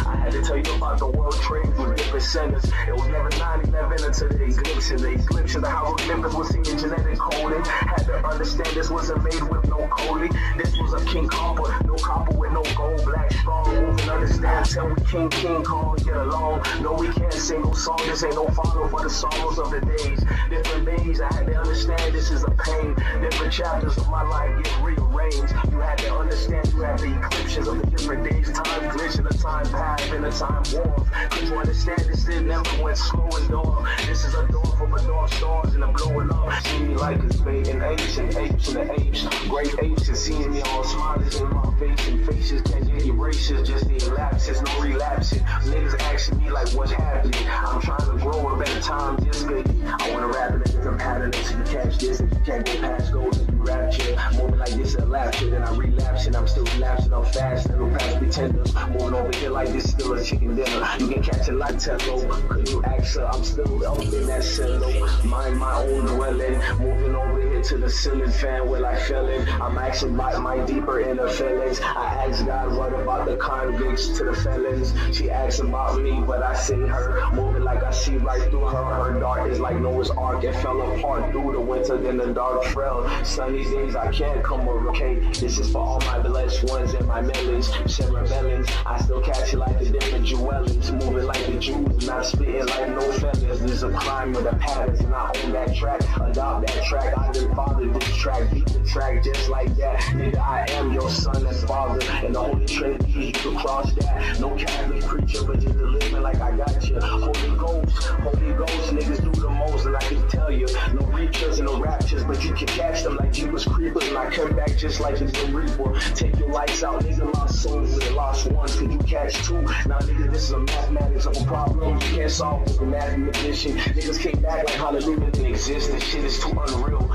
I had to tell you about the world trade with different centers. It was never 9/11 until the eclipse of the hieroglyphics was seeing genetic coding. Had to understand this wasn't made with no Coley. This was a king copper, no copper with no gold. Black strong, moving, understand till we king Kong get along. No, we can't sing no song. This ain't no follow for the sorrows of the days. Different days, I had to understand this is a pain. Different chapters of my life get rearranged. You had to understand you have the eclipses of the different days. Time glitch and the time path and the time warp. Cause you understand this shit never went slow and dark. This is a door from a dark stars and a blowing up. See me like it's baiting apes and apes and the apes. Great apes and seeing me all smiling in my face and faces can't get erasures, just the lapses, no relapses. Niggas asking me like what's happening. I'm trying to grow a better time, just baby. I wanna rap in a different pattern so you catch this and you can't go past goals and you rapture. Moving like this a lapture, then I relapse and I'm still relapsing up fast. Never past pretenders. Moving over here like this still a chicken dinner. You can catch it like Tello. Could you ask her? I'm still up in that cello. Mind my own dwelling. Moving over here to the ceiling fan where I fell in. I'm asking about my deeper inner feelings. I asked God what about the convicts to the felons. She asked about me, but I see her. Moving like I see right through her. Her dark is like Noah's Ark. It fell apart through the winter, then the dark trail. Sunny days I can't come over. Okay, this is for all my blessed ones and my melons. Shed rebellions. I still catch it like the different jewelings. Moving like the Jews, not spitting like no feathers. There's a crime with the patterns, and I own that track. Adopt that track. I didn't father this track. Beat the track just like that. Nigga, I am your son and father. And the Holy Trinity, you can cross that. No Catholic preacher, but just living like I got you. Holy Ghost, niggas do the most, and I can tell you. No reachers and no raptures, but you can catch them like Jeepers Creepers. And I come back just like it's the Reaper. Take your lights out, nigga, lost souls with the lost ones. Could you catch two? Now, nigga, this is a mathematics of a problem you can't solve with a mathematician. Niggas came back like hallelujah didn't exist. This shit is too unreal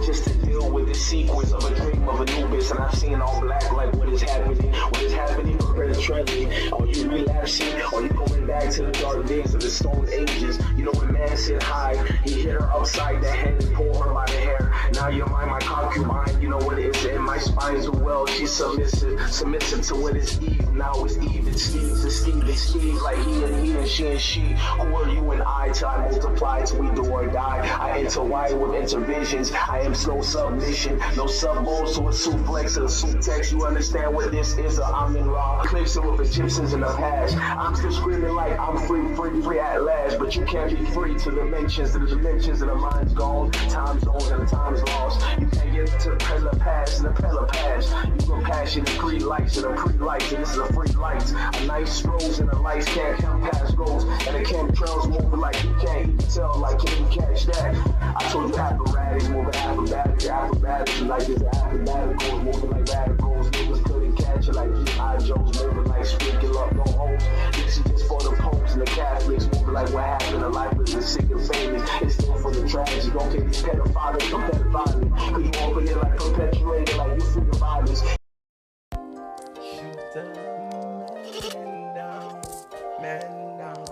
just to deal with the sequence of a dream of Anubis. And I've seen all black like what is happening compared to Trelly. Are you relapsing? Are you going back to the dark days of the Stone Ages? You know when man said hi, he hit her upside the head and pulled her by the hair. Now you're my concubine, you know what it is in my spine's a well. She's submissive to what is Eve. Now it's Eve and Steve, like he and she and she. Who are you and I till I multiply till we do or die? I intertwine with intervisions. I am slow submission, no sub bowls to a suplex or a subtext. You understand what this is? I'm in raw cliffs with Egyptians in the past. I'm still screaming like I'm free at last, but you can't be free to the dimensions of the mind's gone, time zones and the time's lost. You can't get to the pillar pass and the pillar pass. You can passion and pre-lights and a pre-lights, and this is a free lights. A nice strolls and the lights can't come past goals, and the chemtrails moving like you can't even tell, like can you catch that? I told you apparatus moving acrobatics, like this acrobaticals moving like radicals. Niggas couldn't catch it like G.I. Joe's moving like sprinkle up no homes. This is just for the popes and the Catholics moving like what happened to life is the sick and famous. It's still for the tragic. Okay, these pedophiles from pedophiles. Could you open it like perpetuated like you free violence? Man down.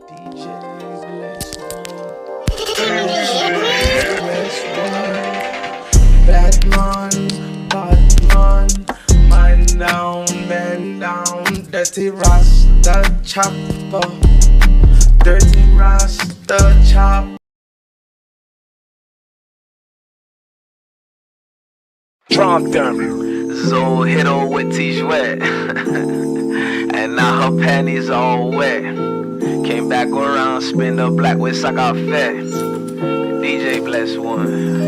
DJ man down, dirty Rasta chopper, dirty Rasta chopper. Trump them. So hit her with T-Sweat. And now her panties all wet. Came back around, spin the black with sock off fat. DJ Bless One.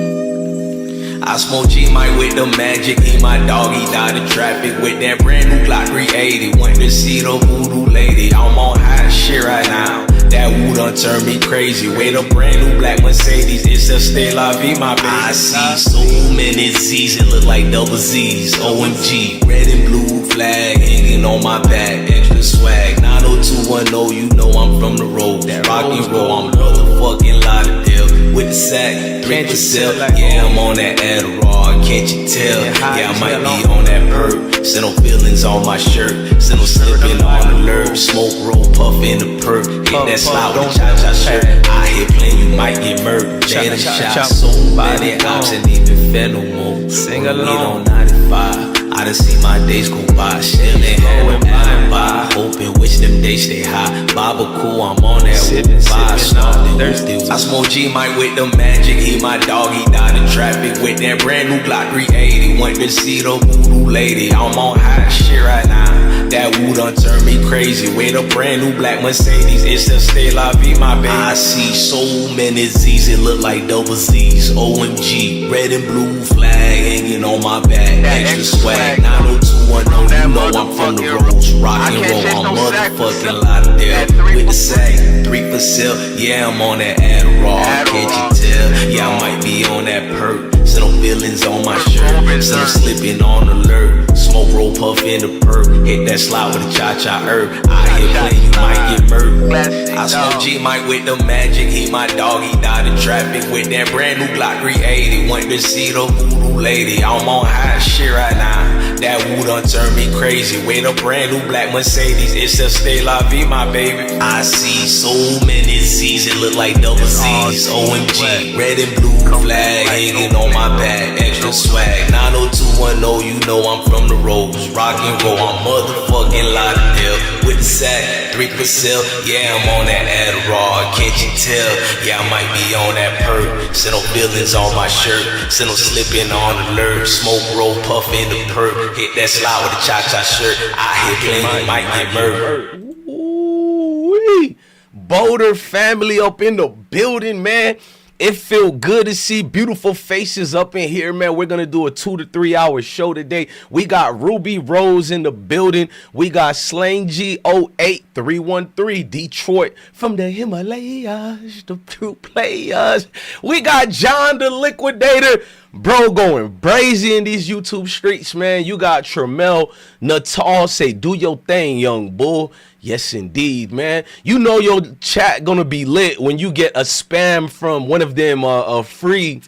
I smoke G-Mike with the magic, eat my dog, he died in traffic with that brand new Glock 380. Went to see the voodoo lady, I'm on high shit right now. That woo done turned me crazy. With a brand new black Mercedes, it's a stay la vie, my baby. I see so many Z's, it look like double Z's. OMG, red and blue flag hanging on my back, extra swag. 902 90210, you know I'm from the road. Rock and roll, I'm motherfucking Lauderdale. With the sack, 3%. Yeah, I'm on that Adderall, can't you tell? Yeah, I might be on that perk. Send no feelings on my shirt. Send no slipping on alert. Smoke, roll, puff in the perk. Hit that slide with a cha-cha shirt. I hit playing, you might get murked. They done shot so many ops and even fed no more. Sing along. On 95. I done see my days go by, still ain't home alibi. Hoping, wish them days stay high. Baba cool, I'm on that vibe. I smoke G Mike with the magic. He my dog, he died in traffic with that brand new Glock 380. Went to see the voodoo lady. I'm on high shit right now. That woo done turn me crazy. With a brand new black Mercedes, it's the stay la vie, my baby. I see so many Z's, it look like double Z's. OMG, red and blue flag hanging on my back. Extra swag, 90210, you know I'm from the roads. Rock and roll, I'm motherfucking Lauderdale. With the sack, 3%, yeah, I'm on that Adderall, can't you tell? Yeah, I might be on that perk. Send no feelings on my shirt. Send no slipping on alert. Smoke, roll, puff in the perk. Hit that slide with a cha-cha herb. I hit play, you might get murked. I smoke G Mike with the magic. He my dog, he died in traffic with that brand new Glock 380. Went to see the voodoo lady. I'm on high shit right now. That woo done turn me crazy. With a brand new black Mercedes, it's a stay la vie, my baby. I see so many Z's, it look like double Z's. OMG, red and blue flag hanging on my back. Extra swag, 90210, you know I'm from the roads. Rock and roll, I'm motherfucking Lauderdale. With the sack, 3%, yeah, I'm on that Adderall, can't you tell? Yeah, I might be on that perk. Send no feelings on my shirt. Send no slipping on alert. Smoke, roll, puff in the perk. Hit that slide with a cha-cha shirt. I hit play, you might get murdered. Ooh-wee. Boulder family up in the building, man. It feel good to see beautiful faces up in here, man. We're going to do a 2 to 3 hour show today. We got Ruby Rose in the building. We got Slang G08313, Detroit from the Himalayas, the true players. We got John the Liquidator. Bro going brazy in these YouTube streets, man. You got Tremel Natal say, do your thing, young bull. Yes, indeed, man. You know your chat gonna be lit when you get a spam from one of them free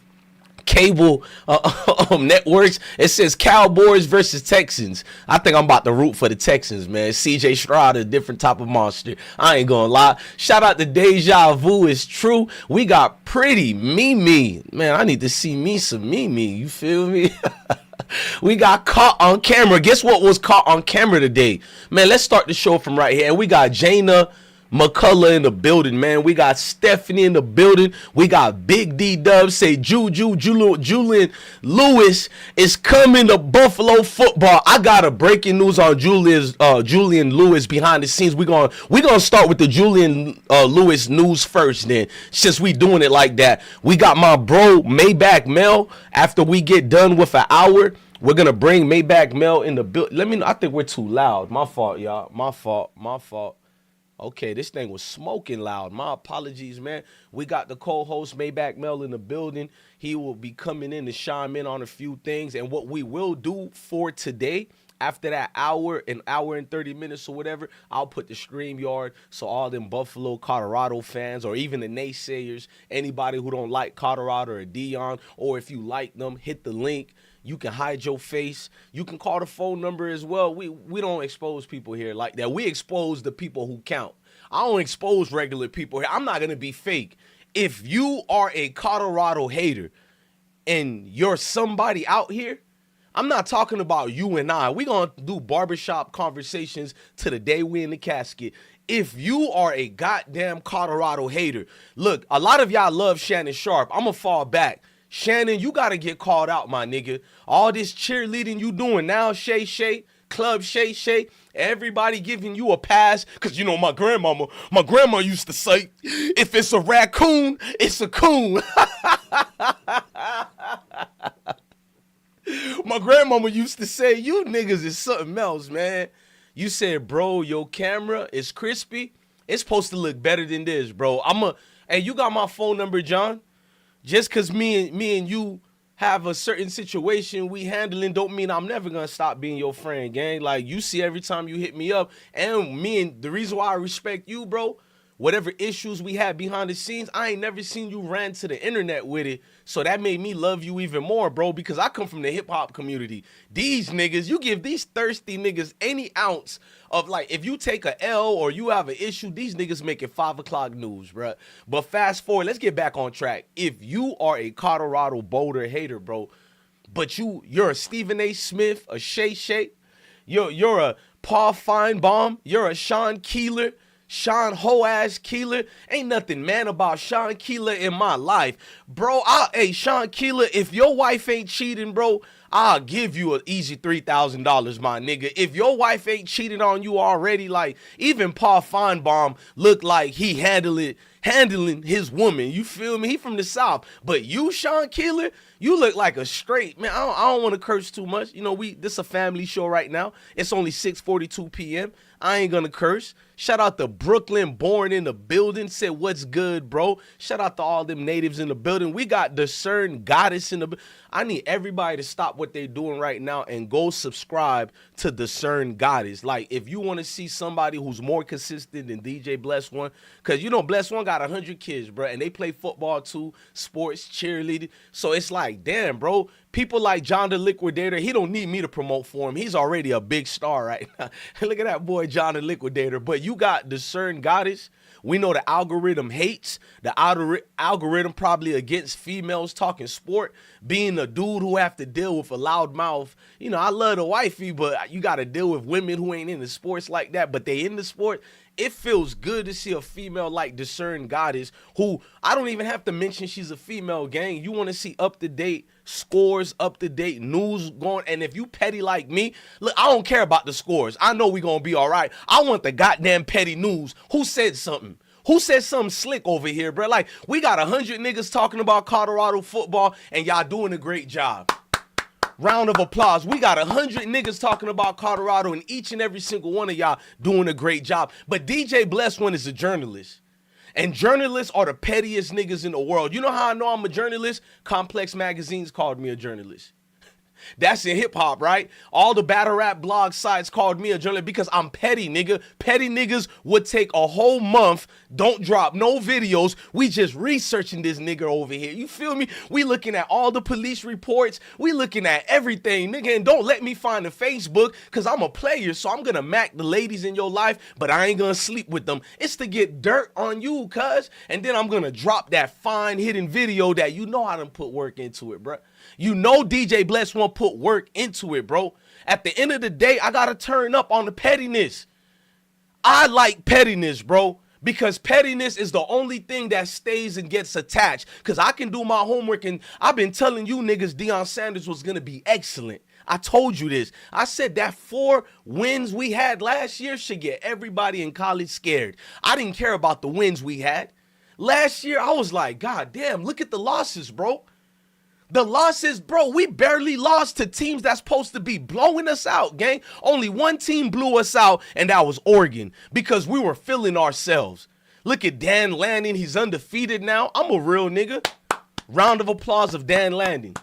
cable networks. It says Cowboys versus Texans. I think I'm about to root for the Texans, man. CJ Stroud, a different type of monster. I ain't gonna lie. Shout out to Deja Vu. It's true. We got Pretty Mimi. Man, I need to see me some Mimi. You feel me? We got caught on camera. Guess what was caught on camera today? Man, let's start the show from right here. We got Jana McCullough in the building, man. We got Stephanie in the building. We got Big D Dub say Julian Lewis is coming to Buffalo football. I got a breaking news on Julian Lewis behind the scenes. We're gonna start with the Julian Lewis news first, then, since we doing it like that. We got my bro Maybach Mel. After we get done with an hour, we're gonna bring Maybach Mel in the building. Let me know. I think we're too loud. My fault, y'all. My fault. Okay, this thing was smoking loud. My apologies, man. We got the co-host Maybach Mel in the building. He will be coming in to chime in on a few things. And what we will do for today, after that hour and 30 minutes or whatever, I'll put the StreamYard so all them Buffalo, Colorado fans, or even the naysayers, anybody who don't like Colorado or Deion, or if you like them, hit the link. You can hide your face. You can call the phone number as well. We don't expose people here like that. We expose the people who count. I don't expose regular people here. I'm not going to be fake. If you are a Colorado hater and you're somebody out here, I'm not talking about you and I. We're going to do barbershop conversations to the day we in the casket. If you are a goddamn Colorado hater, look, a lot of y'all love Shannon Sharpe. I'm going to fall back. Shannon, you got to get called out, my nigga. All this cheerleading you doing now, Shay, Club Shay, everybody giving you a pass. Because, you know, my grandma used to say, if it's a raccoon, it's a coon. My grandmama used to say, you niggas is something else, man. You said, bro, your camera is crispy. It's supposed to look better than this, bro. Hey, you got my phone number, John? Just because me and you have a certain situation we handling don't mean I'm never gonna stop being your friend, gang. Like, you see every time you hit me up, and the reason why I respect you, bro, whatever issues we had behind the scenes, I ain't never seen you ran to the internet with it. So that made me love you even more, bro, because I come from the hip hop community. These niggas, you give these thirsty niggas any ounce of, like, if you take a L or you have an issue, these niggas make it 5 o'clock news, bro. But fast forward, let's get back on track. If you are a Colorado Boulder hater, bro, but you're a Stephen A. Smith, a Shay Shay, you're a Paul Feinbaum, you're a Sean Keeler, Sean Ho-ass Keeler. Ain't nothing man about Sean Keeler in my life. Bro, hey, Sean Keeler, if your wife ain't cheating, bro, I'll give you an easy $3,000, my nigga. If your wife ain't cheated on you already, like, even Paul Feinbaum looked like he handling his woman. You feel me? He from the South. But you, Sean Keeler, you look like a straight, man, I don't want to curse too much. You know, this a family show right now. It's only 6:42 p.m. I ain't gonna curse. Shout out to Brooklyn, born in the building, said what's good, bro. Shout out to all them natives in the building. We got Discern Goddess in the. I need everybody to stop what they're doing right now and go subscribe to Discern Goddess. Like, if you want to see somebody who's more consistent than DJ Bless One, because you know Bless One got 100 kids, bro, and they play football too, sports, cheerleading. So it's like, damn, bro. People like John the Liquidator, he don't need me to promote for him. He's already a big star right now. Look at that boy, John the Liquidator. But you got Discern Goddess. We know the algorithm hates. The algorithm probably against females talking sport. Being a dude who have to deal with a loud mouth. You know, I love the wifey, but you got to deal with women who ain't into sports like that, but they in the sport. It feels good to see a female like Discern Goddess, who I don't even have to mention she's a female, gang. You want to see up-to-date scores, up-to-date news going. And if you petty like me, look, I don't care about the scores. I know we going to be all right. I want the goddamn petty news. Who said something? Who said something slick over here, bro? Like, we got 100 niggas talking about Colorado football, and y'all doing a great job. Round of applause. We got 100 niggas talking about Colorado, and each and every single one of y'all doing a great job. But DJ Bless One is a journalist. And journalists are the pettiest niggas in the world. You know how I know I'm a journalist? Complex Magazines called me a journalist. That's in hip hop, right? All the battle rap blog sites called me a journalist because I'm petty, nigga. Petty niggas would take a whole month, don't drop no videos. We just researching this nigga over here. You feel me? We looking at all the police reports. We looking at everything, nigga. And don't let me find the Facebook because I'm a player. So I'm going to mac the ladies in your life, but I ain't going to sleep with them. It's to get dirt on you, cuz. And then I'm going to drop that fine hidden video that you know I done put work into it, bruh. You know DJ Bless One put work into it, bro. At the end of the day, I gotta turn up on the pettiness. I like pettiness, bro, because pettiness is the only thing that stays and gets attached. Because I can do my homework, and I've been telling you niggas Deion Sanders was gonna be excellent. I told you this. I said that 4 wins we had last year should get everybody in college scared. I didn't care about the wins we had. Last year, I was like, God damn, look at the losses, bro. The losses, bro, we barely lost to teams that's supposed to be blowing us out, gang. Only one team blew us out, and that was Oregon, because we were feeling ourselves. Look at Dan Lanning. He's undefeated now. I'm a real nigga. Round of applause of Dan Lanning.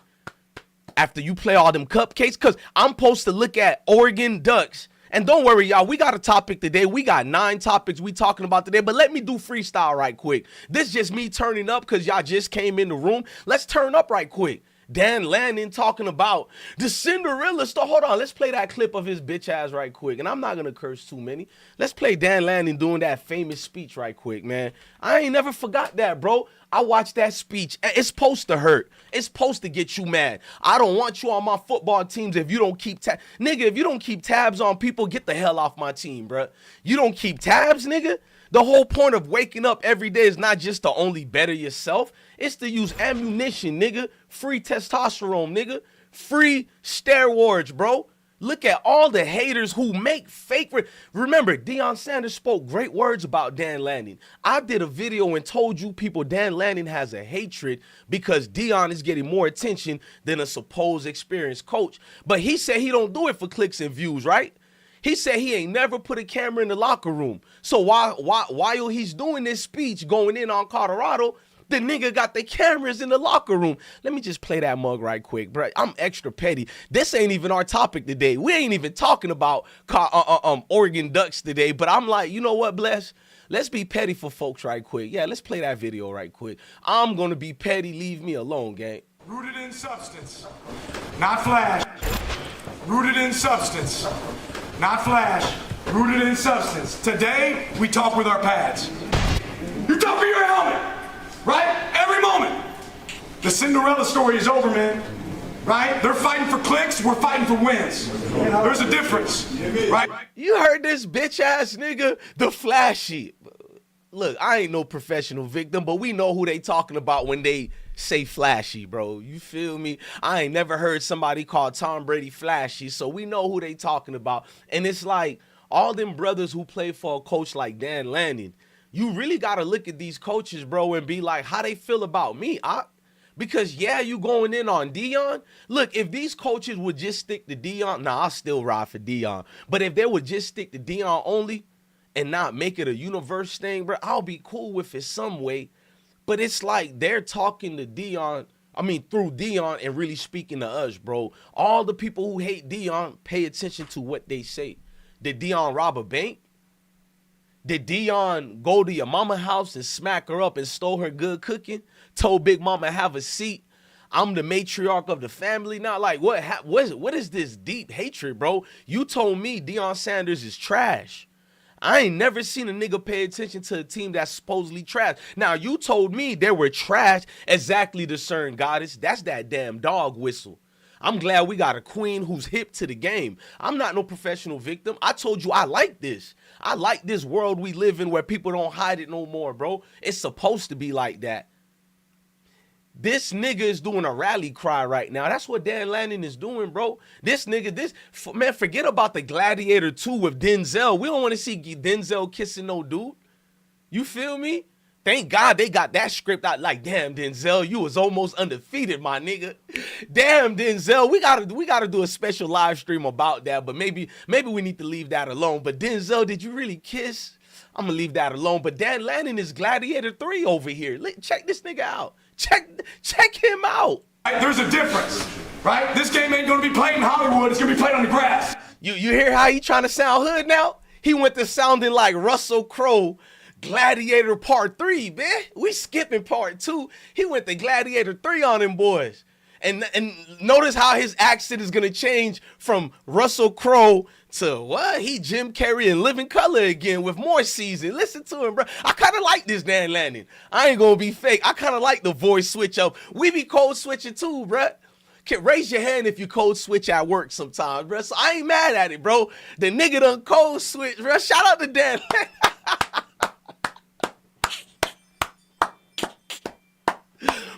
After you play all them cupcakes, because I'm supposed to look at Oregon Ducks. And don't worry, y'all, we got a topic today. We got 9 topics we talking about today, but let me do freestyle right quick. This just me turning up because y'all just came in the room. Let's turn up right quick. Dan Lanning talking about the Cinderella story. Hold on, let's play that clip of his bitch ass right quick. And I'm not going to curse too many. Let's play Dan Lanning doing that famous speech right quick, man. I ain't never forgot that, bro. I watched that speech. It's supposed to hurt. It's supposed to get you mad. I don't want you on my football teams if you don't keep tabs. Nigga, if you don't keep tabs on people, get the hell off my team, bro. You don't keep tabs, nigga? The whole point of waking up every day is not just to only better yourself. It's to use ammunition, nigga. Free testosterone, nigga. Free steroids, bro. Look at all the haters who make fake. Remember, Deion Sanders spoke great words about Dan Lanning. I did a video and told you people Dan Lanning has a hatred because Deion is getting more attention than a supposed experienced coach. But he said he don't do it for clicks and views, right? He said he ain't never put a camera in the locker room. So while he's doing this speech going in on Colorado, The nigga got the cameras in the locker room. Let me just play that mug right quick, bro. I'm extra petty. This ain't even our topic today. We ain't even talking about Oregon Ducks today. But I'm like, you know what, Bless? Let's be petty for folks right quick. Yeah, let's play that video right quick. I'm going to be petty. Leave me alone, gang. Rooted in substance, not flash. Rooted in substance, not flash. Rooted in substance. Today, we talk with our pads. You talk with your helmet. Right? Every moment. The Cinderella story is over, man. Right? They're fighting for clicks, we're fighting for wins. There's a difference. Right? You heard this bitch ass nigga, the flashy. Look, I ain't no professional victim, but we know who they talking about when they say flashy, bro. You feel me? I ain't never heard somebody call Tom Brady flashy, so we know who they talking about. And it's like all them brothers who play for a coach like Dan Lanning. You really got to look at these coaches, bro, and be like, how they feel about me? Because, yeah, you going in on Deion. Look, if these coaches would just stick to Deion, I'll still ride for Deion. But if they would just stick to Deion only and not make it a universe thing, bro, I'll be cool with it some way. But it's like they're talking to Deion, through Deion and really speaking to us, bro. All the people who hate Deion, pay attention to what they say. Did Deion rob a bank? Did Deion go to your mama house and smack her up and stole her good cooking? Told Big Mama have a seat? I'm the matriarch of the family now. Like, what is this deep hatred, bro? You told me Deion Sanders is trash. I ain't never seen a nigga pay attention to a team that's supposedly trash. Now, you told me they were trash exactly the CERN goddess. That's that damn dog whistle. I'm glad we got a queen who's hip to the game. I'm not no professional victim. I told you I like this. I like this world we live in where people don't hide it no more, bro. It's supposed to be like that. This nigga is doing a rally cry right now. That's what Dan Lanning is doing, bro. This nigga, man, forget about the Gladiator 2 with Denzel. We don't want to see Denzel kissing no dude. You feel me? Thank God they got that script out. Like, damn, Denzel, you was almost undefeated, my nigga. Damn, Denzel, we gotta do a special live stream about that. But maybe we need to leave that alone. But Denzel, did you really kiss? I'm gonna leave that alone. But Dan Lanning is Gladiator 3 over here. Check this nigga out. Check him out. There's a difference, right? This game ain't gonna be played in Hollywood. It's gonna be played on the grass. You hear how he trying to sound hood now? He went to sounding like Russell Crowe. Gladiator Part 3, man. We skipping Part 2. He went to Gladiator 3 on them boys. And notice how his accent is going to change from Russell Crowe to what? He Jim Carrey in Living Color again with more season. Listen to him, bro. I kind of like this Dan Lanning. I ain't going to be fake. I kind of like the voice switch up. We be code switching too, bro. Raise your hand if you code switch at work sometimes, bro. So I ain't mad at it, bro. The nigga done code switch, bro. Shout out to Dan Lanning.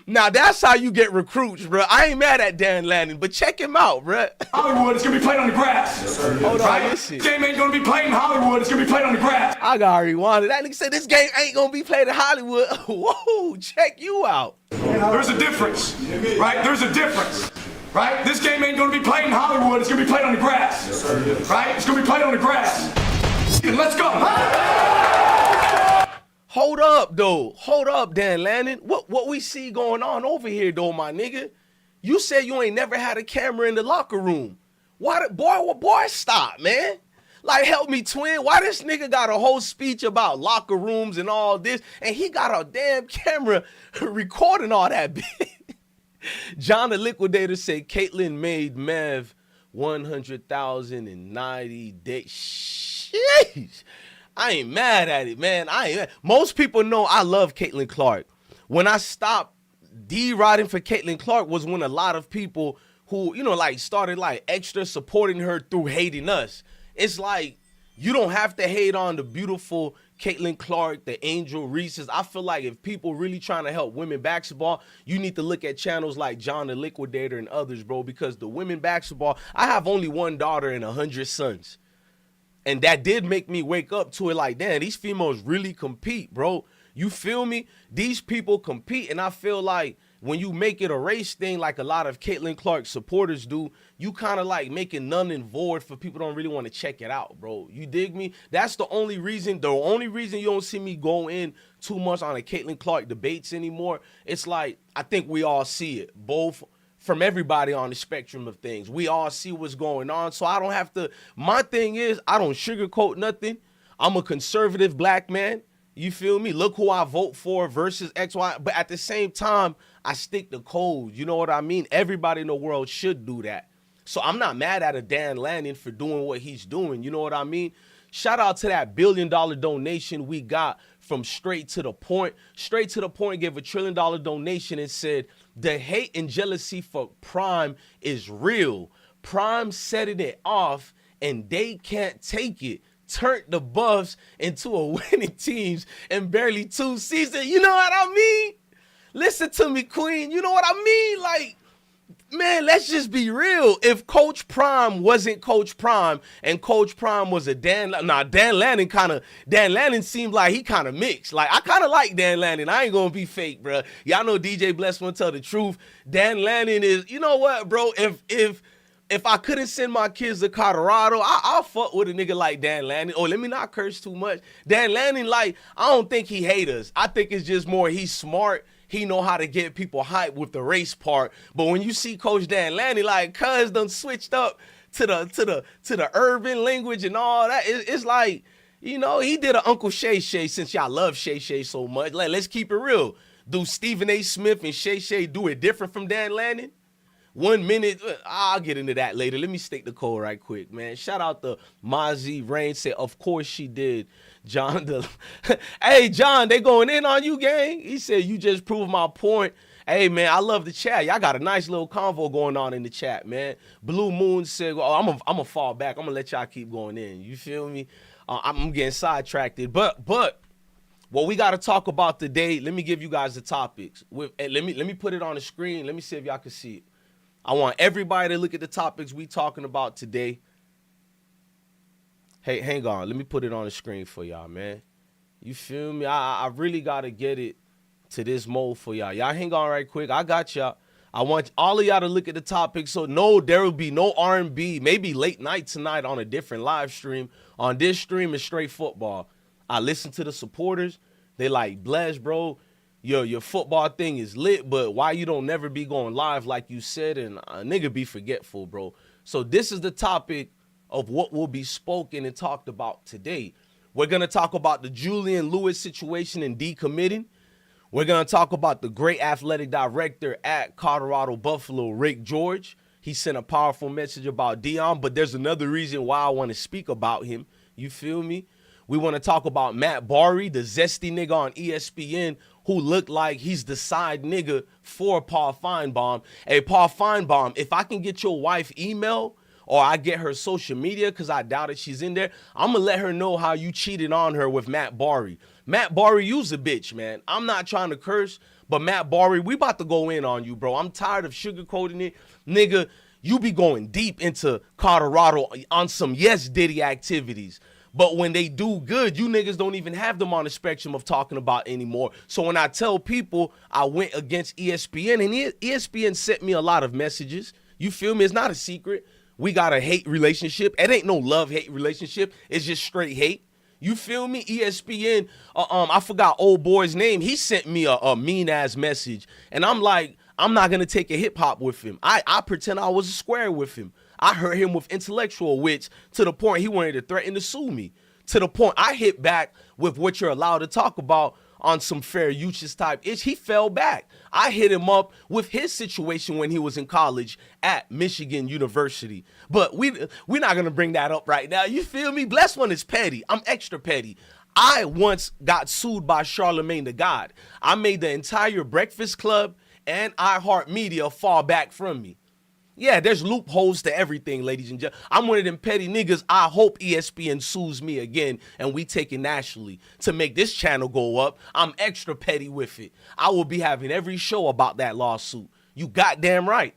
Now, that's how you get recruits, bro. I ain't mad at Dan Lanning, but check him out, bro. Hollywood, it's going to be played on the grass. Yes, hold on, listen. This game ain't going to be played in Hollywood. It's going to be played on the grass. I got rewind it. That nigga said this game ain't going to be played in Hollywood. Whoa, check you out. There's a difference, right? There's a difference, right? This game ain't going to be played in Hollywood. It's going to be played on the grass, yes, right? It's going to be played on the grass. Let's go. Hold up, though. Hold up, Dan Lanning. What we see going on over here, though, my nigga? You said you ain't never had a camera in the locker room. Why, boy, stop, man. Like, help me, twin. Why this nigga got a whole speech about locker rooms and all this, and he got a damn camera recording all that bitch? John the Liquidator said Caitlyn made Mev 100,000 in 90 days. Sheesh. I ain't mad at it, man. Most people know I love Caitlin Clark. When I stopped D-riding for Caitlin Clark was when a lot of people who, started extra supporting her through hating us. It's like, you don't have to hate on the beautiful Caitlin Clark, the Angel Reese's. I feel like if people really trying to help women basketball, you need to look at channels like John the Liquidator and others, bro, because the women basketball, I have only one daughter and 100 sons. And that did make me wake up to it like, damn, these females really compete, bro. You feel me? These people compete, and I feel like when you make it a race thing, like a lot of Caitlin Clark supporters do, you kind of like make it none and void for people don't really want to check it out, bro. You dig me? That's the only reason. The only reason you don't see me go in too much on the Caitlin Clark debates anymore. It's like I think we all see it, both from everybody on the spectrum of things. We all see what's going on, so I don't have to. My thing is, I don't sugarcoat nothing. I'm a conservative black man. You feel me? Look who I vote for versus X, Y. But at the same time, I stick to codes. You know what I mean? Everybody in the world should do that. So I'm not mad at a Dan Lanning for doing what he's doing. You know what I mean? Shout out to that $1 billion donation we got from Straight to the Point. Straight to the Point gave $1 trillion donation and said, the hate and jealousy for Prime is real. Prime setting it off and they can't take it. Turned the Buffs into a winning teams in barely 2 seasons. You know what I mean? Listen to me, Queen. You know what I mean? Like, man, let's just be real. If Coach Prime wasn't Coach Prime and Coach Prime was a Dan Lanning seemed like he kind of mixed. Like, I kind of like Dan Lanning. I ain't going to be fake, bro. Y'all know DJ Bless won't tell the truth. Dan Lanning is, you know what, bro? If I couldn't send my kids to Colorado, I'll fuck with a nigga like Dan Lanning. Oh, let me not curse too much. Dan Lanning, like, I don't think he hate us. I think it's just more he's smart. He know how to get people hyped with the race part. But when you see Coach Dan Lanning, like, cuz done switched up to the urban language and all that, it's like, you know, he did an Uncle Shay Shay since y'all love Shay Shay so much. Like, let's keep it real. Do Stephen A. Smith and Shay Shay do it different from Dan Lanning? 1 minute, I'll get into that later. Let me stick the code right quick, man. Shout out to Mozzie Rain, said, of course she did. John, hey, John, they going in on you, gang. He said, you just proved my point. Hey, man, I love the chat. Y'all got a nice little convo going on in the chat, man. Blue Moon said, oh, I'm going to fall back. I'm going to let y'all keep going in. You feel me? I'm getting sidetracked. But what we got to talk about today, let me give you guys the topics. Let me put it on the screen. Let me see if y'all can see it. I want everybody to look at the topics we talking about today. Hey, hang on. Let me put it on the screen for y'all, man. You feel me? I really got to get it to this mode for y'all. Y'all hang on right quick. I got y'all. I want all of y'all to look at the topics. So, no, there will be no R&B. Maybe late night tonight on a different live stream. On this stream, it's straight football. I listen to the supporters. They like, bless, bro. Your football thing is lit, but why you don't never be going live like you said, and a nigga be forgetful, bro. So this is the topic of what will be spoken and talked about today. We're going to talk about the Julian Lewis situation and decommitting. We're going to talk about the great athletic director at Colorado Buffalo, Rick George. He sent a powerful message about Deion, but there's another reason why I want to speak about him. You feel me? We want to talk about Matt Barry, the zesty nigga on ESPN, who looked like he's the side nigga for Paul Feinbaum. Hey, Paul Feinbaum, if I can get your wife email or I get her social media, because I doubt it she's in there, I'm going to let her know how you cheated on her with Matt Barry. Matt Barry, you's a bitch, man. I'm not trying to curse, but Matt Barry, we about to go in on you, bro. I'm tired of sugarcoating it. Nigga, you be going deep into Colorado on some yes Diddy activities. But when they do good, you niggas don't even have them on the spectrum of talking about anymore. So when I tell people I went against ESPN, and ESPN sent me a lot of messages. You feel me? It's not a secret. We got a hate relationship. It ain't no love-hate relationship. It's just straight hate. You feel me? ESPN, I forgot old boy's name. He sent me a mean-ass message. And I'm like, I'm not going to take a hip-hop with him. I pretend I was a square with him. I hurt him with intellectual, which to the point he wanted to threaten to sue me. To the point I hit back with what you're allowed to talk about on some fair use type ish. He fell back. I hit him up with his situation when he was in college at Michigan University. But we're not going to bring that up right now. You feel me? Bless one is petty. I'm extra petty. I once got sued by Charlemagne the God. I made the entire Breakfast Club and iHeartMedia fall back from me. Yeah, there's loopholes to everything, ladies and gentlemen. I'm one of them petty niggas. I hope ESPN sues me again and we take it nationally to make this channel go up. I'm extra petty with it. I will be having every show about that lawsuit. You goddamn right.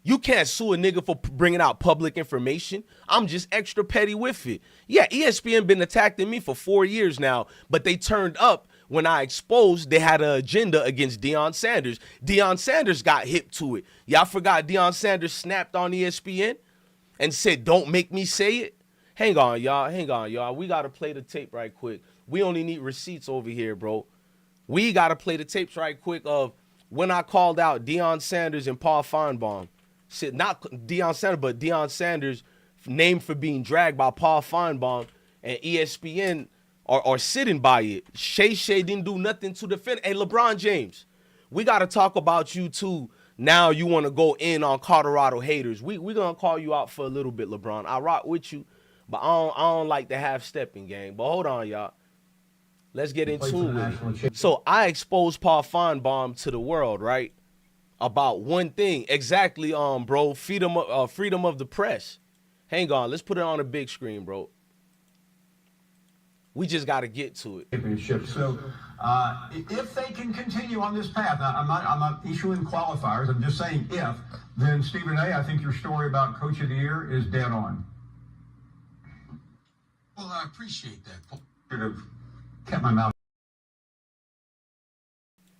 You can't sue a nigga for bringing out public information. I'm just extra petty with it. Yeah, ESPN been attacking me for 4 years now, but they turned up when I exposed they had an agenda against Deion Sanders. Deion Sanders got hip to it. Y'all forgot Deion Sanders snapped on ESPN and said, "Don't make me say it." Hang on, y'all. We got to play the tape right quick. We only need receipts over here, bro. We got to play the tapes right quick of when I called out Deion Sanders and Paul Feinbaum. Not Deion Sanders, but Deion Sanders named for being dragged by Paul Feinbaum, and ESPN are sitting by it. Shay didn't do nothing to defend. Hey, LeBron James, we got to talk about you too. Now you want to go in on Colorado haters. We going to call you out for a little bit, LeBron. I rock with you, but I don't like the half-stepping game. But hold on, y'all. Let's get into it. So I exposed Paul Feinbaum to the world, right? About one thing. Exactly, bro. Freedom of the press. Hang on. Let's put it on a big screen, bro. We just got to get to it. So if they can continue on this path, I'm not issuing qualifiers. I'm just saying if, then Stephen A., I think your story about Coach of the Year is dead on. Well, I appreciate that. Should have kept my mouth.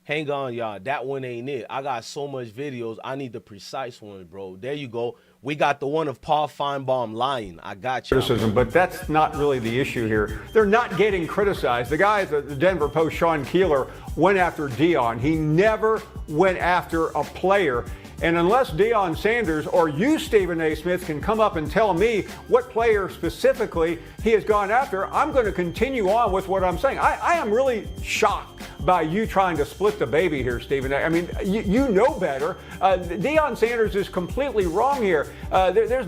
Hang on, y'all. That one ain't it. I got so much videos. I need the precise one, bro. There you go. We got the one of Paul Feinbaum lying. I got you. Criticism, but that's not really the issue here. They're not getting criticized. The guy at the Denver Post, Sean Keeler, went after Deion. He never went after a player. And unless Deion Sanders or you, Stephen A. Smith, can come up and tell me what player specifically he has gone after, I'm going to continue on with what I'm saying. I am really shocked by you trying to split the baby here, Stephen A. I mean, you know better. Deion Sanders is completely wrong here. There's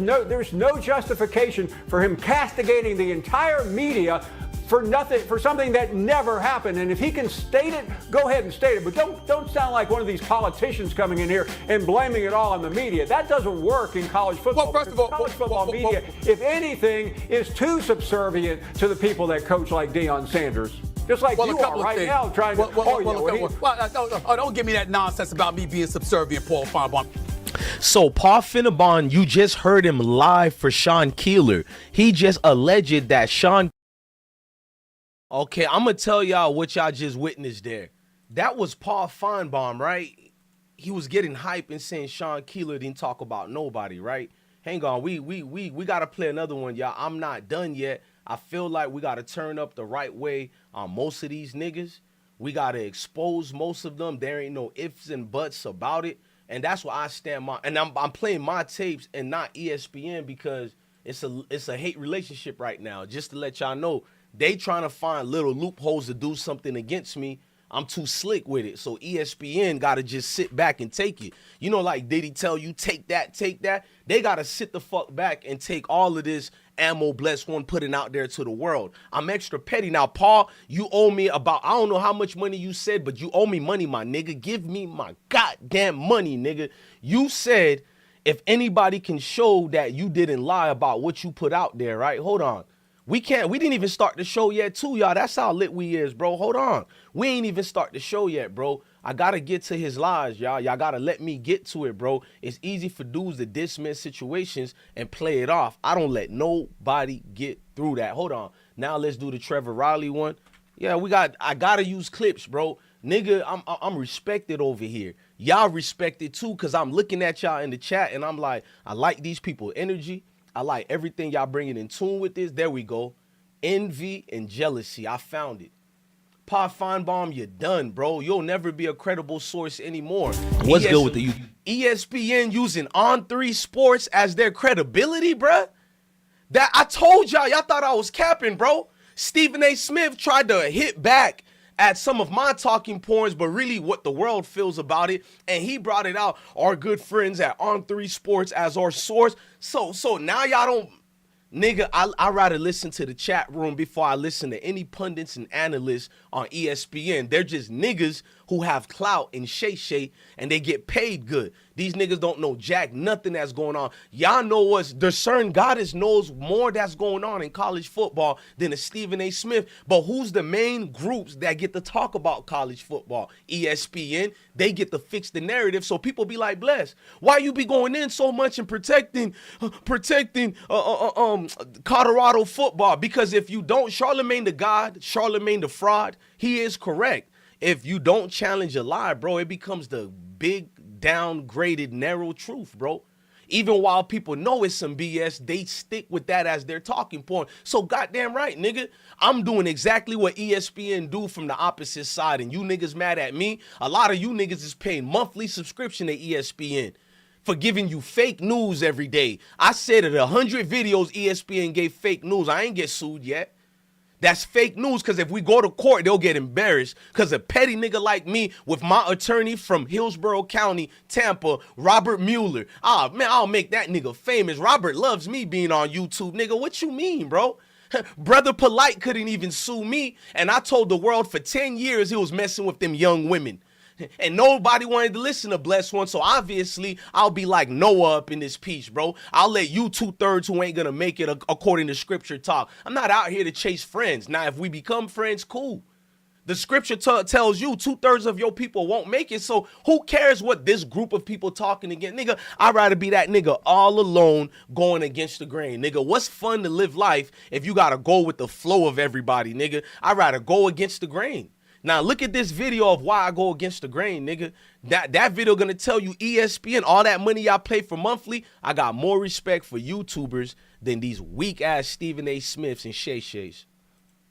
no justification for him castigating the entire media for nothing, for something that never happened. And if he can state it, go ahead and state it. But don't sound like one of these politicians coming in here and blaming it all on the media. That doesn't work in college football. Well, first of all, college football media, if anything, is too subservient to the people that coach like Deion Sanders. Just like you are right now trying to... Don't give me that nonsense about me being subservient, Paul Feinbaum. So Paul Feinbaum, you just heard him live for Sean Keeler. He just alleged that Sean... Okay, I'm going to tell y'all what y'all just witnessed there. That was Paul Feinbaum, right? He was getting hype and saying Sean Keeler didn't talk about nobody, right? Hang on, we got to play another one, y'all. I'm not done yet. I feel like we got to turn up the right way on most of these niggas. We got to expose most of them. There ain't no ifs and buts about it. And that's why I stand my... And I'm playing my tapes and not ESPN because it's a hate relationship right now. Just to let y'all know, they trying to find little loopholes to do something against me. I'm too slick with it. So ESPN got to just sit back and take it. You know, like Diddy tell you, take that. They got to sit the fuck back and take all of this ammo bless one putting out there to the world. I'm extra petty. Now, Paul, you owe me about, I don't know how much money you said, but you owe me money, my nigga. Give me my goddamn money, nigga. You said if anybody can show that you didn't lie about what you put out there, right? Hold on. We didn't even start the show yet too, y'all. That's how lit we is, bro. Hold on. We ain't even start the show yet, bro. I gotta get to his lies, y'all. Y'all gotta let me get to it, bro. It's easy for dudes to dismiss situations and play it off. I don't let nobody get through that. Hold on. Now let's do the Trevor Riley one. Yeah, I gotta use clips, bro. Nigga, I'm respected over here. Y'all respected too, because I'm looking at y'all in the chat and I'm like, I like these people's energy. I like everything y'all bringing in tune with this. There we go. Envy and jealousy. I found it. Paul Feinbaum, you're done, bro. You'll never be a credible source anymore. What's good with the ESPN using On3 Sports as their credibility, bruh? That I told y'all thought I was capping, bro. Stephen A. Smith tried to hit back at some of my talking points, but really what the world feels about it. And he brought it out, our good friends at On3 Sports as our source. So now y'all don't, nigga, I rather listen to the chat room before I listen to any pundits and analysts on ESPN. They're just niggas who have clout and shay, and they get paid good. These niggas don't know jack nothing that's going on. Y'all know what's discern goddess knows more that's going on in college football than a Stephen A. Smith. But who's the main groups that get to talk about college football? ESPN. They get to fix the narrative, so people be like, Bless, why you be going in so much and protecting Colorado football? Because if you don't, Charlemagne the God, Charlemagne the fraud, he is correct. If you don't challenge a lie, bro, it becomes the big downgraded narrow truth, bro. Even while people know it's some BS, they stick with that as their talking point. So goddamn right, nigga, I'm doing exactly what ESPN do from the opposite side, and you niggas mad at me. A lot of you niggas is paying monthly subscription to ESPN for giving you fake news every day. I said at 100 videos ESPN gave fake news. I ain't get sued yet. That's fake news, because if we go to court, they'll get embarrassed, because a petty nigga like me with my attorney from Hillsborough County, Tampa, Robert Mueller. Ah, man, I'll make that nigga famous. Robert loves me being on YouTube, nigga. What you mean, bro? Brother Polite couldn't even sue me, and I told the world for 10 years he was messing with them young women. And nobody wanted to listen to Bless One, so obviously I'll be like Noah up in this piece, bro. I'll let you 2/3 who ain't gonna make it according to scripture talk. I'm not out here to chase friends. Now, if we become friends, cool. The scripture tells you 2/3 of your people won't make it, so who cares what this group of people talking against? Nigga, I'd rather be that nigga all alone going against the grain. Nigga, what's fun to live life if you gotta go with the flow of everybody, nigga? I'd rather go against the grain. Now, look at this video of why I go against the grain, nigga. That video gonna tell you ESPN, all that money y'all pay for monthly, I got more respect for YouTubers than these weak-ass Stephen A. Smiths and Shay Shays.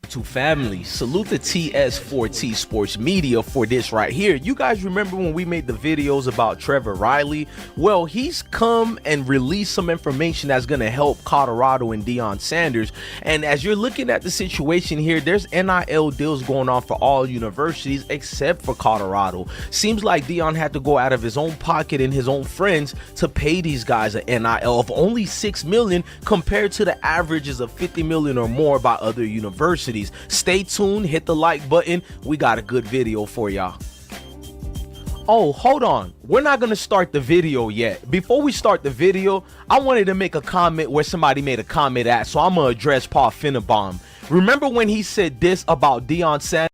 To family, salute the TS4T Sports Media for this right here. You guys remember when we made the videos about Trevor Riley? Well, he's come and released some information that's going to help Colorado and Deion Sanders. And as you're looking at the situation here, there's NIL deals going on for all universities except for Colorado. Seems like Deion had to go out of his own pocket and his own friends to pay these guys an NIL of only $6 million compared to the averages of $50 million or more by other universities. Stay tuned, hit the like button. We got a good video for y'all. Oh, hold on. We're not going to start the video yet. Before we start the video, I wanted to make a comment where somebody made a comment at, so I'm going to address Paul Finnenbaum. Remember when he said this about Deion Sanders?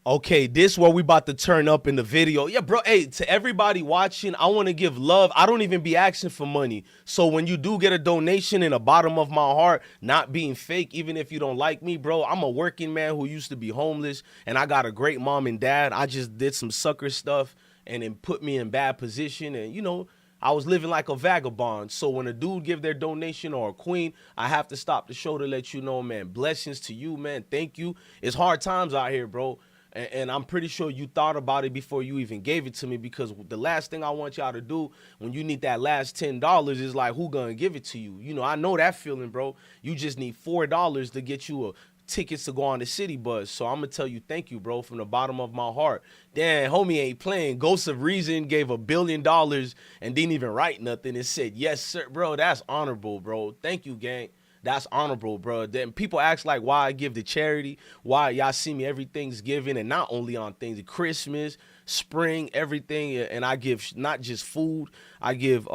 Okay, this where we about to turn up in the video. Yeah, bro, hey, to everybody watching, I want to give love. I don't even be asking for money. So when you do get a donation in the bottom of my heart, not being fake, even if you don't like me, bro, I'm a working man who used to be homeless, and I got a great mom and dad. I just did some sucker stuff, and it put me in bad position, and, you know, I was living like a vagabond. So when a dude give their donation or a queen, I have to stop the show to let you know, man, blessings to you, man. Thank you. It's hard times out here, bro. And I'm pretty sure you thought about it before you even gave it to me, because the last thing I want y'all to do when you need that last $10 is like, who gonna give it to you? You know, I know that feeling, bro. You just need $4 to get you tickets to go on the city bus. So I'm gonna tell you thank you, bro, from the bottom of my heart. Damn, homie ain't playing. Ghost of Reason gave $1 billion and didn't even write nothing and said, yes, sir. Bro, that's honorable, bro. Thank you, gang. That's honorable, bro. Then people ask like why I give to charity, why y'all see me every Thanksgiving, and not only on things, Christmas, spring, everything, and I give not just food, I give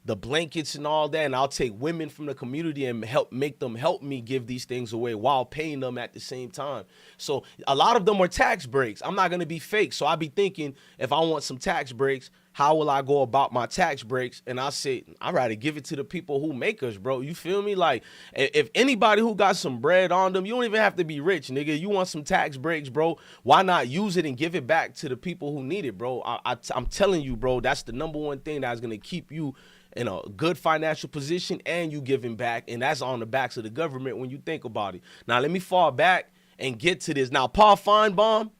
the blankets and all that, and I'll take women from the community and make them help me give these things away while paying them at the same time. So a lot of them are tax breaks. I'm not gonna be fake, so I be thinking if I want some tax breaks, how will I go about my tax breaks? And I say, I'd rather give it to the people who make us, bro. You feel me? Like, if anybody who got some bread on them, you don't even have to be rich, nigga. You want some tax breaks, bro? Why not use it and give it back to the people who need it, bro? I'm telling you, bro, that's the #1 thing that's going to keep you in a good financial position and you giving back. And that's on the backs of the government when you think about it. Now, let me fall back and get to this. Now, Paul Finebaum,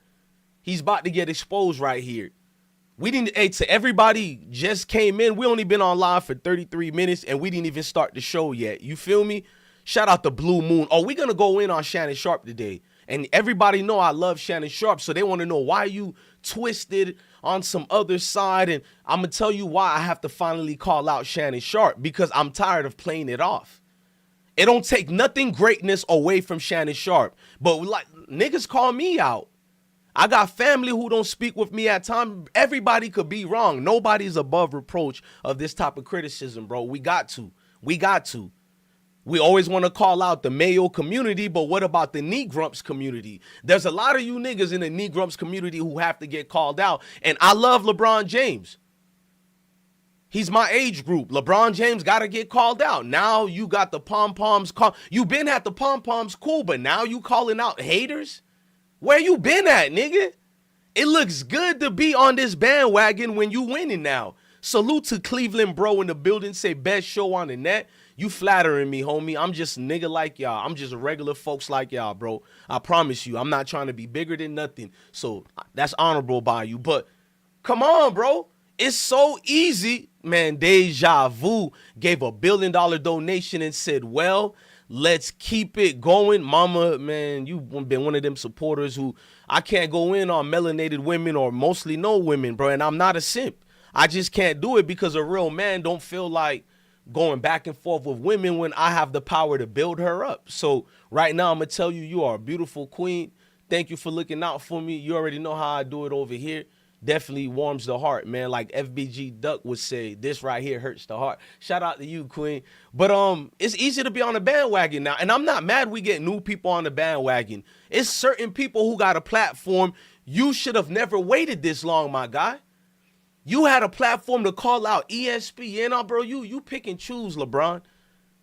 he's about to get exposed right here. We didn't, hey, to everybody just came in. We only been on live for 33 minutes and we didn't even start the show yet. You feel me? Shout out to Blue Moon. Oh, we're going to go in on Shannon Sharpe today. And everybody know I love Shannon Sharpe, so they want to know why you twisted on some other side. And I'm going to tell you why I have to finally call out Shannon Sharpe, because I'm tired of playing it off. It don't take nothing greatness away from Shannon Sharpe. But like niggas call me out. I got family who don't speak with me at times. Everybody could be wrong. Nobody's above reproach of this type of criticism, bro. We got to. We always want to call out the Mayo community, but what about the Negrumps community? There's a lot of you niggas in the Negrumps community who have to get called out. And I love LeBron James. He's my age group. LeBron James got to get called out. Now you got the pom-poms. You been at the pom-poms, cool, but now you calling out haters? Where you been at, nigga? It looks good to be on this bandwagon when you winning now. Salute to Cleveland bro in the building. Say best show on the net. You flattering me, homie. I'm just a nigga like y'all. I'm just regular folks like y'all, bro. I promise you. I'm not trying to be bigger than nothing. So that's honorable by you. But come on, bro. It's so easy. Man, Deja Vu gave $1 billion donation and said, well, let's keep it going. Mama, man, you've been one of them supporters who I can't go in on melanated women or mostly no women, bro. And I'm not a simp. I just can't do it because a real man don't feel like going back and forth with women when I have the power to build her up. So right now, I'm going to tell you, you are a beautiful queen. Thank you for looking out for me. You already know how I do it over here. Definitely warms the heart, man. Like FBG Duck would say, this right here hurts the heart. Shout out to you, queen. But it's easy to be on the bandwagon now. And I'm not mad we get new people on the bandwagon. It's certain people who got a platform. You should have never waited this long, my guy. You had a platform to call out ESPN, bro. You pick and choose, LeBron.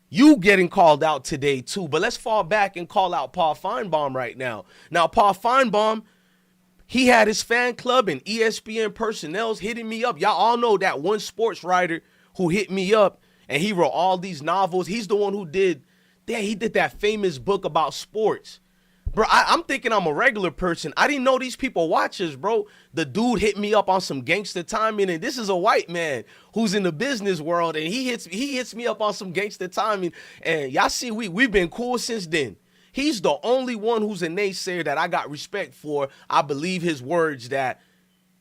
You getting called out today, too. But let's fall back and call out Paul Feinbaum right now. Now, Paul Feinbaum, he had his fan club and ESPN personnel's hitting me up. Y'all all know that one sports writer who hit me up, and he wrote all these novels. He's the one who did that famous book about sports. Bro, I'm thinking I'm a regular person. I didn't know these people watch us, bro. The dude hit me up on some gangster timing, and this is a white man who's in the business world, and he hits me up on some gangster timing. And y'all see, we've been cool since then. He's the only one who's a naysayer that I got respect for. I believe his words that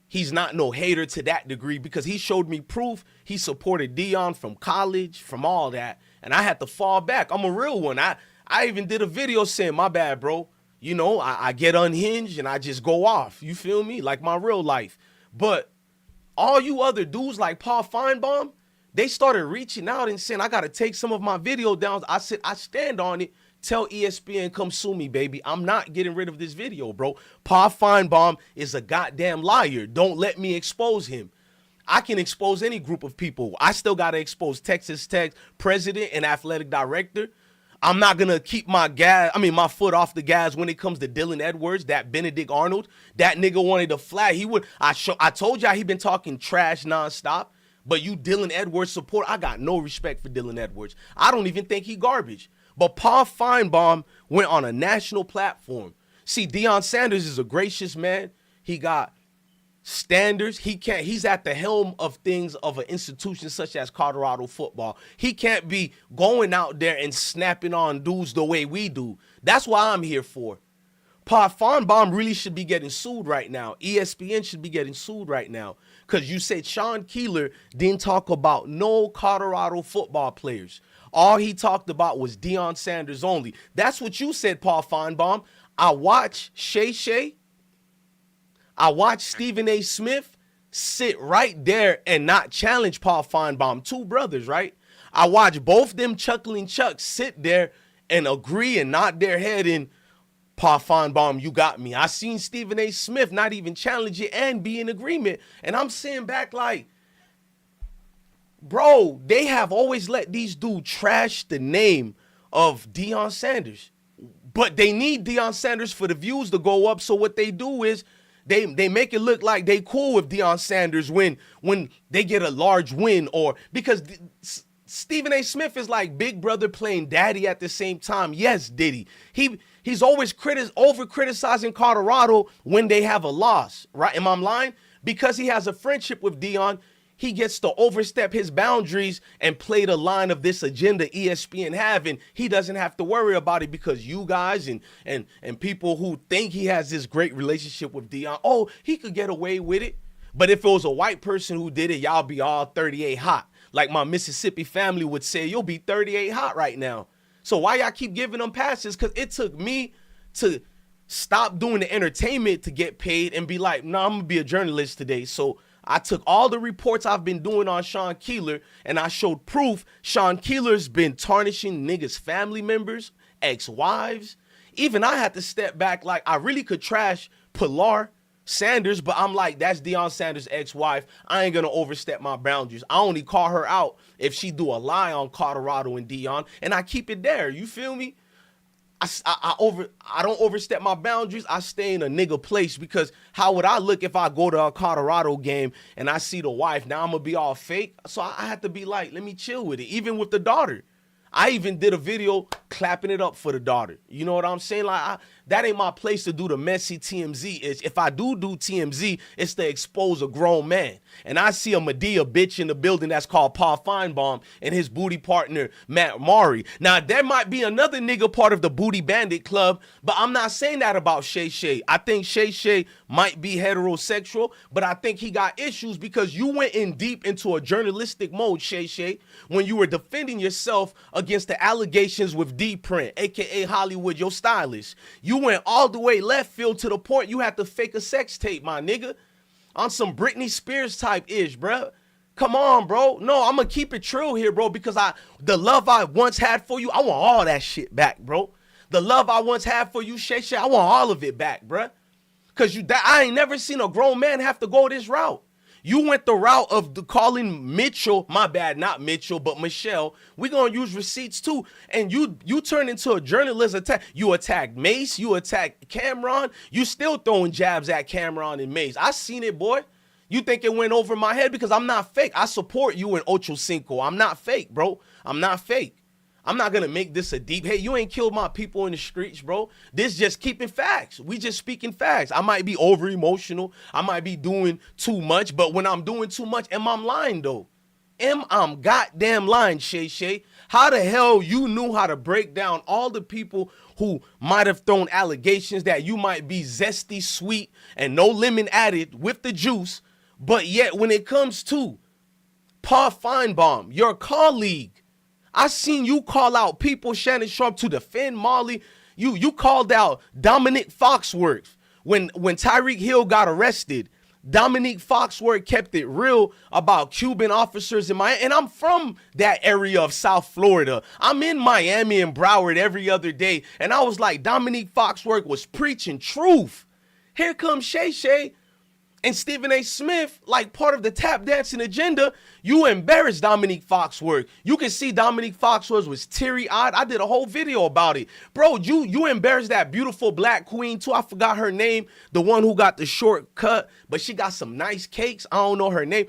he's not no hater to that degree because he showed me proof. He supported Deion from college, from all that, and I had to fall back. I'm a real one. I even did a video saying, my bad, bro. You know, I get unhinged and I just go off. You feel me? Like my real life. But all you other dudes like Paul Feinbaum, they started reaching out and saying, I got to take some of my video down. I said, I stand on it. Tell ESPN, come sue me, baby. I'm not getting rid of this video, bro. Paul Feinbaum is a goddamn liar. Don't let me expose him. I can expose any group of people. I still got to expose Texas Tech president and athletic director. I'm not going to keep my foot off the gas when it comes to Dylan Edwards, that Benedict Arnold. That nigga wanted to flag. I told y'all he been talking trash nonstop, but you Dylan Edwards support, I got no respect for Dylan Edwards. I don't even think he garbage. But Paul Feinbaum went on a national platform. See, Deion Sanders is a gracious man. He got standards. He's at the helm of things of an institution such as Colorado football. He can't be going out there and snapping on dudes the way we do. That's what I'm here for. Paul Feinbaum really should be getting sued right now. ESPN should be getting sued right now. Because you said Sean Keeler didn't talk about no Colorado football players. All he talked about was Deion Sanders only. That's what you said, Paul Feinbaum. I watched Shay. I watched Stephen A. Smith sit right there and not challenge Paul Feinbaum. Two brothers, right? I watched both them chuckling chucks sit there and agree and nod their head in, Paul Feinbaum, you got me. I seen Stephen A. Smith not even challenge it and be in agreement. And I'm sitting back like, bro, they have always let these dudes trash the name of Deion Sanders. But they need Deion Sanders for the views to go up. So what they do is they make it look like they cool with Deion Sanders when they get a large win, or because Stephen A. Smith is like big brother playing daddy at the same time. Yes, Diddy. He's always over criticizing Colorado when they have a loss, right? Am I lying? Because he has a friendship with Deion, he gets to overstep his boundaries and play the line of this agenda ESPN have, and he doesn't have to worry about it because you guys and people who think he has this great relationship with Deion, oh, he could get away with it. But if it was a white person who did it, y'all be all 38 hot. Like my Mississippi family would say, you'll be 38 hot right now. So why y'all keep giving them passes? Because it took me to stop doing the entertainment to get paid and be like, nah, I'm gonna be a journalist today. So I took all the reports I've been doing on Sean Keeler and I showed proof Sean Keeler's been tarnishing niggas' family members, ex-wives. Even I had to step back. Like, I really could trash Pilar Sanders, but I'm like, that's Deion Sanders' ex-wife. I ain't gonna overstep my boundaries. I only call her out if she do a lie on Colorado and Deion, and I keep it there. You feel me? I don't overstep my boundaries. I stay in a nigga place, because how would I look if I go to a Colorado game and I see the wife? Now I'm gonna be all fake. So I had to be like, let me chill with it. Even with the daughter, I even did a video clapping it up for the daughter. You know what I'm saying? Like, that ain't my place to do the messy TMZ. If I do TMZ, it's to expose a grown man. And I see a Medea bitch in the building that's called Paul Feinbaum and his booty partner, Matt Maury. Now, there might be another nigga part of the Booty Bandit Club, but I'm not saying that about Shay Shay. I think Shay Shay might be heterosexual, but I think he got issues because you went in deep into a journalistic mode, Shay Shay, when you were defending yourself against the allegations with D-Print, a.k.a. Hollywood, your stylist. You went all the way left field to the point you had to fake a sex tape, my nigga, on some Britney Spears type ish, bro. Come on, bro. No, I'm gonna keep it true here, bro, because the love I once had for you, I want all that shit back, bro. The love I once had for you, Shay Shay, I want all of it back, bro. Because I ain't never seen a grown man have to go this route. You went the route of calling Mitchell, my bad, not Mitchell, but Michelle. We're going to use receipts too. And you turn into a journalist attack. You attacked Mace. You attacked Cameron. You still throwing jabs at Cameron and Mace. I seen it, boy. You think it went over my head because I'm not fake. I support you in Ocho Cinco. I'm not fake, bro. I'm not fake. I'm not going to make this a deep hate. You ain't killed my people in the streets, bro. This just keeping facts. We just speaking facts. I might be over emotional. I might be doing too much. But when I'm doing too much, am I lying, though? I'm goddamn lying, Shay Shay. How the hell you knew how to break down all the people who might have thrown allegations that you might be zesty, sweet, and no lemon added with the juice, but yet when it comes to Paul Feinbaum, your colleague, I seen you call out people, Shannon Sharpe, to defend Molly. You called out Dominique Foxworth when Tyreek Hill got arrested. Dominique Foxworth kept it real about Cuban officers in Miami. And I'm from that area of South Florida. I'm in Miami and Broward every other day. And I was like, Dominique Foxworth was preaching truth. Here comes Shay Shay and Stephen A. Smith, like part of the tap dancing agenda. You embarrassed Dominique Foxworth. You can see Dominique Foxworth was teary-eyed. I did a whole video about it. Bro, you embarrassed that beautiful black queen too. I forgot her name. The one who got the short cut, but she got some nice cakes. I don't know her name.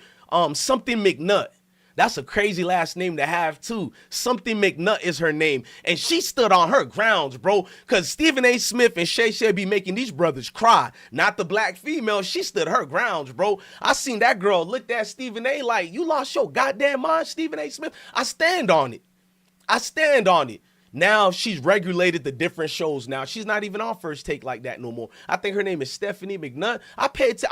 Something McNutt. That's a crazy last name to have, too. Something McNutt is her name. And she stood on her grounds, bro. Because Stephen A. Smith and Shay Shay be making these brothers cry. Not the black female. She stood her grounds, bro. I seen that girl look at Stephen A. like, you lost your goddamn mind, Stephen A. Smith? I stand on it. I stand on it. Now she's regulated the different shows now. She's not even on First Take like that no more. I think her name is Stephanie McNutt.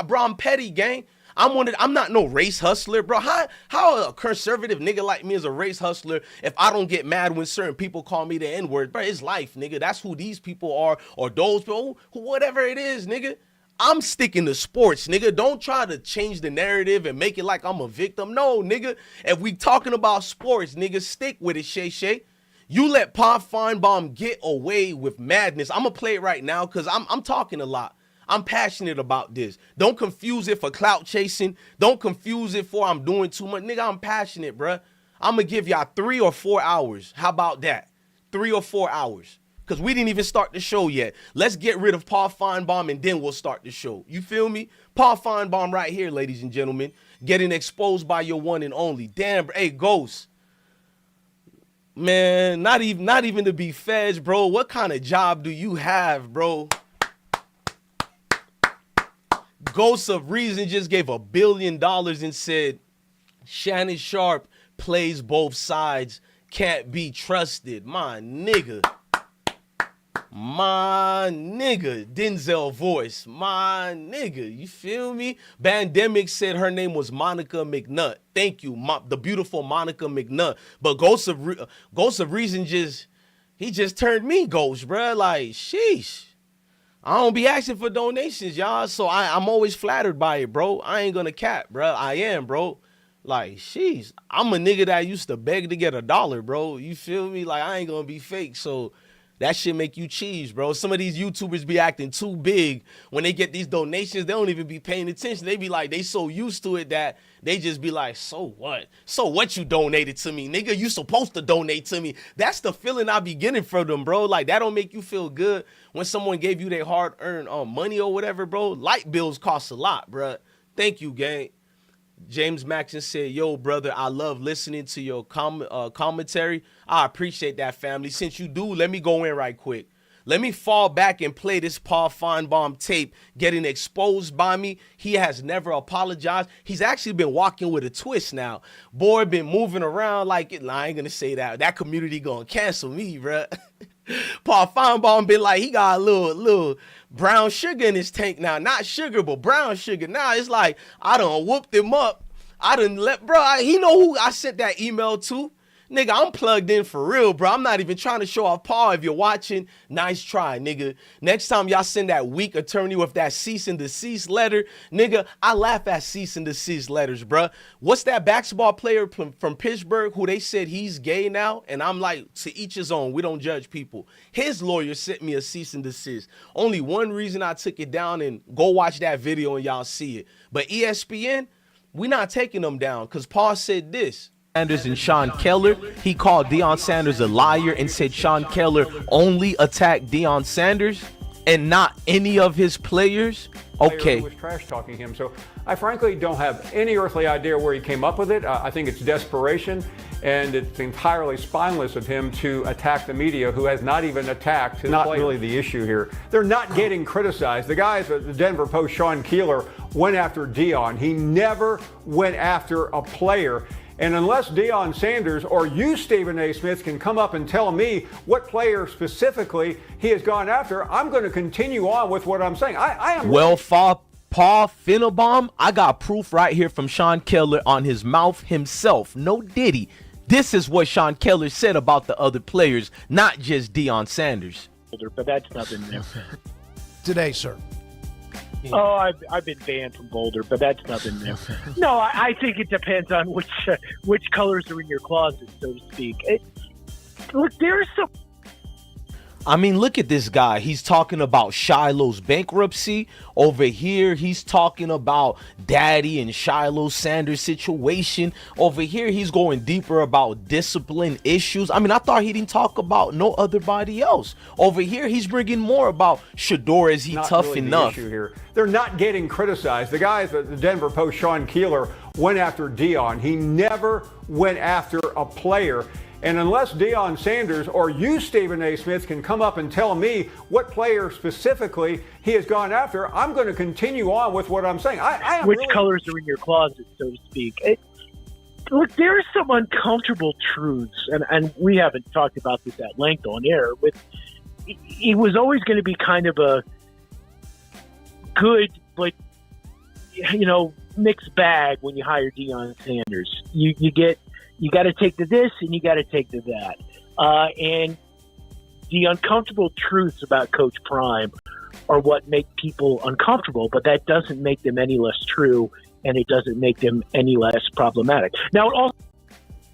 Bro, I'm petty, gang. I'm not no race hustler, bro. How a conservative nigga like me is a race hustler if I don't get mad when certain people call me the N-word? Bro, it's life, nigga. That's who these people are, or those people, whatever it is, nigga. I'm sticking to sports, nigga. Don't try to change the narrative and make it like I'm a victim. No, nigga. If we talking about sports, nigga, stick with it, Shay Shay. You let Paul Feinbaum get away with madness. I'm going to play it right now because I'm talking a lot. I'm passionate about this. Don't confuse it for clout chasing. Don't confuse it for I'm doing too much. Nigga, I'm passionate, bruh. I'm going to give y'all 3 or 4 hours. How about that? 3 or 4 hours. Because we didn't even start the show yet. Let's get rid of Paul Feinbaum and then we'll start the show. You feel me? Paul Feinbaum right here, ladies and gentlemen. Getting exposed by your one and only. Damn, hey, Ghost. Man, not even to be feds, bro. What kind of job do you have, bro? Ghost of Reason just gave $1 billion and said, Shannon Sharpe plays both sides, can't be trusted. My nigga. My nigga. Denzel Voice. My nigga. You feel me? Bandemic said her name was Monica McNutt. Thank you, the beautiful Monica McNutt. But Ghost of Reason he just turned me Ghost, bruh. Like, sheesh. I don't be asking for donations, y'all. So I'm always flattered by it, bro. I ain't gonna cap, bro. I am, bro. Like, sheesh, I'm a nigga that used to beg to get $1, bro. You feel me? Like, I ain't gonna be fake. So that shit make you cheese, bro. Some of these YouTubers be acting too big. When they get these donations, they don't even be paying attention. They be like, they so used to it that they just be like, so what? So what you donated to me? Nigga, you supposed to donate to me. That's the feeling I be getting from them, bro. Like, that don't make you feel good when someone gave you their hard-earned money or whatever, bro. Light bills cost a lot, bro. Thank you, gang. James Maxon said, yo, brother, I love listening to your commentary. I appreciate that, family. Since you do, let me go in right quick. Let me fall back and play this Paul Feinbaum tape getting exposed by me. He has never apologized. He's actually been walking with a twist now. Boy, been moving around like it. Nah, I ain't gonna say that. That community gonna cancel me, bruh. Paul Feinbaum been like, he got a little brown sugar in his tank now. Not sugar, but brown sugar. Now it's like, I done whooped him up. I done let, bro, he know who I sent that email to. Nigga, I'm plugged in for real, bro. I'm not even trying to show off. Paul, if you're watching, nice try, nigga. Next time y'all send that weak attorney with that cease and desist letter, nigga, I laugh at cease and desist letters, bro. What's that basketball player from Pittsburgh who they said he's gay now? And I'm like, to each his own. We don't judge people. His lawyer sent me a cease and desist. Only one reason I took it down, and go watch that video and y'all see it. But ESPN, we not taking them down because Paul said this. Sanders and Sean Keller, he called Deion Sanders a liar and said Sean Keller only attacked Deion Sanders and not any of his players. Okay. Was trash talking him, so I frankly don't have any earthly idea where he came up with it. I think it's desperation, and it's entirely spineless of him to attack the media, who has not even attacked his player. Not really the issue here. They're not getting criticized. The guys at the Denver Post, Sean Keller, went after Deion. He never went after a player. And unless Deion Sanders or you, Stephen A. Smith, can come up and tell me what player specifically he has gone after, I'm going to continue on with what I'm saying. I am. Well, Paul Feinbaum, I got proof right here from Sean Keller on his mouth himself. No Diddy. This is what Sean Keller said about the other players, not just Deion Sanders. But that's nothing new. Today, sir. Oh, I've been banned from Boulder, but that's nothing new. No, I think it depends on which colors are in your closet, so to speak. Look, there's some. I mean, look at this guy. He's talking about Shiloh's bankruptcy. Over here, he's talking about Daddy and Shiloh Sanders' situation. Over here, he's going deeper about discipline issues. I mean, I thought he didn't talk about no other body else. Over here, he's bringing more about Shedeur. Is he tough really enough? The issue here. They're not getting criticized. The guys at the Denver Post, Sean Keller, went after Deion. He never went after a player. And unless Deion Sanders or you, Stephen A. Smith, can come up and tell me what player specifically he has gone after, I'm going to continue on with what I'm saying. Which colors are in your closet, so to speak. Look, there are some uncomfortable truths, and we haven't talked about this at length on air, but it was always going to be kind of a good, but, mixed bag when you hire Deion Sanders. You got to take to this and you got to take to that. And the uncomfortable truths about Coach Prime are what make people uncomfortable, but that doesn't make them any less true, and it doesn't make them any less problematic. Now, it also.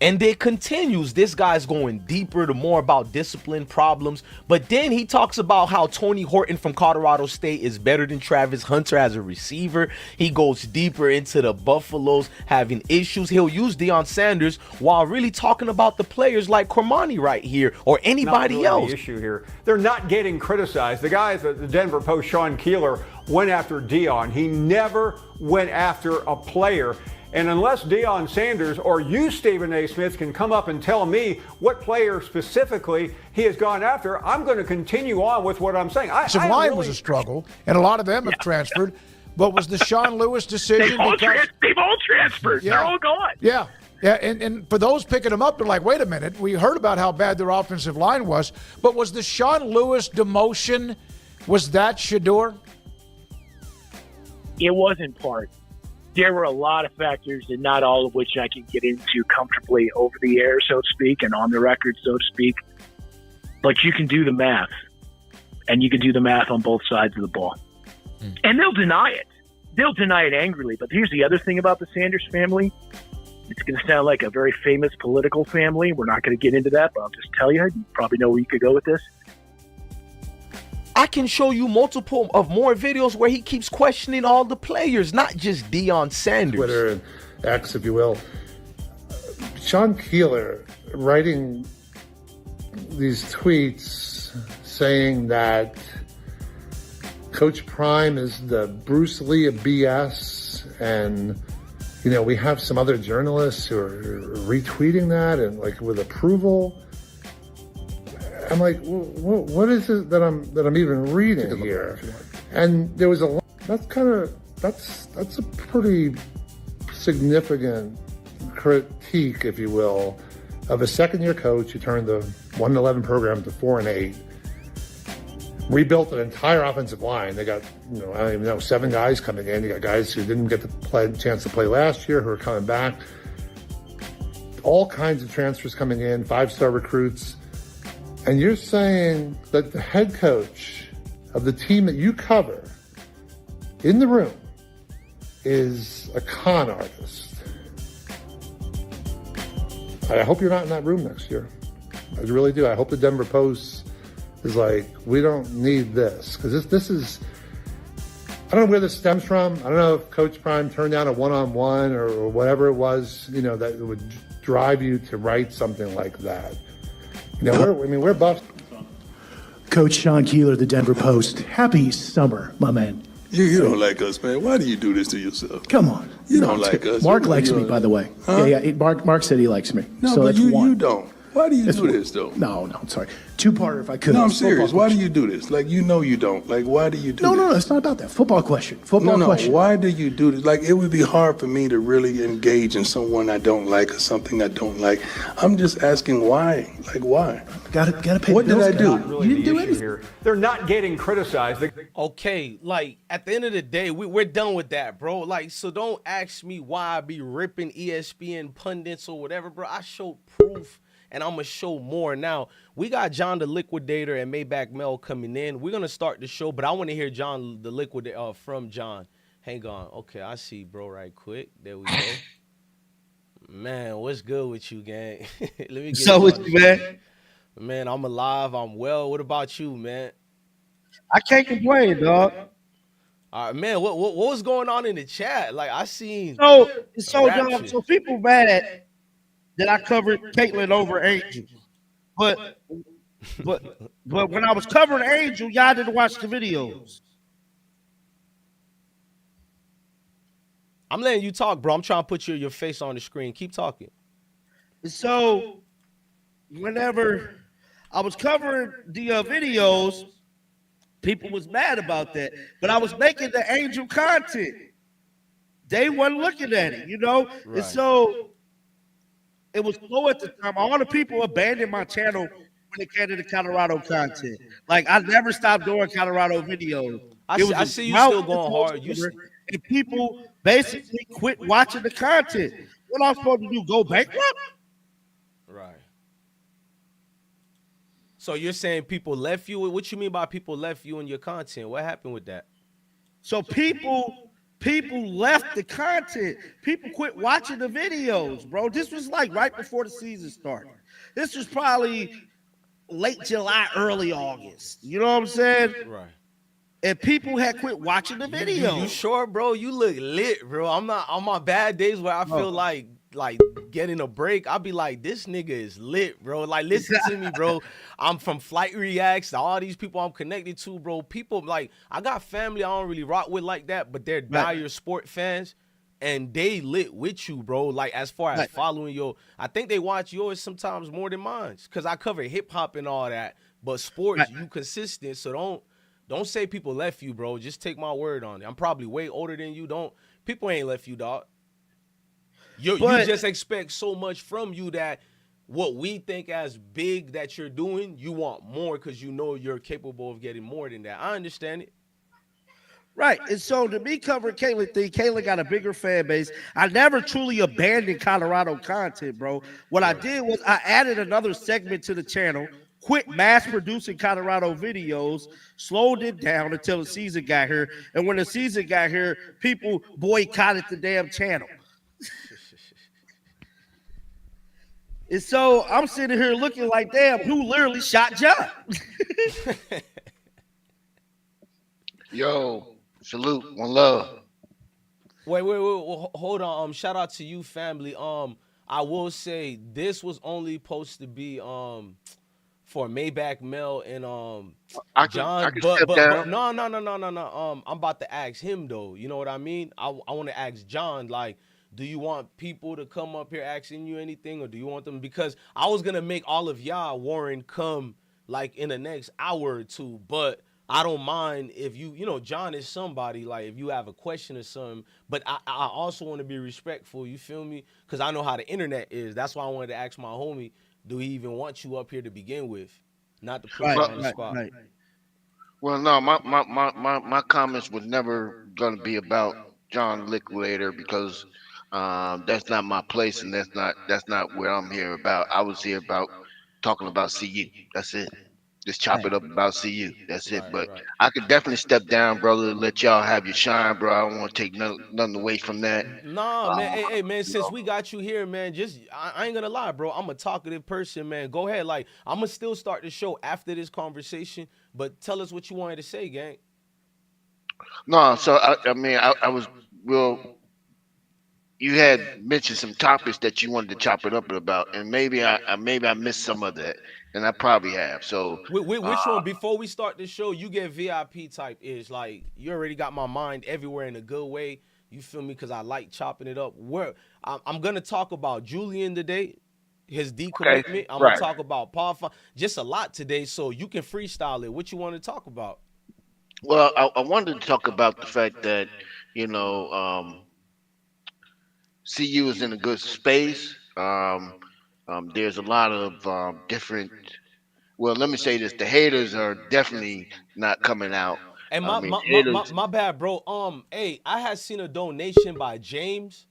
And it continues. This guy's going deeper to more about discipline problems. But then he talks about how Tony Horton from Colorado State is better than Travis Hunter as a receiver. He goes deeper into the Buffaloes having issues. He'll use Deion Sanders while really talking about the players like Cormani right here or anybody really else. The issue here. They're not getting criticized. The guys at the Denver Post, Sean Keller, went after Deion. He never went after a player. And unless Deion Sanders or you, Stephen A. Smith, can come up and tell me what player specifically he has gone after, I'm going to continue on with what I'm saying. Mine was a struggle, and a lot of them have transferred. But was the Sean Lewis decision? They've all transferred. Yeah. They're all gone. Yeah. Yeah, and for those picking them up, they're like, wait a minute, we heard about how bad their offensive line was. But was the Sean Lewis demotion, was that Shedeur? It was in part. There were a lot of factors, and not all of which I can get into comfortably over the air, so to speak, and on the record, so to speak. But you can do the math. And you can do the math on both sides of the ball. And they'll deny it. They'll deny it angrily. But here's the other thing about the Sanders family. It's going to sound like a very famous political family. We're not going to get into that, but I'll just tell you. You probably know where you could go with this. I can show you multiple of more videos where he keeps questioning all the players, not just Deion Sanders. Twitter and X, if you will. Sean Keeler writing these tweets saying that Coach Prime is the Bruce Lee of BS, and you know, we have some other journalists who are retweeting that and like with approval. I'm like, what is it that I'm even reading here? And there was that's a pretty significant critique, if you will, of a second-year coach who turned the 1-11 program to 4-8. Rebuilt an entire offensive line. They got, I don't even know, 7 guys coming in. You got guys who didn't get the chance to play last year who are coming back. All kinds of transfers coming in, 5-star recruits. And you're saying that the head coach of the team that you cover in the room is a con artist. I hope you're not in that room next year. I really do. I hope the Denver Post is like, we don't need this. Because this is, I don't know where this stems from. I don't know if Coach Prime turned down a one-on-one or whatever it was, that would drive you to write something like that. We're buffs. Coach Sean Keeler, the Denver Post. Happy summer, my man. You don't like us, man. Why do you do this to yourself? Come on. You don't like us. Mark likes me, by the way. Huh? Yeah. Mark said he likes me. No, so but that's you don't. Why do you do this, though? No, I'm sorry. Two-parter, if I could. No, I'm serious. Why do you do this? Like, you don't. Like, why do you do this? No, it's not about that. Football question. Question. Why do you do this? Like, it would be hard for me to really engage in someone I don't like or something I don't like. I'm just asking why. Like, why? Gotta pay What the bills, did I do? Really you didn't do anything here. They're not getting criticized. Okay, like, at the end of the day, we're done with that, bro. Like, so don't ask me why I be ripping ESPN pundits or whatever, bro. I showed proof. And I'm going to show more now. We got John the Liquidator and Maybach Mel coming in. We're going to start the show, but I want to hear John the Liquidator from John. Hang on. Okay, I see, bro, right quick. There we go. Man, what's good with you, gang? Let me get so with you, man? Man, I'm alive. I'm well. What about you, man? I can't complain, dog. All right, man, what was going on in the chat? Like, I seen So dog, so people mad that I covered Caitlyn over Angel. But when I was covering Angel, y'all didn't watch the videos. I'm letting you talk, bro. I'm trying to put your face on the screen. Keep talking. So whenever I was covering the videos, people was mad about that. But I was making the Angel content. They weren't looking at it, Right. And so it was slow at the time. All the people abandoned my channel when it came to the Colorado content. Like, I never stopped doing Colorado videos. I see you still going hard. And people basically quit watching the content. What I'm supposed to do, go bankrupt? Right. So you're saying people left you? What you mean by people left you in your content? What happened with that? So people left the content. People quit watching the videos, bro. This was like right before the season started. This was probably late July, early August. You know what I'm saying? Right. And people had quit watching the videos. You sure, bro? You look lit, bro. I'm not on my bad days where I feel like getting a break. I'll be like, this nigga is lit, bro. Like, listen to me, bro. I'm from Flight Reacts. All these people I'm connected to, bro. People, like, I got family I don't really rock with like that, but they're dire sport fans, and they lit with you, bro. Like, as far as following I think they watch yours sometimes more than mine, because I cover hip-hop and all that, but sports, you consistent, so don't say people left you, bro. Just take my word on it. I'm probably way older than you. People ain't left you, dog. You just expect so much from you that what we think as big that you're doing, you want more because you know you're capable of getting more than that. I understand it. Right. And so to me covering Caitlyn got a bigger fan base. I never truly abandoned Colorado content, bro. What I did was I added another segment to the channel quit mass producing Colorado videos, slowed it down until the season got here. And when the season got here, people boycotted the damn channel. And so I'm sitting here looking like, damn, who literally shot John? Yo, salute, one love. Wait, hold on. Shout out to you, family. I will say this was only supposed to be for Maybach Mel and John, but no. I'm about to ask him though. You know what I mean? I want to ask John, like, do you want people to come up here asking you anything, or do you want them? Because I was gonna make all of y'all, Warren, come like in the next hour or two, but I don't mind if you know, John is somebody, like if you have a question or something, but I also want to be respectful, you feel me? Because I know how the internet is. That's why I wanted to ask my homie, do he even want you up here to begin with? Not to put you on the spot. Right. Well, no, my comments was never going to be about John Liquidator, because that's not my place, and that's not where I'm here about. I was here about talking about CU. That's it. Just chop it up about CU. That's it. But I could definitely step down, brother, let y'all have your shine, bro. I don't want to take nothing away from that. Nah, man. Hey, man, since we got you here, man, I ain't gonna lie, bro. I'm a talkative person, man. Go ahead. Like, I'm gonna still start the show after this conversation, but tell us what you wanted to say, gang. No, so I was real. You had mentioned some topics that you wanted to chop it up about, and maybe I missed some of that, and I probably have. So which one? Before we start the show, you get VIP type is like, you already got my mind everywhere in a good way. You feel me? Because I like chopping it up. I'm gonna talk about Julian today, his decommitment. Okay. I'm gonna talk about Paul, just a lot today. So you can freestyle it. What you want to talk about? Well, I wanted to talk about the fact that, you know, CU is in a good space. There's a lot of different. Well, let me say this: the haters are definitely not coming out. And my bad, bro. Hey, I had seen a donation by James.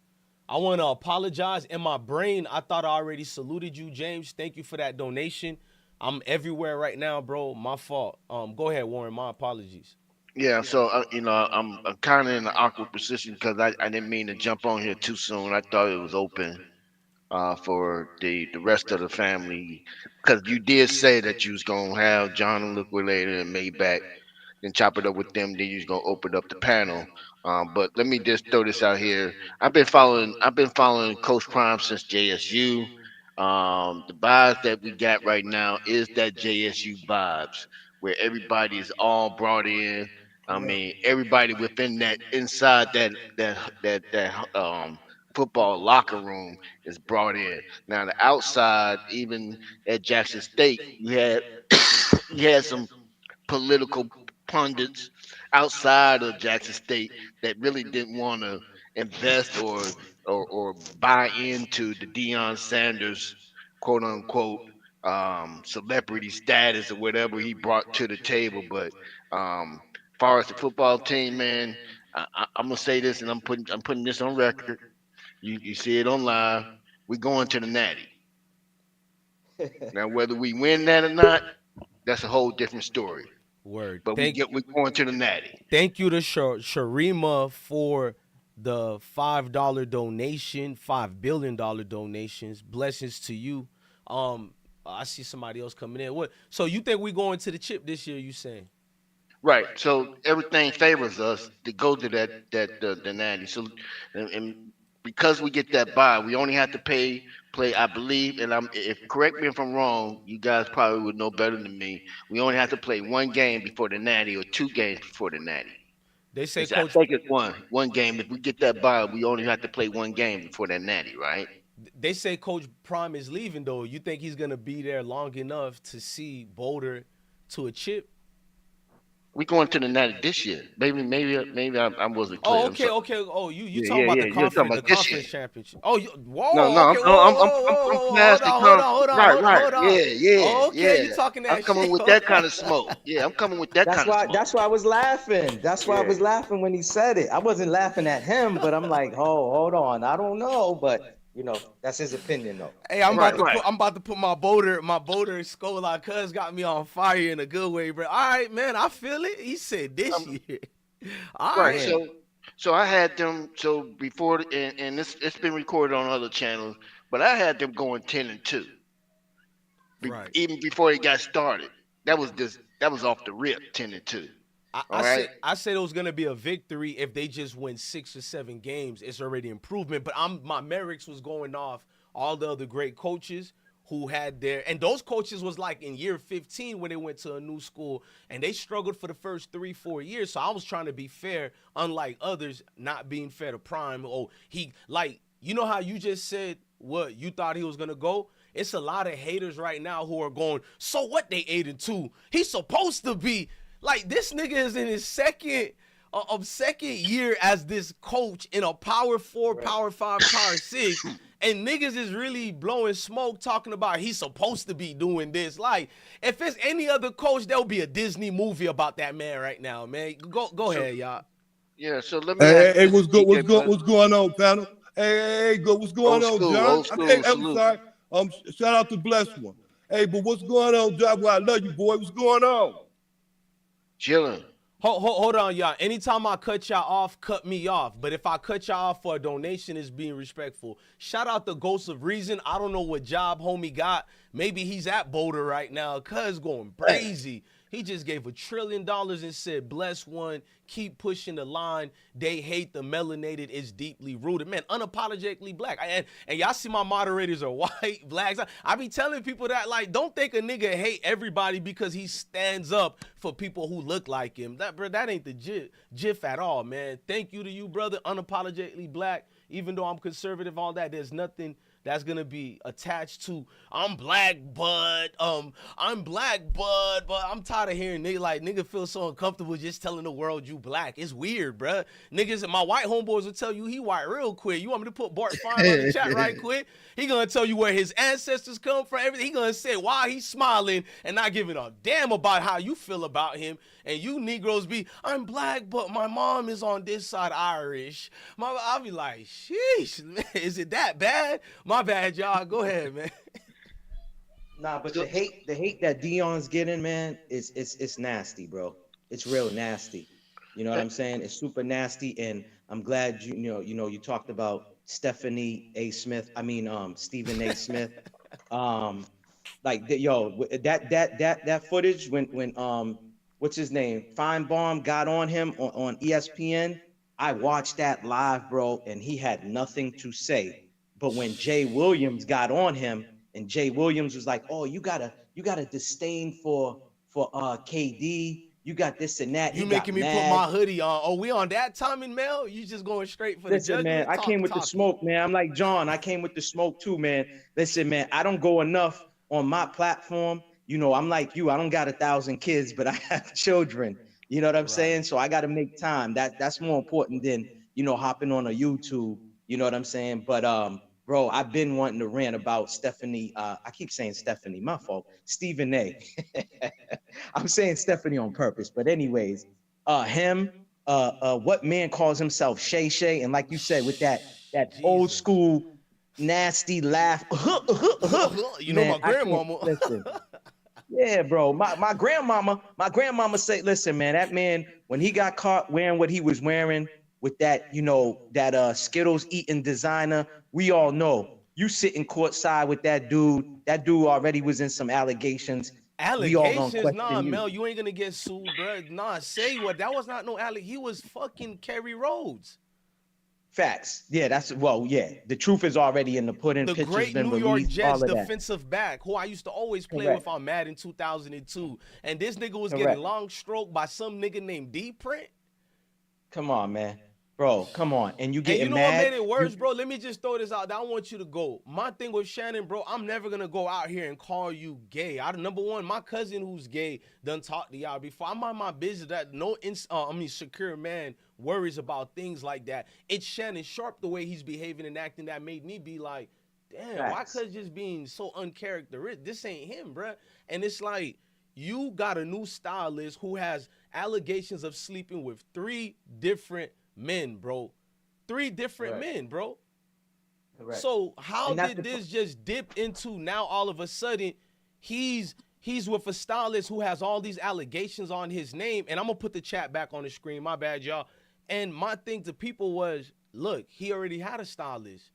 I want to apologize. In my brain, I thought I already saluted you, James. Thank you for that donation. I'm everywhere right now, bro. My fault. Go ahead, Warren. My apologies. Yeah, so you know, I'm kind of in an awkward position because I didn't mean to jump on here too soon. I thought it was open for the rest of the family, because you did say that you was gonna have John and Liquidator and Maybach and chop it up with them. Then you was gonna open up the panel. But let me just throw this out here. I've been following Coach Prime since JSU. The vibes that we got right now is that JSU vibes, where everybody is all brought in. I mean, everybody within that, inside that football locker room is brought in. Now the outside, even at Jackson State, you had some political pundits outside of Jackson State that really didn't want to invest or buy into the Deion Sanders, quote unquote, celebrity status or whatever he brought to the table. But as far as the football team, man, I'm gonna say this, and I'm putting this on record. You see it on live. We're going to the Natty. Now, whether we win that or not, that's a whole different story. Word. But we're going to the Natty. Thank you to Sharima for the $5 donation, $5 billion donations. Blessings to you. I see somebody else coming in. What? So you think we going to the chip this year? You saying? Right. So everything favors us to go to the Natty. So and because we get that bye, we only have to play. I believe, and correct me if I'm wrong. You guys probably would know better than me. We only have to play one game before the Natty, or 2 games before the Natty. They say, I think it's one game. If we get that bye, we only have to play one game before that Natty, right? They say Coach Prime is leaving, though. You think he's gonna be there long enough to see Boulder to a chip? We going to the Natty this year. Maybe I wasn't clear. Oh, okay. Oh, you talking about the conference championship? Oh, whoa. No, okay, I'm past the conference. Hold on. Yeah. Okay, you talking that I'm coming shit. with that kind of smoke. Yeah, I'm coming with that kind of smoke. That's why I was laughing. That's why I was laughing when he said it. I wasn't laughing at him, but I'm like, hold on. I don't know, but You know, that's his opinion though. Hey, I'm about to put my boulder skull on. Cuz got me on fire in a good way, bro. All right, man, I feel it. He said this year. All right. So I had them. So before and it's been recorded on other channels, but I had them going 10-2. Right. Even before it got started, that was off the rip 10-2. I said it was gonna be a victory if they just win 6 or 7 games. It's already improvement. But my Merrick's was going off all the other great coaches who had and those coaches was like in year 15 when they went to a new school and they struggled for the first 3-4 years. So I was trying to be fair, unlike others not being fair to Prime. Oh, you know how you just said what you thought he was gonna go? It's a lot of haters right now who are going, so what, they 8-2? He's supposed to be. Like, this nigga is in his second year as this coach in a Power 4, Power 5, Power 6, and niggas is really blowing smoke talking about he's supposed to be doing this. Like, if it's any other coach, there'll be a Disney movie about that man right now, man. Go ahead, y'all. Yeah, so let me Hey, what's going on, panel? Hey, what's going on, John? I'm sorry. Shout out to Bless One. Hey, but what's going on, John? Well, I love you, boy. What's going on? Chilling. Hold on, y'all. Anytime I cut y'all off, cut me off. But if I cut y'all off for a donation, it's being respectful. Shout out to Ghost of Reason. I don't know what job homie got. Maybe he's at Boulder right now. Cuz going crazy. He just gave $1 trillion and said, bless one, keep pushing the line. They hate the melanated, it's deeply rooted. Man, unapologetically black. And y'all see my moderators are white, blacks. I be telling people that, like, don't think a nigga hate everybody because he stands up for people who look like him. That ain't the gif at all, man. Thank you to you, brother, unapologetically black. Even though I'm conservative, all that, there's nothing that's gonna be attached to I'm black, but I'm I'm tired of hearing nigga feel so uncomfortable just telling the world you black. It's weird, bruh. Niggas, my white homeboys will tell you he white real quick. You want me to put Bart Fine on the chat right quick? He gonna tell you where his ancestors come from, everything. He gonna say why he's smiling and not giving a damn about how you feel about him. And you Negroes be, I'm black, but my mom is on this side Irish. I'll be like, sheesh, man, is it that bad? My bad, y'all. Go ahead, man. Nah, but the hate that Deion's getting, man, it's nasty, bro. It's real nasty. You know what I'm saying? It's super nasty, and I'm glad you talked about Stephen A. Smith. Like that footage when what's his name? Feinbaum got on him on ESPN. I watched that live, bro, and he had nothing to say. But when Jay Williams got on him, and Jay Williams was like, "Oh, you got a disdain for KD. You got this and that." You making me put my hoodie on. Oh, we on that time and Mel? You just going straight for the judgment? Man, I came with the smoke, man. I'm like John. I came with the smoke too, man. Listen, man, I don't go enough on my platform. You know, I'm like you. I don't got 1,000 kids, but I have children. You know what I'm saying? So I got to make time. That's more important than hopping on a YouTube. You know what I'm saying? But bro, I've been wanting to rant about Stephanie. I keep saying Stephanie, my fault. Stephen A. I'm saying Stephanie on purpose. But anyways, what man calls himself Shay Shay? And like you said, with that old school nasty laugh. My grandmama. Listen. Yeah, bro. My grandmama say, listen, man, that man, when he got caught wearing what he was wearing with that, that Skittles eating designer, we all know you sitting courtside with that dude. That dude already was in some allegations. Allegations? Nah, Mel, you ain't gonna get sued, bro. Nah, say what? That was not no allegation. He was fucking Kerry Rhodes. Facts. Yeah, the truth is already in the pudding. The great New York Jets defensive back, who I used to always play with on Madden 2002. And this nigga was getting long stroked by some nigga named D Print. Come on, man. Bro, come on. And you getting mad. What made it worse, bro? Let me just throw this out. I want you to go. My thing with Shannon, bro, I'm never going to go out here and call you gay. Number one, my cousin who's gay done talked to y'all before. I mind my business that secure man worries about things like that. It's Shannon Sharpe, the way he's behaving and acting, that made me be like, damn, why cuz just being so uncharacteristic? This ain't him, bro. And it's like, you got a new stylist who has allegations of sleeping with 3 different men, bro. 3 different men, bro. So how And that's did this just dip into now all of a sudden he's with a stylist who has all these allegations on his name? And I'm gonna put the chat back on the screen. My bad, y'all. And my thing to people was, look, he already had a stylist.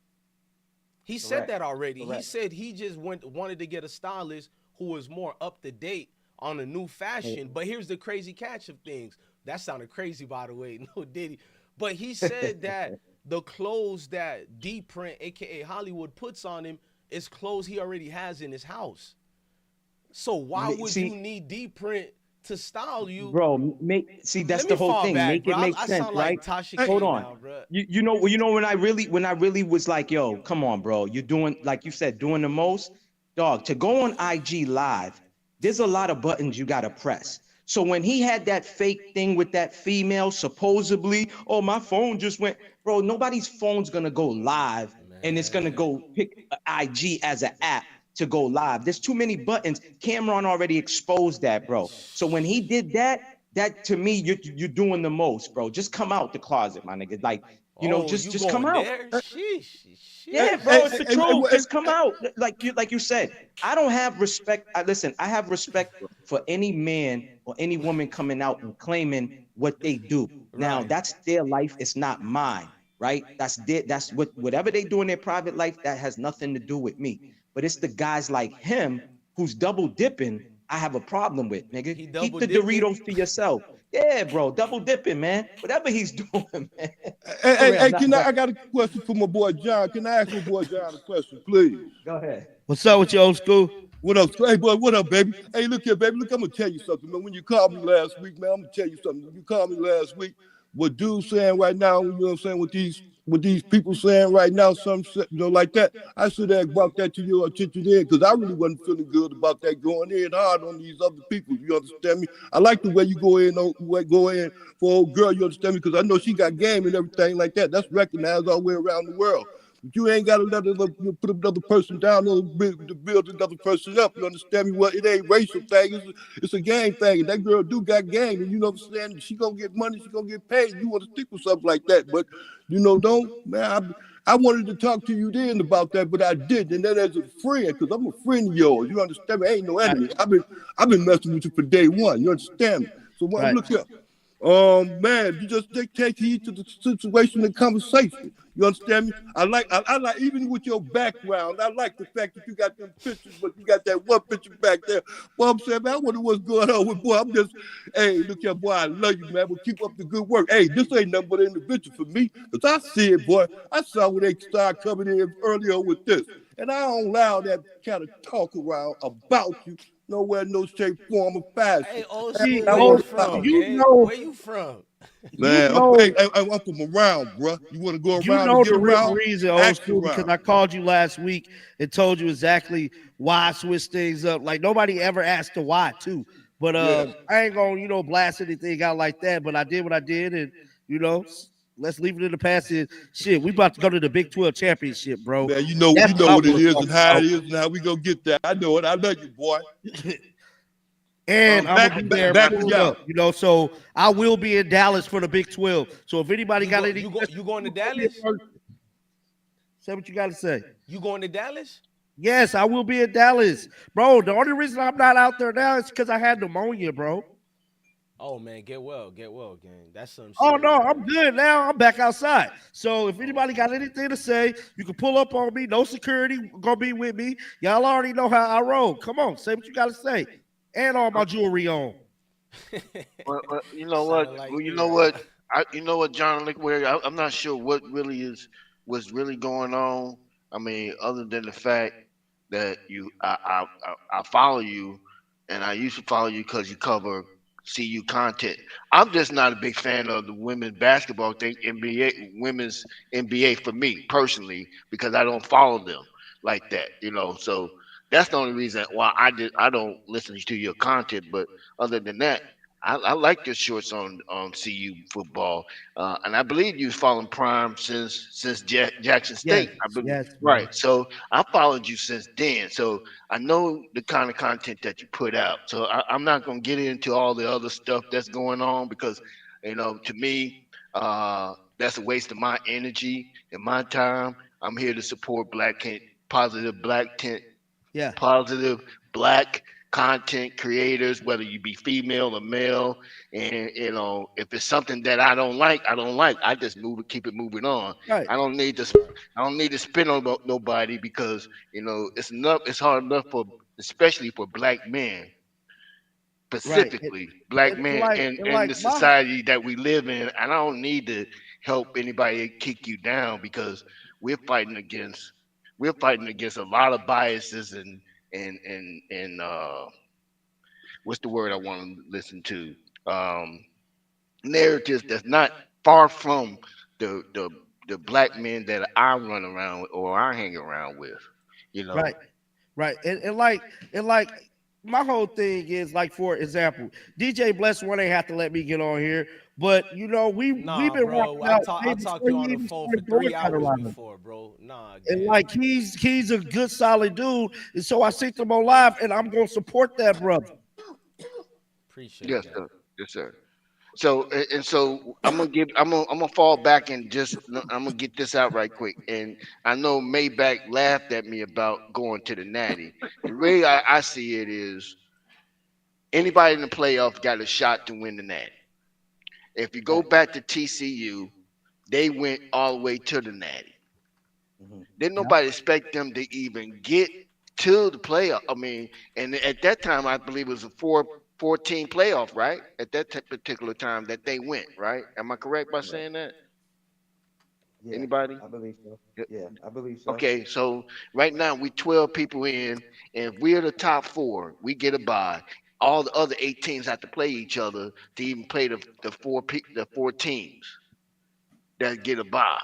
He said that already. He said he just wanted to get a stylist who was more up to date on a new fashion. But here's the crazy catch of things. That sounded crazy, by the way. No Diddy. But he said that the clothes that D-Print, a.k.a. Hollywood, puts on him is clothes he already has in his house. So why would you need D-Print to style you? Bro, that's the whole thing. Make it make sense, right? Hold on. Now, you know when I really was like, yo, come on, bro. You're doing, like you said, doing the most. Dog, to go on IG Live, there's a lot of buttons you gotta press. So when he had that fake thing with that female, supposedly, oh, my phone just went, bro, nobody's phone's gonna go live and it's gonna go pick IG as an app to go live. There's too many buttons. Cameron already exposed that, bro. So when he did that to me, you're doing the most, bro. Just come out the closet, my nigga. Like, just come out. Yeah, bro, it's the truth. Just come out. Like you said, I don't have respect. Listen, I have respect for any man or any woman coming out and claiming what they do. Now, that's their life. It's not mine, right? That's whatever they do in their private life, that has nothing to do with me. But it's the guys like him who's double dipping I have a problem with, nigga. Keep the Doritos to yourself. Yeah, bro, double dipping, man. Whatever he's doing, man. Hey, I got a question for my boy John. Can I ask my boy John a question, please? Go ahead. What's up with you, old school? What up? Hey, boy, what up, baby? Hey, look here, baby. Look, I'm going to tell you something, man. When you called me last week, man, I'm going to tell you something. When you called me last week, what dude's saying right now, you know what I'm saying, what these people saying right now, like that, I should have brought that to your attention then, because I really wasn't feeling good about that going in hard on these other people. You understand me? I like the way you go in for old girl, you understand me? Because I know she got game and everything like that. That's recognized all the way around the world. But you ain't got to put another person down or build another person up. You understand me? Well, it ain't racial thing. It's a game thing. And that girl do got game. And you know what I'm saying? She going to get money. She going to get paid. You want to stick with something like that. But, man, I wanted to talk to you then about that, but I didn't. And then as a friend, because I'm a friend of yours. You understand me? I ain't no enemy. I've been messing with you for day one. You understand me? So look here. Man, you just take heed to the situation and conversation. You understand me? I like even with your background, I like the fact that you got them pictures, but you got that one picture back there. Well, I'm saying, man, I wonder what's going on with boy. Hey, look here, boy, I love you, man. But keep up the good work. Hey, this ain't nothing but an individual for me. Because I see it, boy. I saw when they started coming in earlier with this. And I don't allow that kind of talk around about you. Nowhere, no shape, form, or fashion. Hey, where you from? Man, I'm from around, bro. You want to go around? You know the real reason, old school, because I called you last week and told you exactly why I switched things up. Like nobody ever asked the why, too. But I ain't gonna, blast anything out like that. But I did what I did, and let's leave it in the past. Shit, we about to go to the Big 12 championship, bro. Man, you know what it is and how it is and how we gonna get there. I know it. I love you, boy. And I'm gonna be there up, so I will be in Dallas for the Big 12. So if anybody got any, you going to Dallas? Say what you got to say. You going to Dallas? Yes, I will be in Dallas, bro. The only reason I'm not out there now is because I had pneumonia, bro. Oh man, get well, gang. That's some shit. Oh no, I'm good now. I'm back outside. So if anybody got anything to say, you can pull up on me. No security gonna be with me. Y'all already know how I roll. Come on, say what you gotta say. And all my jewelry on. Well, you know what? John, I'm not sure what what's really going on. I mean, other than the fact that I follow you, and I used to follow you because you cover CU content. I'm just not a big fan of the women's basketball thing, women's NBA for me personally, because I don't follow them like that, So that's the only reason why I don't listen to your content. But other than that, I like your shorts on CU football, and I believe you following Prime since Jackson State. Yes, right. So I followed you since then. So I know the kind of content that you put out. So I'm not gonna get into all the other stuff that's going on because, to me, that's a waste of my energy and my time. I'm here to support positive Yeah. positive black content creators, whether you be female or male. And if it's something that I don't like, I don't like. I just keep it moving on. Right. I don't need to spin on nobody, because it's enough. It's hard enough especially for black men, Right. specifically black And men like, in and in like the my society that we live in. And I don't need to help anybody kick you down, because we're fighting against a lot of biases and what's the word I want to listen to? Narratives that's not far from the black men that I run around with or I hang around with. right, right, and like my whole thing is, like, for example, DJ Bless One ain't have to let me get on here, but we've been bro. rocking I out talked way to before you he on the even phone for started 3 doing hours Colorado. before, bro. Nah, And like he's a good solid dude, and so I see him on live, and I'm gonna support that brother. Appreciate Yes, that. sir. Yes, sir. So I'm gonna fall back and I'm gonna get this out right quick. And I know Maybach laughed at me about going to the Natty. The way I see it is, anybody in the playoff got a shot to win the Natty. If you go back to TCU, they went all the way to the Natty. Didn't nobody expect them to even get to the playoff. I mean, and at that time, I believe it was a 14 playoff, right? At that particular time that they went, right? Am I correct by saying that? Yeah, Anybody? I believe so. Yeah, I believe so. Okay, so right now we 12 people in, and if we're the top 4, we get a bye. All the other 8 teams have to play each other to even play the four teams that get a bye,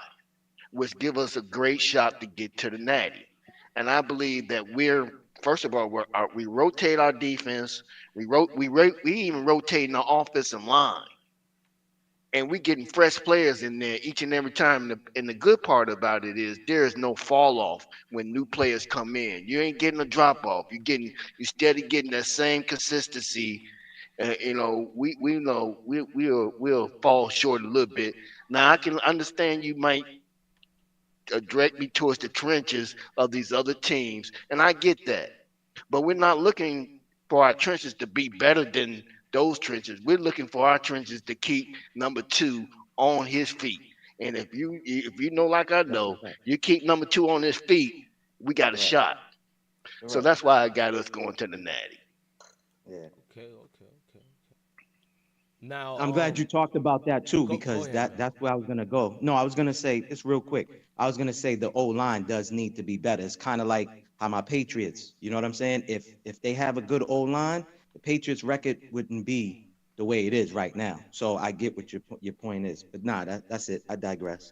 which give us a great shot to get to the Natty. And I believe that first of all, we rotate our defense. We even rotating our offensive line, and we getting fresh players in there each and every time. And the good part about it is there is no fall off when new players come in. You ain't getting a drop off. You steady getting that same consistency. We know we'll fall short a little bit. Now I can understand you might direct me towards the trenches of these other teams, and I get that. But we're not looking for our trenches to be better than those trenches. We're looking for our trenches to keep number 2 on his feet. And if you know, like I know, you keep number 2 on his feet, we got a shot. So that's why I got us going to the Natty. Yeah. Okay. Now I'm glad you talked about that too, because ahead, that's where I was gonna go. No, I was gonna say it's real quick. I was gonna say the O line does need to be better. It's kind of like how my Patriots, you know what I'm saying? If they have a good O line, the Patriots record wouldn't be the way it is right now. So I get what your point is, but nah, that's it. I digress.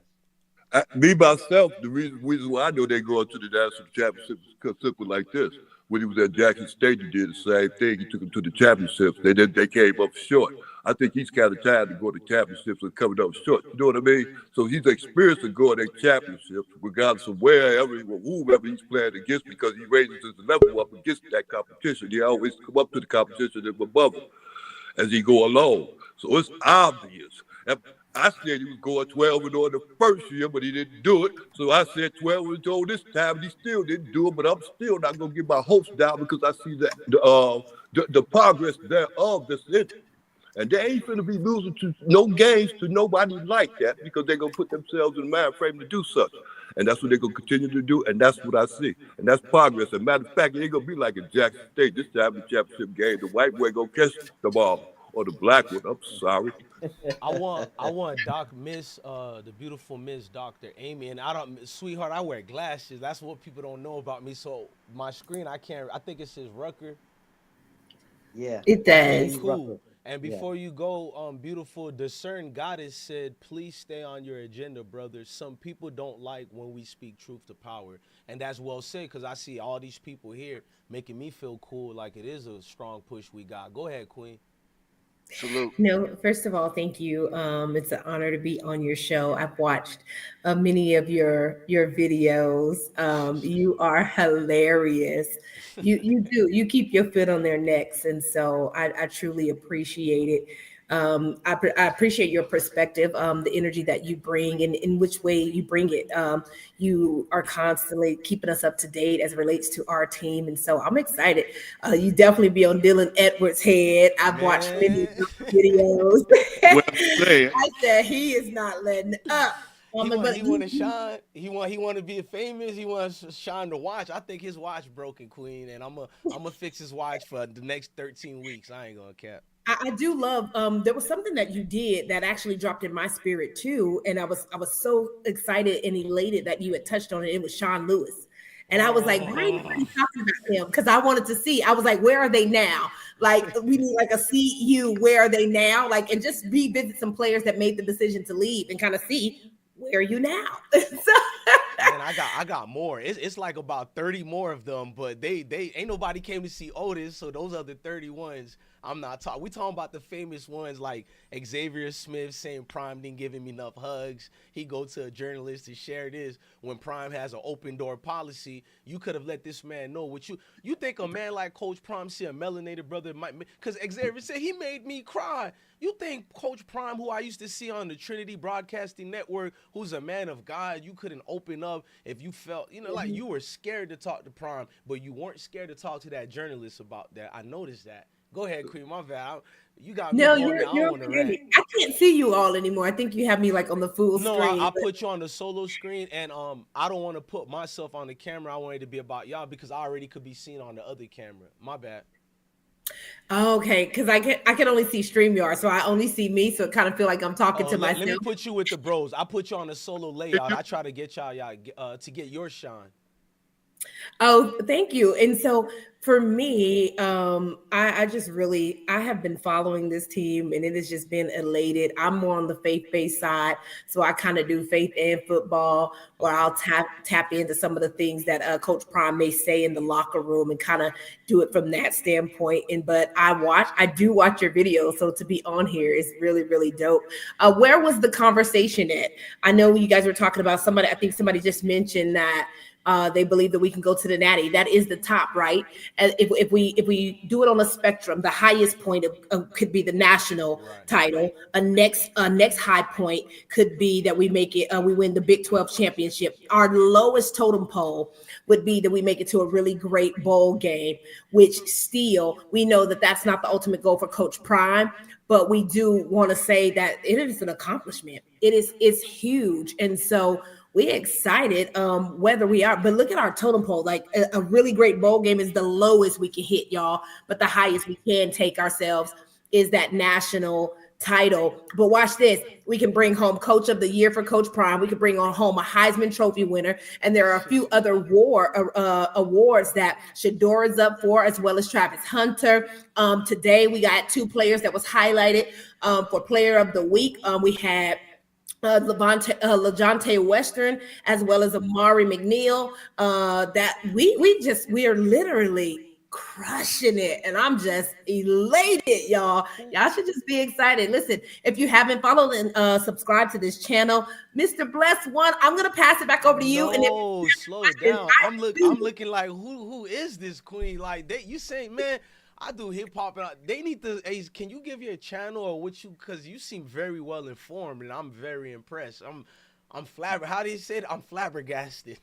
Me myself, the reason why I know they go to the national championship is because simple like this. When he was at Jackson State, he did the same thing. He took them to the championships. They came up short. I think he's kind of tired to go to championships and coming up short. You know what I mean? So he's experienced to go to championships, regardless of whoever he's playing against, because he raises his level up against that competition. He always come up to the competition and above him as he go along. So it's obvious. I said he was going 12 and on the first year, but he didn't do it. So I said 12 and on this time, and he still didn't do it. But I'm still not going to get my hopes down, because I see that the progress thereof that's in it. And they ain't going to be losing to no games to nobody like that, because they're going to put themselves in the mind frame to do such. And that's what they're going to continue to do, and that's what I see. And that's progress. As a matter of fact, it ain't going to be like in Jackson State. This time the championship game, the white boy going to catch the ball, or the black one. I'm sorry. I want the beautiful Miss Dr. Amy, and sweetheart, I wear glasses. That's what people don't know about me. So my screen, I think it says Rucker. Yeah. It does. Cool. And before you go, beautiful, the certain goddess said, please stay on your agenda, brother. Some people don't like when we speak truth to power. And that's well said, because I see all these people here making me feel cool, like it is a strong push we got. Go ahead, Queen. Salute. No, first of all, thank you. It's an honor to be on your show. I've watched many of your videos. You are hilarious. You keep your foot on their necks, and so I truly appreciate it. I appreciate your perspective, the energy that you bring, and in which way you bring it. You are constantly keeping us up to date as it relates to our team, and so I'm excited. You definitely be on Dylan Edwards' head. I've watched many videos. Well, I said he is not letting up. He want to shine. He want to be famous. He wants shine the watch. I think his watch broken, Queen, and I'm gonna fix his watch for the next 13 weeks. I ain't gonna cap. I do love. There was something that you did that actually dropped in my spirit too, and I was so excited and elated that you had touched on it. It was Sean Lewis. And I was like, why are you talking about him? Because I wanted to see. I was like, where are they now? Like, we need like a CU, where are they now? Like, and just revisit some players that made the decision to leave and kind of see, where are you now? Man, I got more. It's like about 30 more of them, but they ain't nobody came to see Otis, so those other 31s, I'm not talking. We talking about the famous ones like Xavier Smith saying Prime didn't give him enough hugs. He go to a journalist to share this when Prime has an open door policy. You could have let this man know what you think a man like Coach Prime see a melanated brother might, because Xavier said he made me cry. You think Coach Prime, who I used to see on the Trinity Broadcasting Network, who's a man of God, you couldn't open up if you felt, like you were scared to talk to Prime, but you weren't scared to talk to that journalist about that. I noticed that. Go ahead, Queen. My bad. You got me. No, you're I can't see you all anymore. I think you have me like on the full screen. No, I put you on the solo screen, and I don't want to put myself on the camera. I want it to be about y'all because I already could be seen on the other camera. My bad. Okay, because I can only see StreamYard, so I only see me, so it kind of feel like I'm talking to myself. Let me put you with the bros. I put you on a solo layout. I try to get y'all to get your shine. Oh, thank you. And so for me, I have been following this team, and it has just been elated. I'm more on the faith-based side, so I kind of do faith and football, where I'll tap into some of the things that Coach Prime may say in the locker room and kind of do it from that standpoint. But I do watch your videos, so to be on here is really, really dope. Where was the conversation at? I know you guys were talking about somebody. I think somebody just mentioned that they believe that we can go to the Natty. That is the top, right? And if we do it on a spectrum, the highest point could be the national title. A next high point could be that we make it. We win the Big 12 championship. Our lowest totem pole would be that we make it to a really great bowl game. Which still, we know that that's not the ultimate goal for Coach Prime. But we do want to say that it is an accomplishment. It's huge, and so we're excited whether we are, but look at our totem pole. Like a really great bowl game is the lowest we can hit, y'all. But the highest we can take ourselves is that national title. But watch this. We can bring home Coach of the Year for Coach Prime. We can bring on home a Heisman Trophy winner. And there are a few other awards that Shedeur is up for, as well as Travis Hunter. Today, we got 2 players that was highlighted for Player of the Week. We had LaJonte Western, as well as Amari McNeil, that we are literally crushing it, and I'm just elated, y'all. Y'all should just be excited. Listen, if you haven't followed and subscribed to this channel, Mr. Bless One, I'm gonna pass it back over to you. And slow it down. I'm looking like who is this queen? Like you saying, man, I do hip hop, and they need to. Hey, can you give your channel or what you? Because you seem very well informed, and I'm very impressed. I'm flabbergasted. How do you say it? I'm flabbergasted.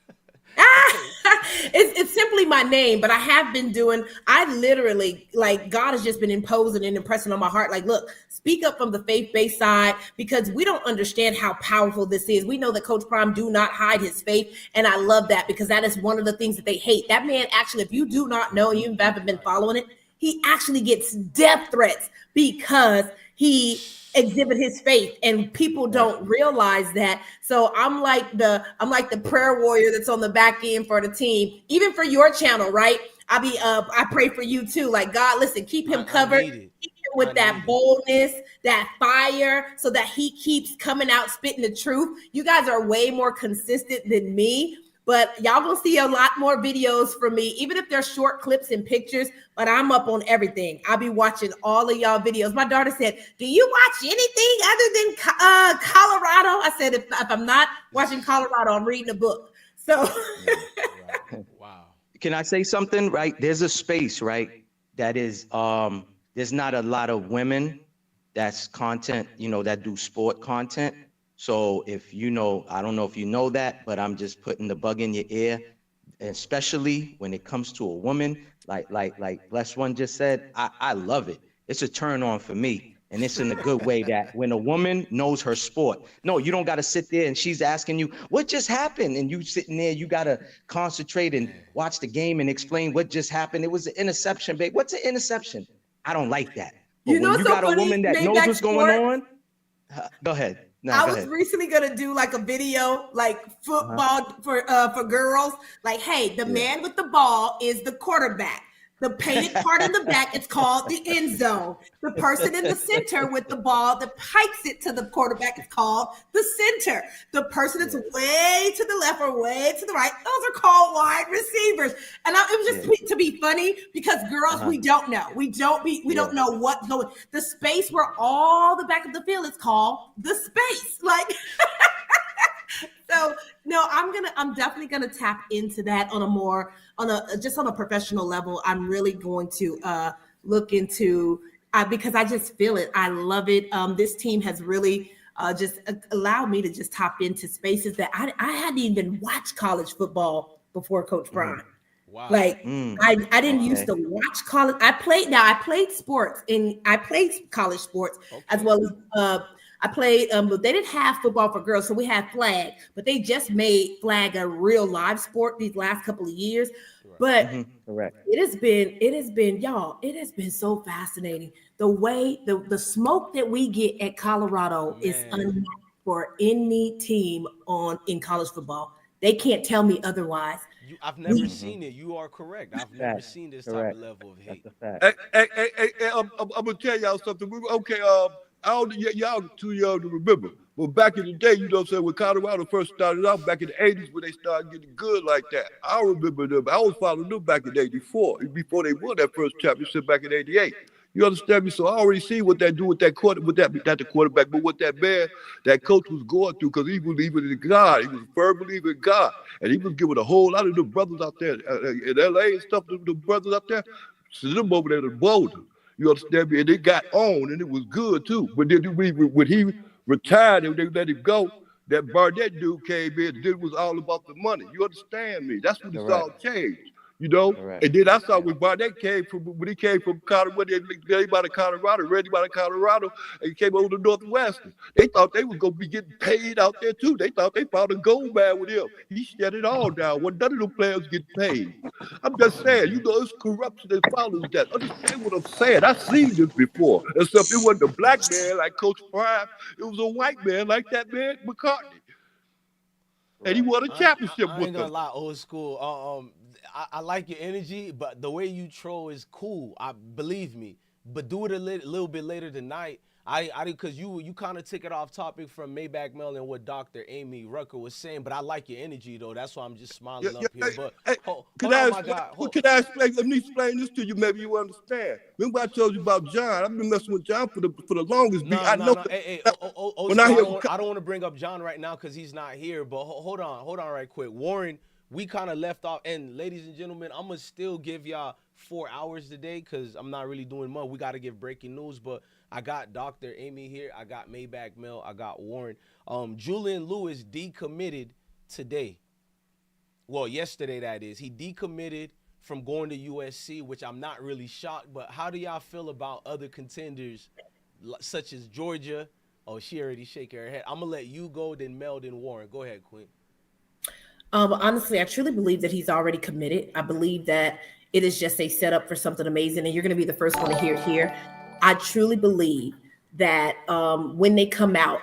It's simply my name, but I have been doing. I literally, like, God has just been imposing and impressing on my heart. Like, look, speak up from the faith-based side, because we don't understand how powerful this is. We know that Coach Prime do not hide his faith, and I love that, because that is one of the things that they hate. That man actually, if you do not know, you haven't been following it, he actually gets death threats because he exhibit his faith, and people don't realize that. So I'm like the prayer warrior that's on the back end for the team, even for your channel, right? I pray for you too. Like, God, listen, keep him covered, keep him with that boldness, that fire, so that he keeps coming out spitting the truth. You guys are way more consistent than me. But y'all gonna see a lot more videos from me, even if they're short clips and pictures, but I'm up on everything. I'll be watching all of y'all videos. My daughter said, do you watch anything other than Colorado? I said, if I'm not watching Colorado, I'm reading a book. So. Wow. Can I say something, right? There's a space, right, that is, there's not a lot of women that's content, that do sport content. So if I don't know if you know that, but I'm just putting the bug in your ear, especially when it comes to a woman, like Bless One just said, I love it. It's a turn on for me. And it's in a good way that when a woman knows her sport, no, you don't got to sit there and she's asking you, what just happened? And you sitting there, you got to concentrate and watch the game and explain what just happened. It was an interception, babe. What's an interception? I don't like that. But when you got a woman that knows what's going on, go ahead. No, I was recently gonna do like a video, like football for girls. Like, hey, the man with the ball is the quarterback. The painted part in the back, it's called the end zone. The person in the center with the ball that pikes it to the quarterback is called the center. The person that's way to the left or way to the right, those are called wide receivers. And it was just to be funny because girls, we don't know. We don't know what's going. The space where all the back of the field is called the space. Like. So no, I'm definitely gonna tap into that on a professional level. I'm really going to look into because I just feel it. I love it. This team has really just allowed me to just tap into spaces that I hadn't even watched college football before Coach Prime. Wow. Like I didn't used to watch college. I played sports and I played college sports as well as I played, but they didn't have football for girls, so we had flag, but they just made flag a real live sport these last couple of years. But it has been, y'all, it has been so fascinating. The way the smoke that we get at Colorado is unmatched for any team in college football. They can't tell me otherwise. I've never seen it. You are correct. I've never seen this type of level of hate. Hey, I'm gonna tell y'all something. Y'all too young to remember. But back in the day, when Colorado first started off back in the 80s, when they started getting good like that, I remember them. I was following them back in 84, before they won that first championship back in 88. You understand me? So I already see what they do with that not the quarterback, but what that man, that coach was going through, because he believed in God. He was a firm believer in God. And he was giving a whole lot of the brothers out there in LA and stuff, the brothers out there, send them over there to Boulder. You understand me? And they got on, and it was good too. But then when he retired and they let him go, that Barnett dude came in, and it was all about the money. You understand me? That's when it's all changed. And then I saw when Barnett came from Colorado, when they came out of Colorado, ready out of Colorado, and he came over to Northwestern. They thought they was gonna be getting paid out there too. They thought they found a gold man with him. He shut it all down. When none of the players get paid. I'm just saying, it's corruption that follows that. Understand what I'm saying? I've seen this before. Except it wasn't a black man like Coach Prime. It was a white man like that man McCartney. And he won a championship I with ain't gonna them. lie, old school. I like your energy, but the way you troll is cool. Believe me. But do it a little bit later tonight. Because you kind of took it off topic from Maybach Mel and what Dr. Amy Rucker was saying. But I like your energy though. That's why I'm just smiling up here. But Can I explain? Let me explain this to you. Maybe you understand. Remember I told you about John. I've been messing with John for the longest. I don't want to bring up John right now because he's not here. But hold on right quick. Warren, we kind of left off. And ladies and gentlemen, I'm going to still give y'all 4 hours today because I'm not really doing much. We got to give breaking news. But I got Dr. Amy here. I got Maybach Mel. I got Warren. Julian Lewis decommitted today. Well, yesterday, that is. He decommitted from going to USC, which I'm not really shocked. But how do y'all feel about other contenders such as Georgia? Oh, she already shaking her head. I'm going to let you go, then Mel, then Warren. Go ahead, Queen. Honestly, I truly believe that he's already committed. I believe that it is just a setup for something amazing, and you're going to be the first one to hear it here. I truly believe that when they come out,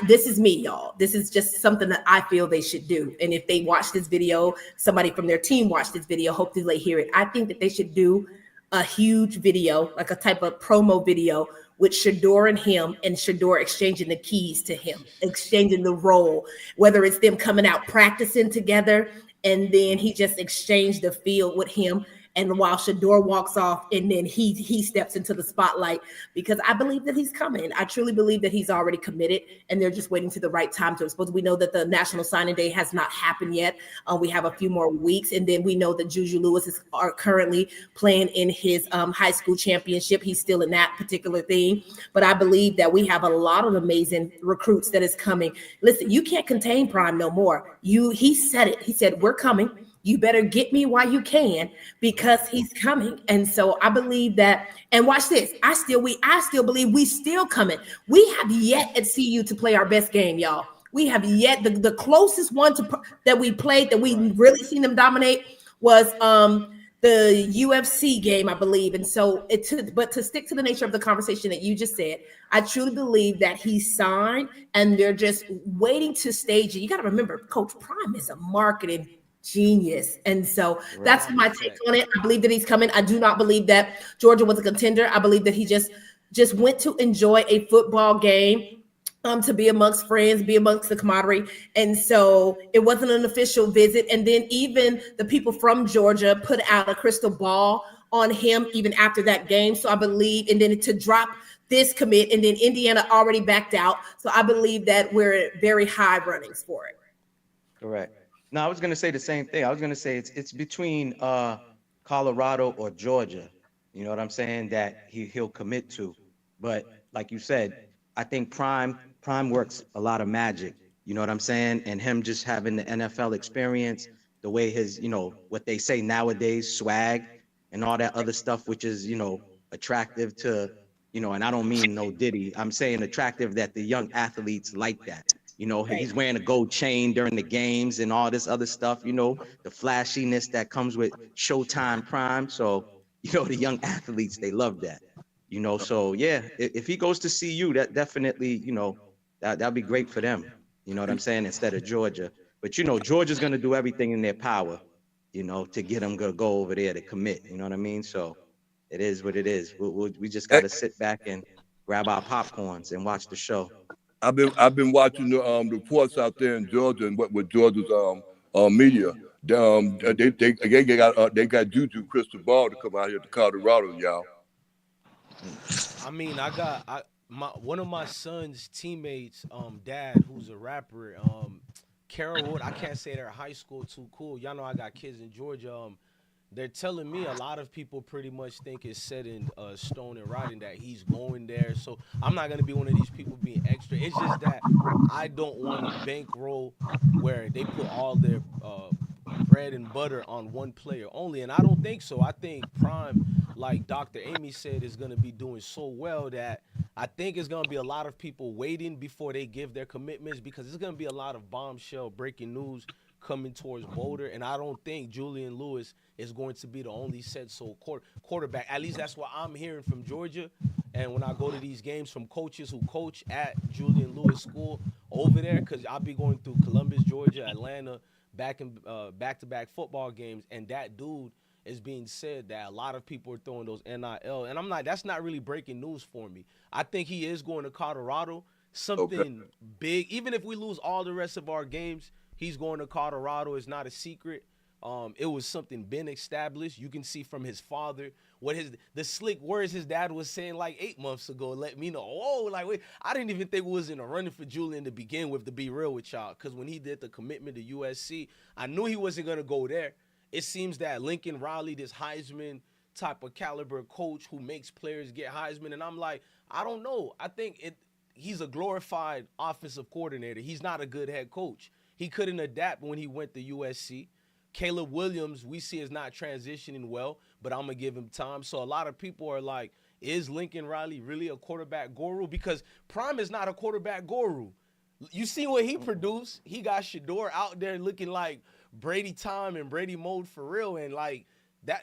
this is me, y'all. This is just something that I feel they should do. And if they watch this video, somebody from their team watched this video, hopefully they hear it. I think that they should do a huge video, like a type of promo video with Shedeur and him, and Shedeur exchanging the keys to him, exchanging the role, whether it's them coming out practicing together, and then he just exchanged the field with him. and while Shedeur walks off, and then he steps into the spotlight, because I believe that he's coming. I truly believe that he's already committed, and they're just waiting to the right time to expose. We know that the National Signing Day has not happened yet. We have a few more weeks, and then we know that Juju Lewis is currently playing in his high school championship. He's still in that particular thing, but I believe that we have a lot of amazing recruits that is coming. Listen, you can't contain Prime no more. He said it. He said, we're coming. You better get me while you can, because he's coming. And so I believe that, and watch this. I still believe we still coming. We have yet at CU to play our best game, y'all. We have yet, the closest one that we played, that we really seen them dominate, was the UFC game, I believe. And so but to stick to the nature of the conversation that you just said, I truly believe that he signed and they're just waiting to stage it. You got to remember, Coach Prime is a marketing genius. And so that's my take on it. I believe that he's coming. I do not believe that Georgia was a contender. I believe that he just went to enjoy a football game, to be amongst friends, be amongst the camaraderie. And so it wasn't an official visit. And then even the people from Georgia put out a crystal ball on him even after that game. So I believe, and then to drop this commit, and then Indiana already backed out. So I believe that we're very high runnings for it. Correct. No, I was going to say the same thing. I was going to say it's between Colorado or Georgia. You know what I'm saying? That he'll commit to. But like you said, I think Prime works a lot of magic. You know what I'm saying? And him just having the NFL experience, the way his, what they say nowadays, swag and all that other stuff, which is, attractive to, and I don't mean no Diddy. I'm saying attractive that the young athletes like that. He's wearing a gold chain during the games and all this other stuff, the flashiness that comes with Showtime Prime. So, the young athletes, they love that, so yeah, if he goes to CU, that definitely, that'd be great for them. You know what I'm saying? Instead of Georgia. But, Georgia's going to do everything in their power, to get them to go over there to commit. You know what I mean? So it is what it is. We just got to sit back and grab our popcorns and watch the show. I've been watching the reports out there in Georgia and what with Georgia's media. They got Juju Crystal Ball to come out here to Colorado, y'all. I mean, one of my son's teammates, dad, who's a rapper, Carrollwood. I can't say their high school too cool. Y'all know I got kids in Georgia. They're telling me a lot of people pretty much think it's set in stone and writing that he's going there. So I'm not going to be one of these people being extra. It's just that I don't want a bankroll where they put all their bread and butter on one player only. And I don't think so. I think Prime, like Dr. Amy said, is going to be doing so well that I think it's going to be a lot of people waiting before they give their commitments, because it's going to be a lot of bombshell breaking news coming towards Boulder, and I don't think Julian Lewis is going to be the only said-so quarterback. At least that's what I'm hearing from Georgia. And when I go to these games from coaches who coach at Julian Lewis School over there, because I'll be going through Columbus, Georgia, Atlanta, back-to-back football games, and that dude is being said that a lot of people are throwing those NIL. And I'm not, that's not really breaking news for me. I think he is going to Colorado, something big. Even if we lose all the rest of our games, he's going to Colorado. It's not a secret. It was something been established. You can see from his father what the slick words his dad was saying like 8 months ago. Let me know. Oh, like wait, I didn't even think we was in a running for Julian to begin with, to be real with y'all. Because when he did the commitment to USC, I knew he wasn't gonna go there. It seems that Lincoln Riley, this Heisman type of caliber coach who makes players get Heisman, and I'm like, I don't know. I think he's a glorified offensive coordinator. He's not a good head coach. He couldn't adapt when he went to USC. Caleb Williams, we see, is not transitioning well, but I'm going to give him time. So a lot of people are like, is Lincoln Riley really a quarterback guru? Because Prime is not a quarterback guru. You see what he produced? He got Shedeur out there looking like Brady time and Brady mode for real. And like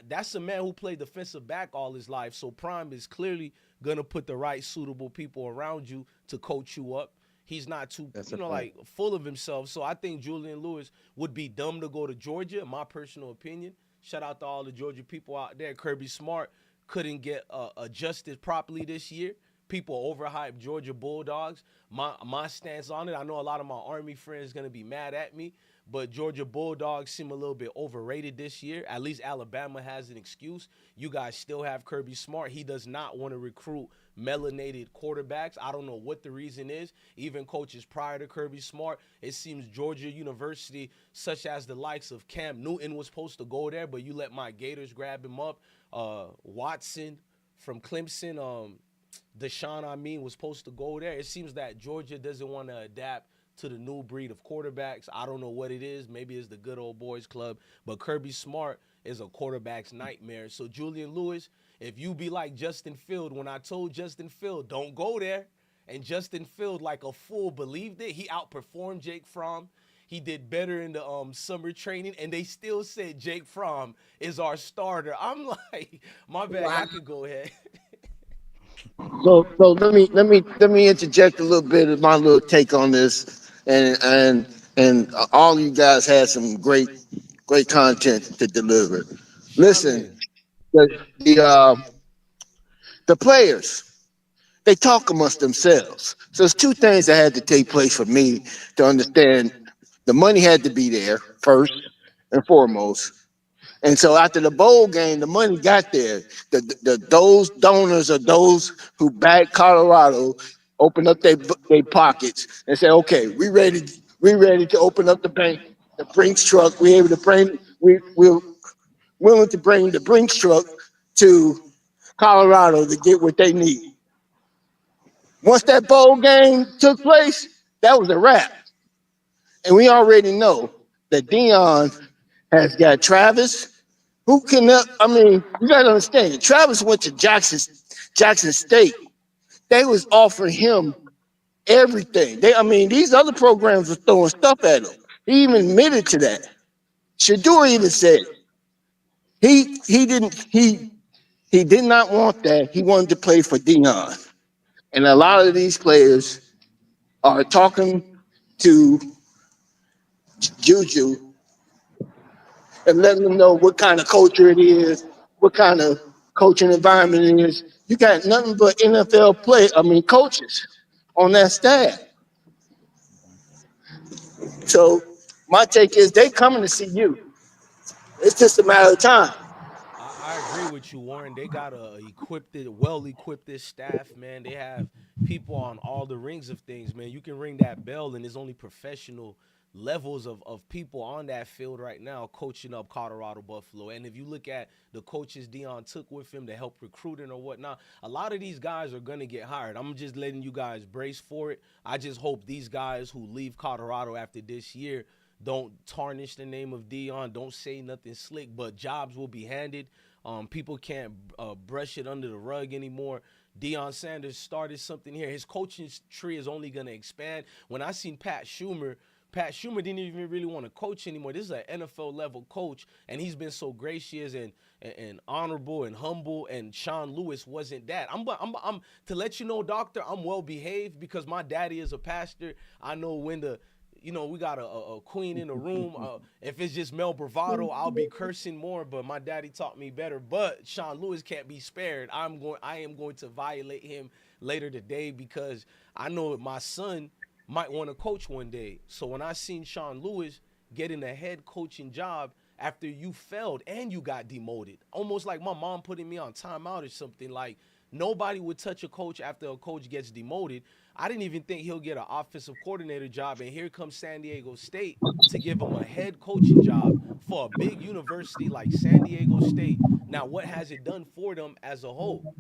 that's a man who played defensive back all his life. So Prime is clearly going to put the right suitable people around you to coach you up. He's not too, like full of himself. So I think Julian Lewis would be dumb to go to Georgia, in my personal opinion. Shout out to all the Georgia people out there. Kirby Smart couldn't get adjusted properly this year. People overhype Georgia Bulldogs. My stance on it, I know a lot of my Army friends going to be mad at me, but Georgia Bulldogs seem a little bit overrated this year. At least Alabama has an excuse. You guys still have Kirby Smart. He does not want to recruit melanated quarterbacks. I don't know what the reason is. Even coaches prior to Kirby Smart, it seems Georgia University, such as the likes of Cam Newton, was supposed to go there, but you let my Gators grab him up. Watson from Clemson, Deshaun, was supposed to go there. It seems that Georgia doesn't want to adapt to the new breed of quarterbacks. I don't know what it is. Maybe it's the good old boys club, but Kirby Smart is a quarterback's nightmare. So Julian Lewis, if you be like Justin Field, when I told Justin Field, don't go there, and Justin Field, like a fool, believed it, he outperformed Jake Fromm. He did better in the summer training, and they still said Jake Fromm is our starter. I'm like, my bad, I could go ahead. So let me interject a little bit of my little take on this, and all you guys had some great content to deliver. Listen, the players, they talk amongst themselves. So there's two things that had to take place for me to understand. The money had to be there first and foremost. And so after the bowl game, the money got there. Those donors or those who backed Colorado opened up their pockets and said, "Okay, we ready to open up the bank, the Brinks truck. We're willing to bring the Brinks truck to Colorado to get what they need." Once that bowl game took place, that was a wrap. And we already know that Deion has got Travis. Who can? I mean, you gotta understand. Travis went to Jackson State. They was offering him everything. These other programs were throwing stuff at him. He even admitted to that. Shedeur even said he did not want that. He wanted to play for Deion. And a lot of these players are talking to Juju and letting them know what kind of culture it is, what kind of coaching environment it is. You got nothing but NFL coaches on that staff. So my take is they coming to see you. It's just a matter of time. I agree with you, Warren. They got a well-equipped staff, man. They have people on all the rings of things, man. You can ring that bell, and there's only professional levels of people on that field right now coaching up Colorado Buffalo. And if you look at the coaches Deion took with him to help recruiting or whatnot, a lot of these guys are going to get hired. I'm just letting you guys brace for it. I just hope these guys who leave Colorado after this year don't tarnish the name of Deion, don't say nothing slick, but jobs will be handed. People can't brush it under the rug anymore. Deion Sanders started something here. His coaching tree is only going to expand. When I seen Pat Schumer didn't even really want to coach anymore. This is an NFL level coach, and he's been so gracious and honorable and humble. And Sean Lewis wasn't that. I'm to let you know, doctor, I'm well behaved because my daddy is a pastor. I know when we got a queen in the room. If it's just Mel Bravado, I'll be cursing more, but my daddy taught me better. But Sean Lewis can't be spared. I am going to violate him later today because I know my son might want to coach one day. So when I seen Sean Lewis getting a head coaching job after you failed and you got demoted, almost like my mom putting me on timeout or something, like nobody would touch a coach after a coach gets demoted. I didn't even think he'll get an offensive coordinator job, and here comes San Diego State to give him a head coaching job for a big university like San Diego State. Now, what has it done for them as a whole?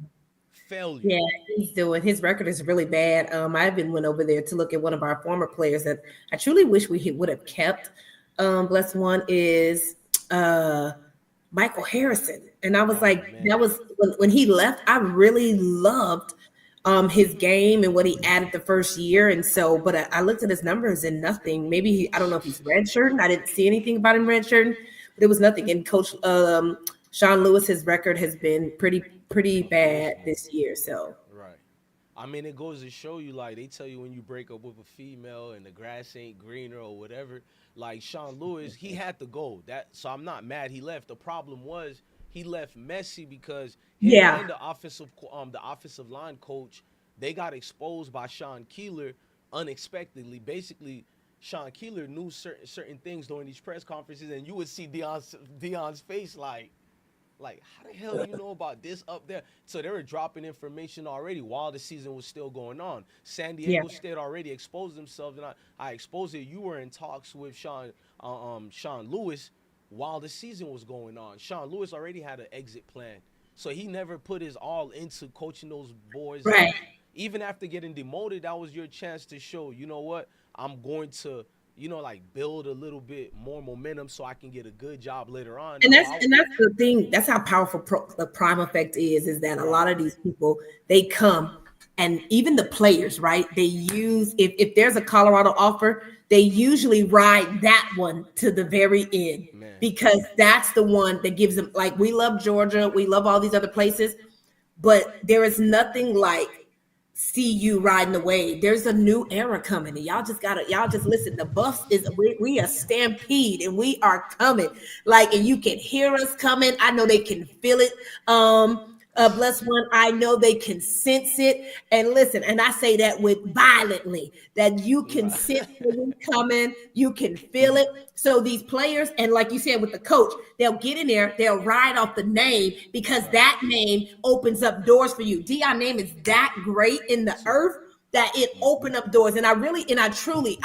Failure. Yeah, he's doing. His record is really bad. I even went over there to look at one of our former players that I truly wish we would have kept. Bless one is Michael Harrison, and I was that was when he left. I really loved his game and what he added the first year, and so. But I looked at his numbers and nothing. Maybe I don't know if he's redshirting. I didn't see anything about him redshirting, but it was nothing. And Coach Sean Lewis, his record has been pretty bad this year. So right. I mean, it goes to show you, like, they tell you when you break up with a female and the grass ain't greener or whatever, like Sean Lewis, he had to go. So I'm not mad he left. The problem was he left messy because and the offensive line coach, they got exposed by Sean Keeler unexpectedly. Basically, Sean Keeler knew certain things during these press conferences, and you would see Deion's face like, how the hell do you know about this up there? So they were dropping information already while the season was still going on. San Diego State already exposed themselves, and I exposed it. You were in talks with Sean Lewis while the season was going on. Sean Lewis already had an exit plan, so he never put his all into coaching those boys. Right. Even after getting demoted, that was your chance to show, you know what, I'm going to, build a little bit more momentum so I can get a good job later on. And that's the thing. That's how powerful the prime effect is that a lot of these people, they come, and even the players, right? They use, if there's a Colorado offer, they usually ride that one to the very end, because that's the one that gives them, like, we love Georgia, we love all these other places, but there is nothing like CU riding the wave. There's a new era coming, and y'all just listen. The Buffs we are stampede, and we are coming. Like, and you can hear us coming. I know they can feel it. Bless one, I know they can sense it. And listen, and I say that with violently, that you can sense it coming, you can feel it. So these players, and like you said with the coach, they'll get in there, they'll ride off the name, because that name opens up doors for you. Deion name is that great in the earth that it opened up doors. And I truly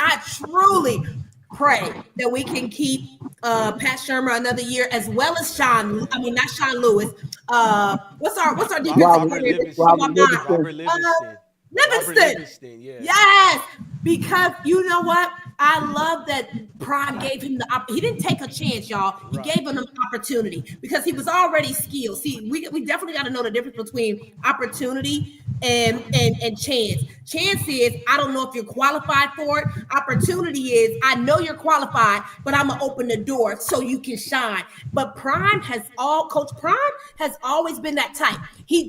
pray that we can keep Pat Shurmur another year, as well as not Sean Lewis. What's our defensive Robert Livingston. Yes, because you know what? I love that Prime gave him he didn't take a chance, y'all. He gave him an opportunity because he was already skilled. See, we definitely got to know the difference between opportunity and chance. Chance is, I don't know if you're qualified for it. Opportunity is, I know you're qualified, but I'm gonna open the door so you can shine. But Coach Prime has always been that type. He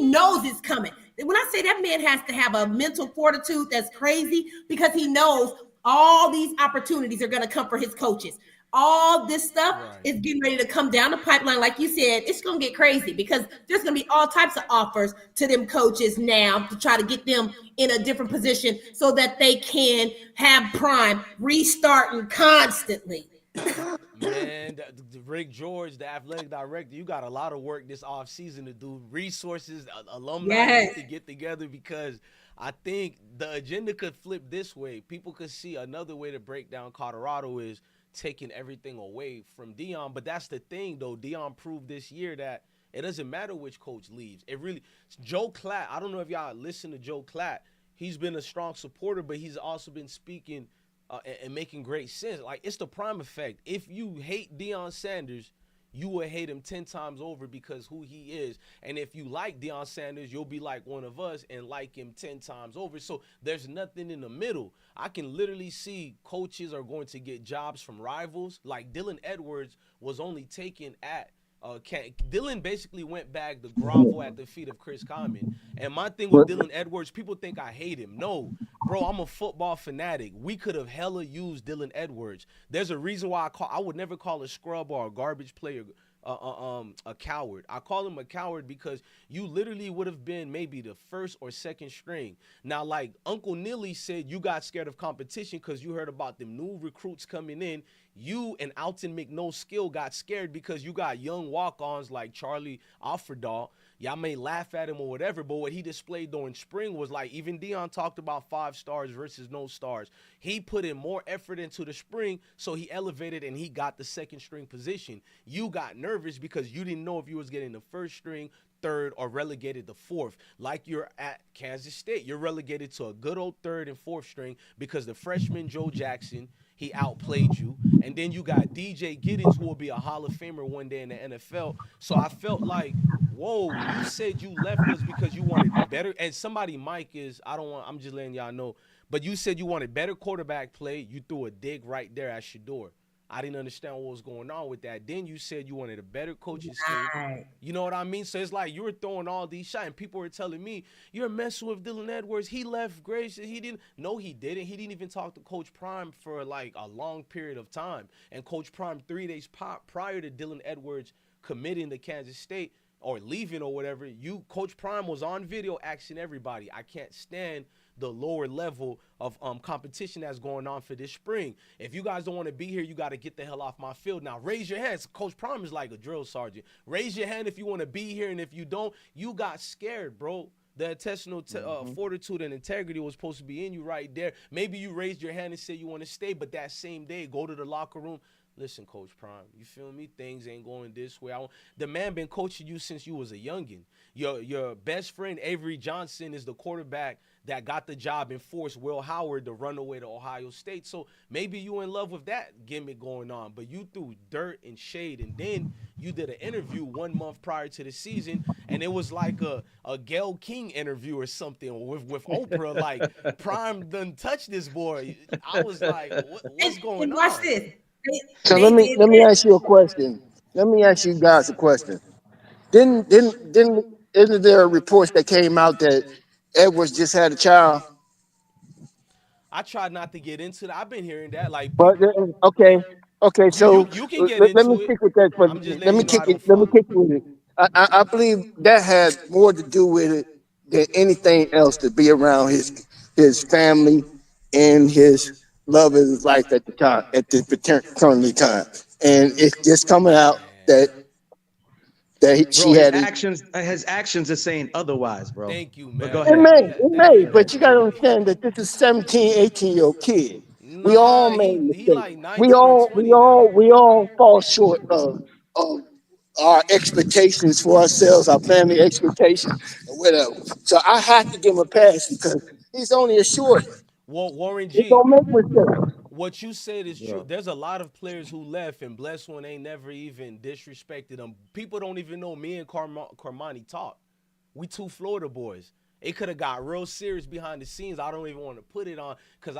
knows it's coming. When I say that man has to have a mental fortitude that's crazy, because he knows all these opportunities are going to come for his coaches. All this stuff is getting ready to come down the pipeline. Like you said, it's going to get crazy, because there's going to be all types of offers to them coaches now to try to get them in a different position so that they can have Prime restarting constantly. Man, Rick George, the athletic director, you got a lot of work this offseason to do. Resources, alumni need to get together, because I think the agenda could flip this way. People could see another way to break down Colorado is taking everything away from Deion. But that's the thing, though. Deion proved this year that it doesn't matter which coach leaves. Joe Klatt, I don't know if y'all listen to Joe Klatt. He's been a strong supporter, but he's also been speaking and making great sense. Like, it's the Prime effect. If you hate Deion Sanders, you will hate him 10 times over because who he is. And if you like Deion Sanders, you'll be like one of us and like him 10 times over. So there's nothing in the middle. I can literally see coaches are going to get jobs from rivals. Like Dylan Edwards was only taken at Dylan basically went back to grovel at the feet of Chris Common. And my thing with Dylan Edwards, people think I hate him. No, bro, I'm a football fanatic. We could have hella used Dylan Edwards. There's a reason why I would never call a scrub or a garbage player a coward. I call him a coward because you literally would have been maybe the first or second string. Now, like Uncle Nilly said, you got scared of competition because you heard about them new recruits coming in. You and Alton McNoskill got scared because you got young walk-ons like Charlie Alfredahl. Y'all may laugh at him or whatever, but what he displayed during spring was like, even Deion talked about 5 stars versus no stars. He put in more effort into the spring, so he elevated and he got the second string position. You got nervous because you didn't know if you was getting the first string, third, or relegated to fourth. Like you're at Kansas State. You're relegated to a good old third and fourth string because the freshman Joe Jackson, he outplayed you. And then you got DJ Giddens, who will be a Hall of Famer one day in the NFL. So I felt like, whoa, you said you left us because you wanted better. And somebody, Mike is, I'm just letting y'all know. But you said you wanted better quarterback play. You threw a dig right there at Shedeur. I didn't understand what was going on with that. Then you said you wanted a better coaching scheme. You know what I mean? So it's like you were throwing all these shots, and people were telling me, you're messing with Dylan Edwards. He left Grace. He didn't. No, he didn't. He didn't even talk to Coach Prime for like a long period of time. And Coach Prime, 3 days prior to Dylan Edwards committing to Kansas State or leaving or whatever, Coach Prime was on video asking everybody, I can't stand the lower level of competition that's going on for this spring. If you guys don't want to be here, you got to get the hell off my field. Now, raise your hands. Coach Prime is like a drill sergeant. Raise your hand if you want to be here, and if you don't, you got scared, bro. The intestinal fortitude and integrity was supposed to be in you right there. Maybe you raised your hand and said you want to stay, but that same day, go to the locker room. Listen, Coach Prime, you feel me? Things ain't going this way. The man been coaching you since you was a youngin'. Your best friend, Avery Johnson, is the quarterback that got the job and forced Will Howard to run away to Ohio State. So maybe you in love with that gimmick going on, but you threw dirt and shade, and then you did an interview 1 month prior to the season, and it was like a Gayle King interview or something with Oprah. Like, Prime done touched this boy. I was like, what's going on? Watch this. So let me ask you a question. Let me ask you guys a question. Isn't there reports that came out that Edwards just had a child? I tried not to get into that. I've been hearing that. Like, But okay. So you can get let into me it. stick with that. I'm just Let me letting you know I kick don't it. Let me follow. kick with it. I believe that had more to do with it than anything else, to be around his family and his love of his life at the time, at the paternity time, and it's just coming out that she had it. His actions are saying otherwise, bro. Thank you, But man. go It ahead. may, but you gotta understand that this is 17, 18-year-old kid. We all Nah, made he like mistakes. 19 or 20 now. We all fall short of our expectations for ourselves, our family expectations, or whatever. So I have to give him a pass because he's only a short. Well, Warren He G, don't make mistakes. what you said is true. There's a lot of players who left, and Blessone ain't never even disrespected them. People don't even know me and Cormani talk. We two Florida boys. It could have got real serious behind the scenes. I don't even want to put it on because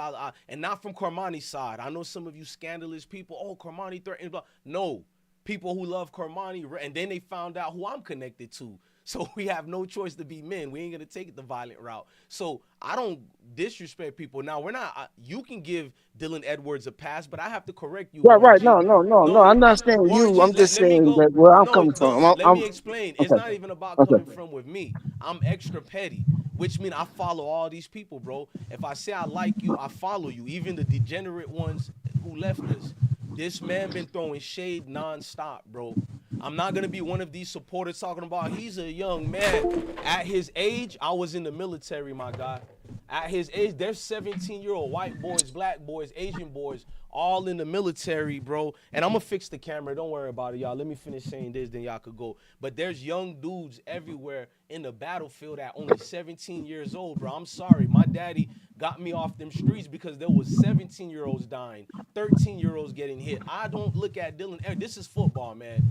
and not from Cormani's side. I know some of you scandalous people. Oh, Cormani threatened. Blah. No, people who love Cormani, and then they found out who I'm connected to. So we have no choice to be men. We ain't gonna take the violent route. So I don't disrespect people. Now we're not. You can give Dylan Edwards a pass, but I have to correct you. Right. Warren G. No. I'm not saying Warren you. G, I'm just let me saying go. that where I'm No, coming from. let me explain. It's Okay. not even about Okay. coming from with me. I'm extra petty, which means I follow all these people, bro. If I say I like you, I follow you. Even the degenerate ones who left us. This man been throwing shade nonstop, bro. I'm not gonna be one of these supporters talking about he's a young man. At his age, I was in the military, my guy. At his age, there's 17-year-old white boys, black boys, Asian boys, all in the military, bro. And I'm gonna fix the camera. Don't worry about it, y'all. Let me finish saying this, then y'all could go. But there's young dudes everywhere in the battlefield at only 17 years old, bro. I'm sorry. My daddy got me off them streets because there was 17-year-olds dying, 13-year-olds getting hit. I don't look at Dylan. This is football, man.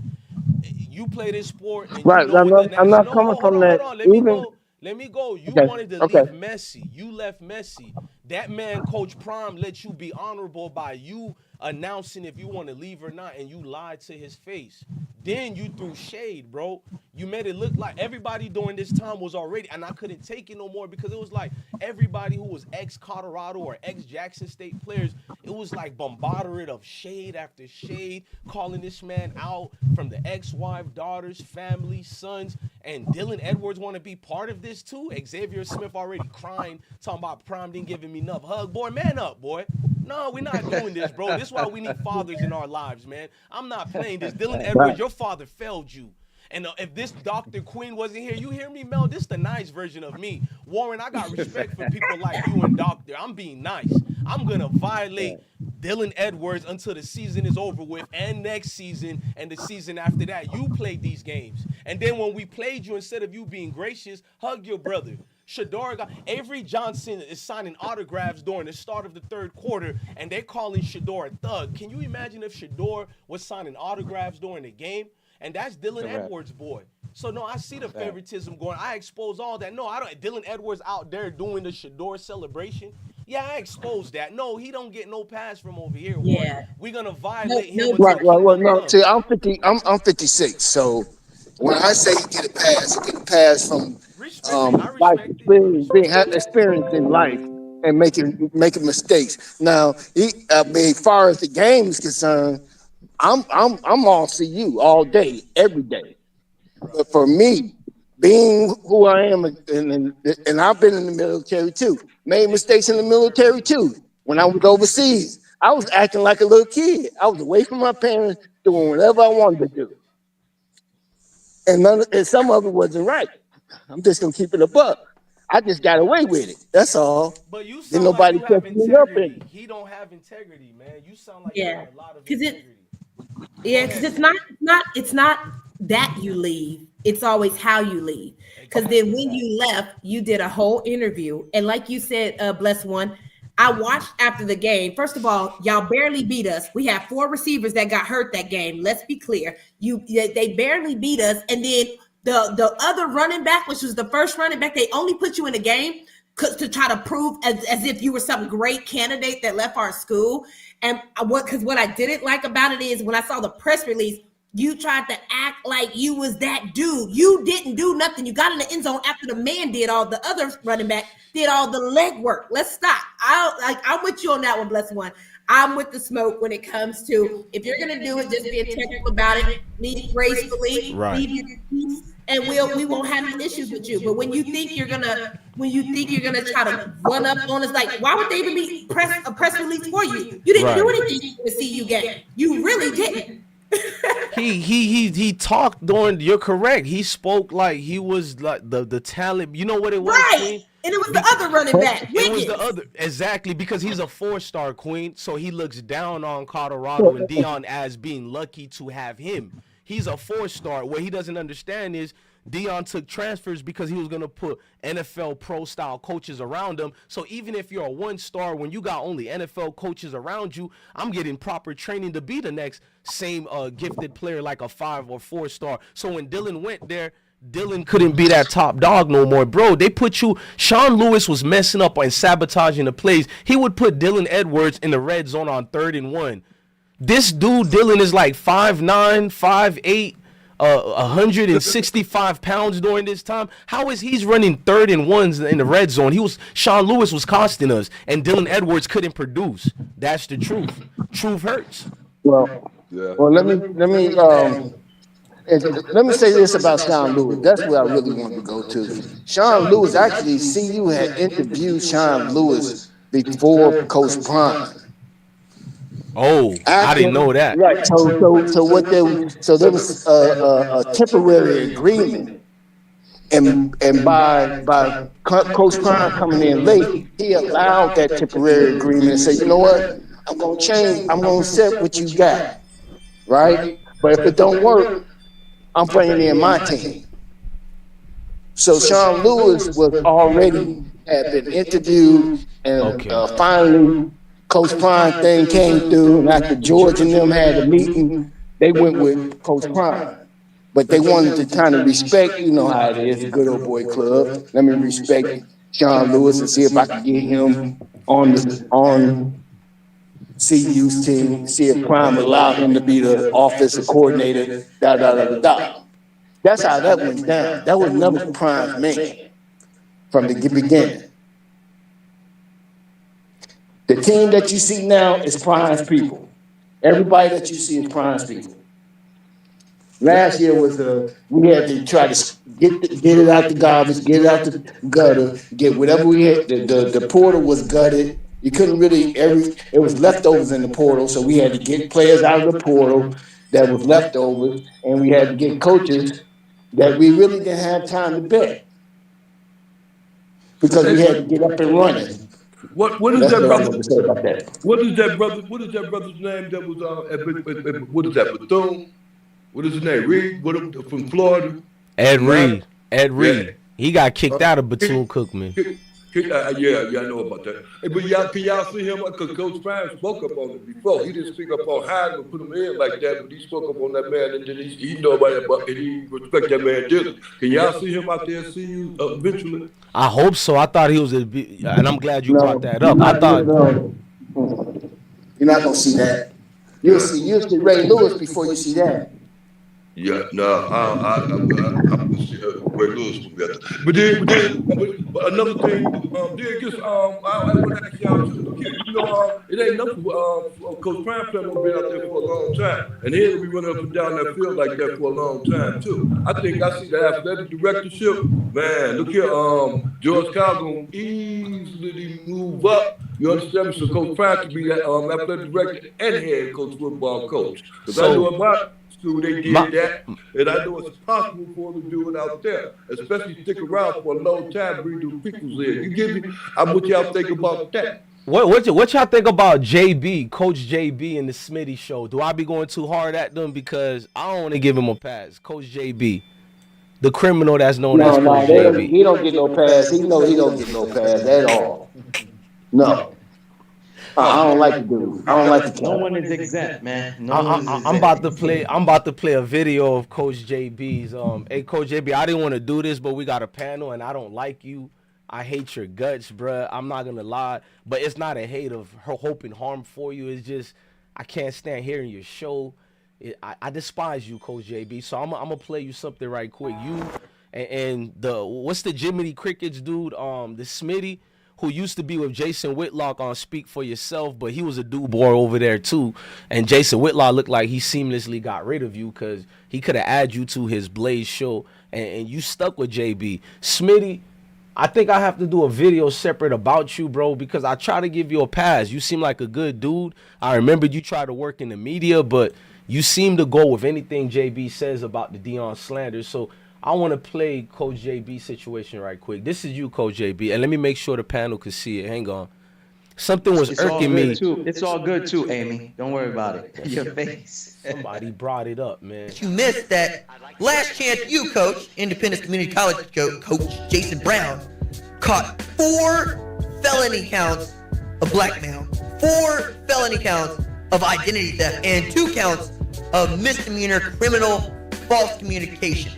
You play this sport and Right. you know what the I'm not national. coming Hold from on, that. Let me Even go. Let me go. You okay. wanted to Okay. leave Messi. You left Messi. That man, Coach Prime, let you be honorable by you announcing if you want to leave or not, and you lied to his face. Then you threw shade, bro. You made it look like everybody during this time was already, and I couldn't take it no more because it was like everybody who was ex-Colorado or ex-Jackson State players, it was like bombarded of shade after shade, calling this man out from the ex-wife, daughters, family, sons, and Dylan Edwards want to be part of this too. Xavier Smith already crying, talking about Prime didn't give him enough hug. Boy, man up, boy. No, we're not doing this, bro. This is why we need fathers in our lives, man. I'm not playing this. Dylan Edwards, your father failed you. And if this Dr. Queen wasn't here, you hear me, Mel? This is the nice version of me. Warren, I got respect for people like you and Doctor. I'm being nice. I'm going to violate Dylan Edwards until the season is over with, and next season and the season after that. You played these games. And then when we played you, instead of you being gracious, hug your brother. Avery Johnson is signing autographs during the start of the third quarter, and they're calling Shedeur a thug. Can you imagine if Shedeur was signing autographs during the game? And that's Dylan Edwards' boy. So, no, I see the favoritism going. I expose all that. No, I don't. Dylan Edwards out there doing the Shedeur celebration. Yeah, I exposed that. No, he don't get no pass from over here, Warren. Yeah. We're going to violate him. Right. No. See, I'm 56. So when I say you get a pass, you get a pass from life experience, experience in life and making mistakes. Now, as far as the game is concerned, I'm all CU all day, every day. But for me, being who I am, and I've been in the military too, made mistakes in the military too. When I was overseas, I was acting like a little kid. I was away from my parents, doing whatever I wanted to do. And some of it wasn't right. I'm just going to keep it a buck. I just got away with it. That's all. But you Didn't sound nobody like you have catch me up in integrity. it. He don't have integrity, man. You sound like Yeah. you have a lot of Because integrity. because it's not that you leave. It's always how you leave. Because then when you left, you did a whole interview, and like you said, Bless One, I watched after the game. First of all, y'all barely beat us. We have 4 receivers that got hurt that game. Let's be clear. They barely beat us, and then the other running back, which was the first running back, they only put you in the game to try to prove as if you were some great candidate that left our school. And what I didn't like about it is when I saw the press release, you tried to act like you was that dude. You didn't do nothing. You got in the end zone after the man did all the other running back did all the leg work. Let's stop. I'm with you on that one, Bless One. I'm with the smoke when it comes to if you're gonna do it, just be integral about it, lead gracefully, right. lead your peace, and we won't have any issues with you. But when you think you're gonna try to run up on us, like why would they even be a press release for you? You didn't do anything to see you get. You really didn't. He talked during. You're correct. He spoke like he was like the talent. You know what it was, right? Queen? And it was the other running back. It was the other, exactly, because he's a 4-star, Queen. So he looks down on Colorado and Deion as being lucky to have him. He's a 4-star. What he doesn't understand is Deion took transfers because he was going to put NFL pro-style coaches around him. So even if you're a 1-star, when you got only NFL coaches around you, I'm getting proper training to be the next same gifted player like a 5 or 4-star. So when Dylan went there, Dylan couldn't be that top dog no more. Bro, they put you... Sean Lewis was messing up and sabotaging the plays. He would put Dylan Edwards in the red zone on 3rd and 1. This dude, Dylan, is like 5'9", 5'8", 165 pounds during this time. How is he's running 3rd and 1s in the red zone? Sean Lewis was costing us, and Dylan Edwards couldn't produce. That's the truth. Truth hurts. Well, let me say this about Sean Lewis. That's where I really want to go to. Sean Lewis, actually, CU had interviewed Sean Lewis before Coach Prime. Oh, I didn't know that. Right. So there was a temporary agreement, and by Coach Prime coming in late, he allowed that temporary agreement and said, you know what, I'm gonna change. I'm gonna set what you got, right? But if it don't work, I'm bringing in my team. So Sean Lewis was already had been interviewed, and finally Coach Prime thing came through, and after George and them had a meeting, they went with Coach Prime. But they wanted to kind of respect, you know how it is, good old boy club. Let me respect Sean Lewis and see if I can get him on CU's team, see if Prime allowed him to be the offensive coordinator, da. That's how that went down. That was never Prime's man from the beginning. The team that you see now is Prime's people. Everybody that you see is Prime's people. Last year was we had to try to get it out the garbage, get it out the gutter, get whatever we had. The portal was gutted. You couldn't really it was leftovers in the portal, so we had to get players out of the portal that was leftovers, and we had to get coaches that we really didn't have time to bet because we had to get up and running. What is that brother? What is that brother's name that was what is that, Bethune? What is his name? Reed? From Florida? Ed Reed. Yeah. He got kicked out of Bethune-Cookman. Yeah, I know about that. Hey, but can y'all see him? Because Coach Prime spoke up on it before. He didn't speak up on Heisman, put him in like that, but he spoke up on that man, and then he know about it, but he respect that man dearly. Can y'all see him out there see you eventually? I hope so. I thought he was and I'm glad you brought that up. I thought you're not gonna see that. You'll see Ray Lewis before you see that. Yeah, no, I wish Ray Lewis would be better. But another thing, then just I want to ask y'all too. Look here, it ain't nothing. Coach Prime Plan been out there for a long time, and he ain't gonna be running up and down that field like that for a long time too. I think I see the athletic directorship. Man, look here, George Kyle gonna easily move up. You understand me? So Coach Prime can be athletic director and head coach football coach. Because I know about school they did that, and I know it's possible for them to do it out there, especially stick around for a long time, bring new people's in. You get me? What y'all think about that? What y'all think about JB, Coach JB and the Smitty show? Do I be going too hard at them? Because I don't want to give him a pass. Coach JB, the criminal that's known as Coach JB. He don't get no pass. He know he don't get no pass at all. No. I don't like the dude. I don't like the No one is exempt, man. I'm about to play a video of Coach JB's. Hey, Coach JB, I didn't want to do this, but we got a panel, and I don't like you. I hate your guts, bruh. I'm not gonna lie, but it's not a hate of her hoping harm for you. It's just I can't stand hearing your show. I despise you, Coach JB. So I'm gonna play you something right quick. You and the what's the Jiminy Crickets dude? The Smitty, who used to be with Jason Whitlock on Speak for Yourself, but he was a dude boy over there too. And Jason Whitlock looked like he seamlessly got rid of you because he could have added you to his Blaze show, and you stuck with JB. Smitty, I think I have to do a video separate about you, bro, because I try to give you a pass. You seem like a good dude. I remember you tried to work in the media, but you seem to go with anything JB says about the Deion slanders. So I want to play Coach JB situation right quick. This is you, Coach JB, and let me make sure the panel can see it. Hang on. Something was irking me. It's all good too, Amy. Don't worry about it. Your face. Somebody brought it up, man. You missed that last chance you, Coach, Independence Community College Coach Jason Brown, caught 4 felony counts of blackmail, 4 felony counts of identity theft, and 2 counts of misdemeanor criminal false communication.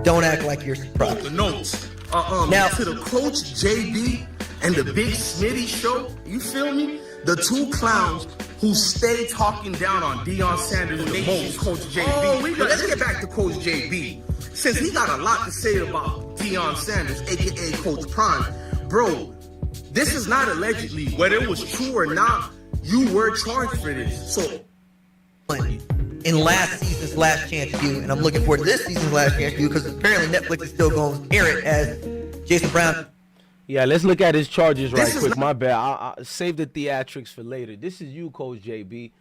Don't act like you're surprised. The notes. Now to the Coach JB and the Big Smitty show, you feel me? The 2 clowns who stay talking down on Deion Sanders the most. Coach JB. But let's get back to Coach JB. Since he got a lot to say about Deion Sanders, aka Coach Prime, bro, this is not allegedly. Whether it was true or not, you were charged for this. So in last season's Last Chance U, and I'm looking forward to this season's Last Chance U because apparently Netflix is still going to air it as Jason Brown. Yeah, let's look at his charges right quick. My bad. I save the theatrics for later. This is you, Coach JB.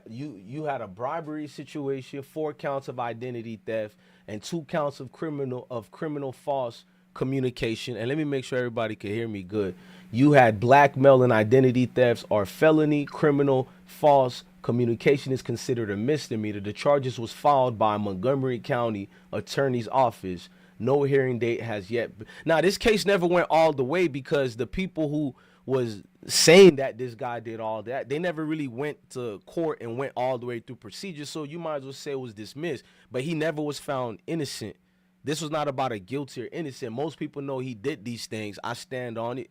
You had a bribery situation, 4 counts of identity theft, and 2 counts of criminal false communication. And let me make sure everybody can hear me good. You had blackmail and identity thefts are felony, criminal, false communication is considered a misdemeanor. The charges was filed by Montgomery County Attorney's Office. No hearing date has yet. Now, this case never went all the way because the people who was saying that this guy did all that, they never really went to court and went all the way through procedure. So you might as well say it was dismissed. But he never was found innocent. This was not about a guilty or innocent. Most people know he did these things. I stand on it.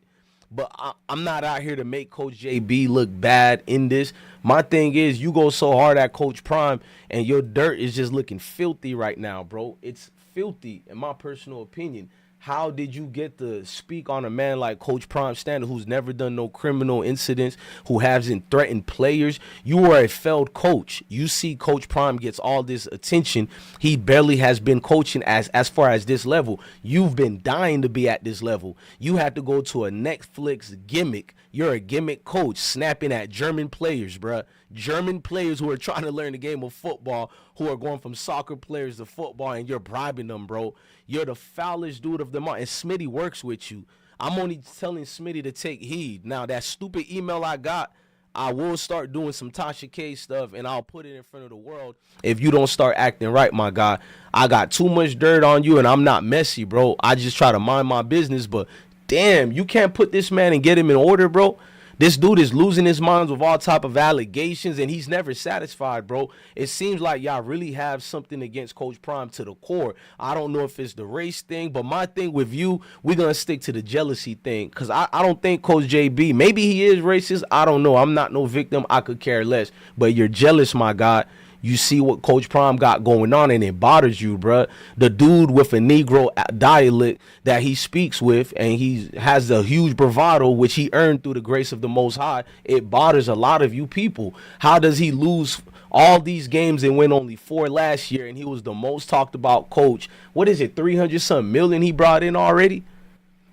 But I'm not out here to make Coach JB look bad in this. My thing is, you go so hard at Coach Prime, and your dirt is just looking filthy right now, bro. It's filthy, in my personal opinion. How did you get to speak on a man like Coach Prime Standard, who's never done no criminal incidents, who hasn't threatened players? You are a failed coach. You see Coach Prime gets all this attention. He barely has been coaching as far as this level. You've been dying to be at this level. You had to go to a Netflix gimmick. You're a gimmick coach snapping at German players, bruh. German players who are trying to learn the game of football, who are going from soccer players to football, and you're bribing them, bro. You're the foulest dude of them all. And Smitty works with you. I'm only telling Smitty to take heed. Now, that stupid email I got, I will start doing some Tasha K stuff, and I'll put it in front of the world if you don't start acting right, my guy. I got too much dirt on you, and I'm not messy, bro. I just try to mind my business, but damn, you can't put this man and get him in order, bro. This dude is losing his mind with all type of allegations, and he's never satisfied, bro. It seems like y'all really have something against Coach Prime to the core. I don't know if it's the race thing, but my thing with you, we're going to stick to the jealousy thing, because I don't think Coach JB, maybe he is racist. I don't know. I'm not no victim. I could care less. But you're jealous, my guy. you see what Coach Prime got going on, and it bothers you, bruh. The dude with a Negro dialect that he speaks with, and he has a huge bravado, which he earned through the grace of the Most High. It bothers a lot of you people. How does he lose all these games and win only 4 last year, and he was the most talked about coach? What is it, 300-something million he brought in already?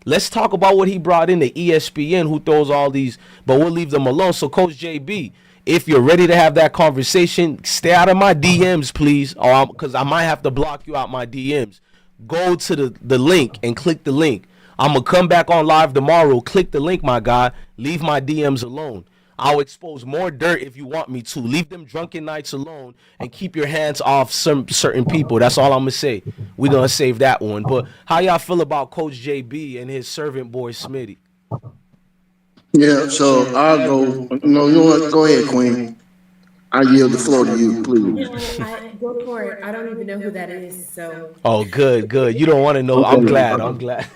Let's talk about what he brought in to ESPN, who throws all these, but we'll leave them alone. So, Coach JB, if you're ready to have that conversation, stay out of my DMs, please, because I might have to block you out my DMs. Go to the link and click the link. I'm going to come back on live tomorrow. Click the link, my guy. Leave my DMs alone. I'll expose more dirt if you want me to. Leave them drunken nights alone and keep your hands off some certain people. That's all I'm going to say. We're going to save that one. But how y'all feel about Coach JB and his servant boy Smitty? Yeah, so I'll go. No, you know what? Go ahead, Queen. I yield the floor to you, please. Go for it. I don't even know who that is. So. Oh, good. You don't want to know. Okay. I'm glad.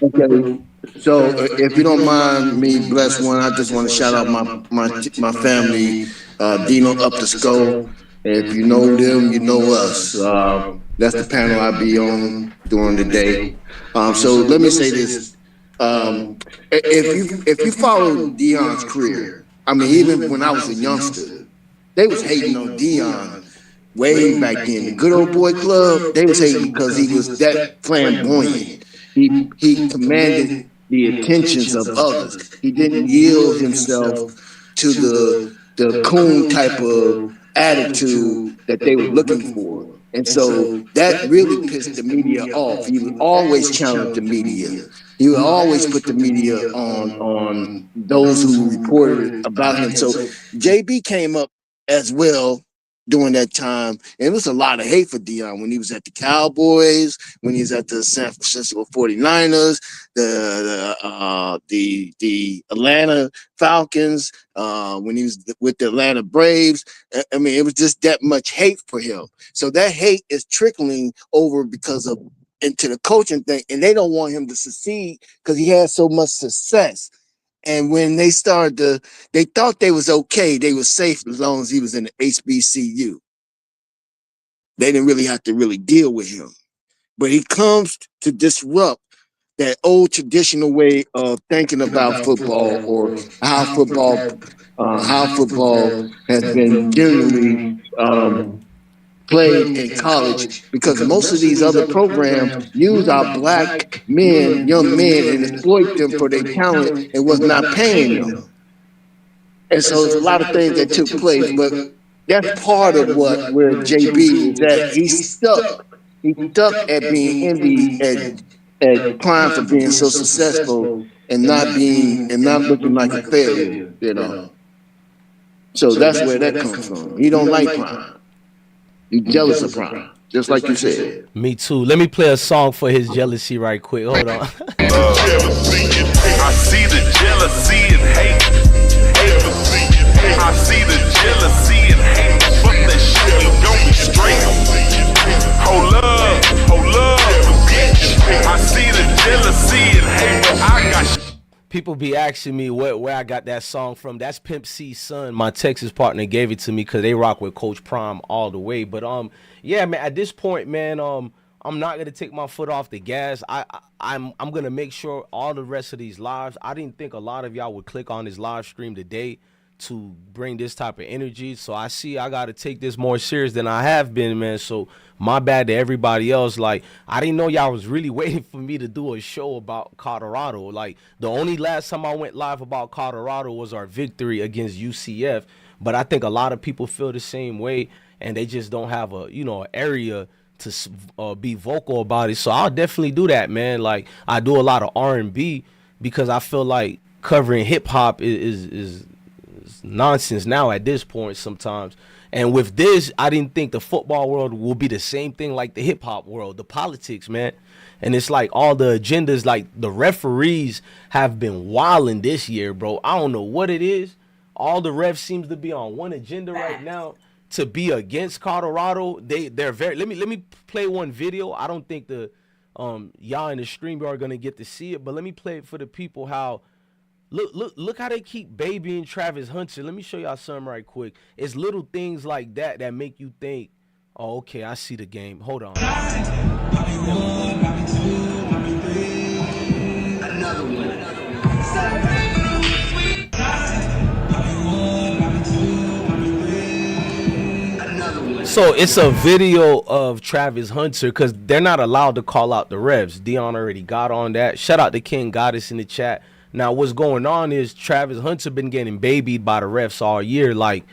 Okay. So if you don't mind me, bless one, I just want to shout out my family, Dino Up the Skull. If you know them, you know us. That's the panel I be on during the day. So let me say this. If you follow Deion's career, I mean, even when I was a youngster, they was hating on Deion way back then. The Good Old Boy Club, they was hating because he was that flamboyant. He commanded the attentions of others. He didn't yield himself to the coon type of attitude that they were looking for. And so that really pissed the media off. He would always challenge the media. He would always put the media on those who reported about him. So JB came up as well during that time, and it was a lot of hate for Deion when he was at the Cowboys, when he was at the San Francisco 49ers, the Atlanta Falcons, when he was with the Atlanta Braves. I mean, it was just that much hate for him. So that hate is trickling over into the coaching thing, and they don't want him to succeed because he had so much success. And when they they thought they was okay, they was safe as long as he was in the HBCU. They didn't really have to really deal with him. But he comes to disrupt that old traditional way of thinking about football, or how football has been generally played in college, because most of these other programs use our black men, young men, and exploit them for their talent and was not paying them. And so there's a lot of things that took place, but that's part of where JB is at. He's stuck at being at Prime for being so successful and not looking like a failure, you know. So that's where that comes from. He don't like Prime. He's jealous of Prime, just like you said. Me too. Let me play a song for his jealousy right quick. Hold on. I see the jealousy and hate. I see the jealousy and hate. Fuck that shit, we gon' be straight. Hold up, bitch. I see the jealousy and hate, but I got People be asking me where I got that song from. That's Pimp C's son. My Texas partner gave it to me because they rock with Coach Prime all the way. But yeah, man. At this point, man, I'm not gonna take my foot off the gas. I'm gonna make sure all the rest of these lives. I didn't think a lot of y'all would click on this live stream today to bring this type of energy. So I got to take this more serious than I have been, man. So my bad to everybody else. Like, I didn't know y'all was really waiting for me to do a show about Colorado. Like, the only last time I went live about Colorado was our victory against UCF. But I think a lot of people feel the same way, and they just don't have an area to be vocal about it. So I'll definitely do that, man. Like, I do a lot of R&B because I feel like covering hip hop is nonsense now at this point sometimes. And with this, I didn't think the football world will be the same thing like the hip hop world, the politics, man. And it's like all the agendas, like the referees have been wilding this year, bro. I don't know what it is. All the refs seems to be on one agenda right now to be against Colorado. They're very. Let me play one video. I don't think the y'all in the stream are gonna get to see it, but let me play it for the people how Look how they keep babying Travis Hunter. Let me show y'all something right quick. It's little things like that that make you think, oh, okay, I see the game. Hold on. Another one. So it's a video of Travis Hunter because they're not allowed to call out the refs. Deion already got on that. Shout out to King Goddess in the chat. Now what's going on is Travis Hunter been getting babied by the refs all year. Like,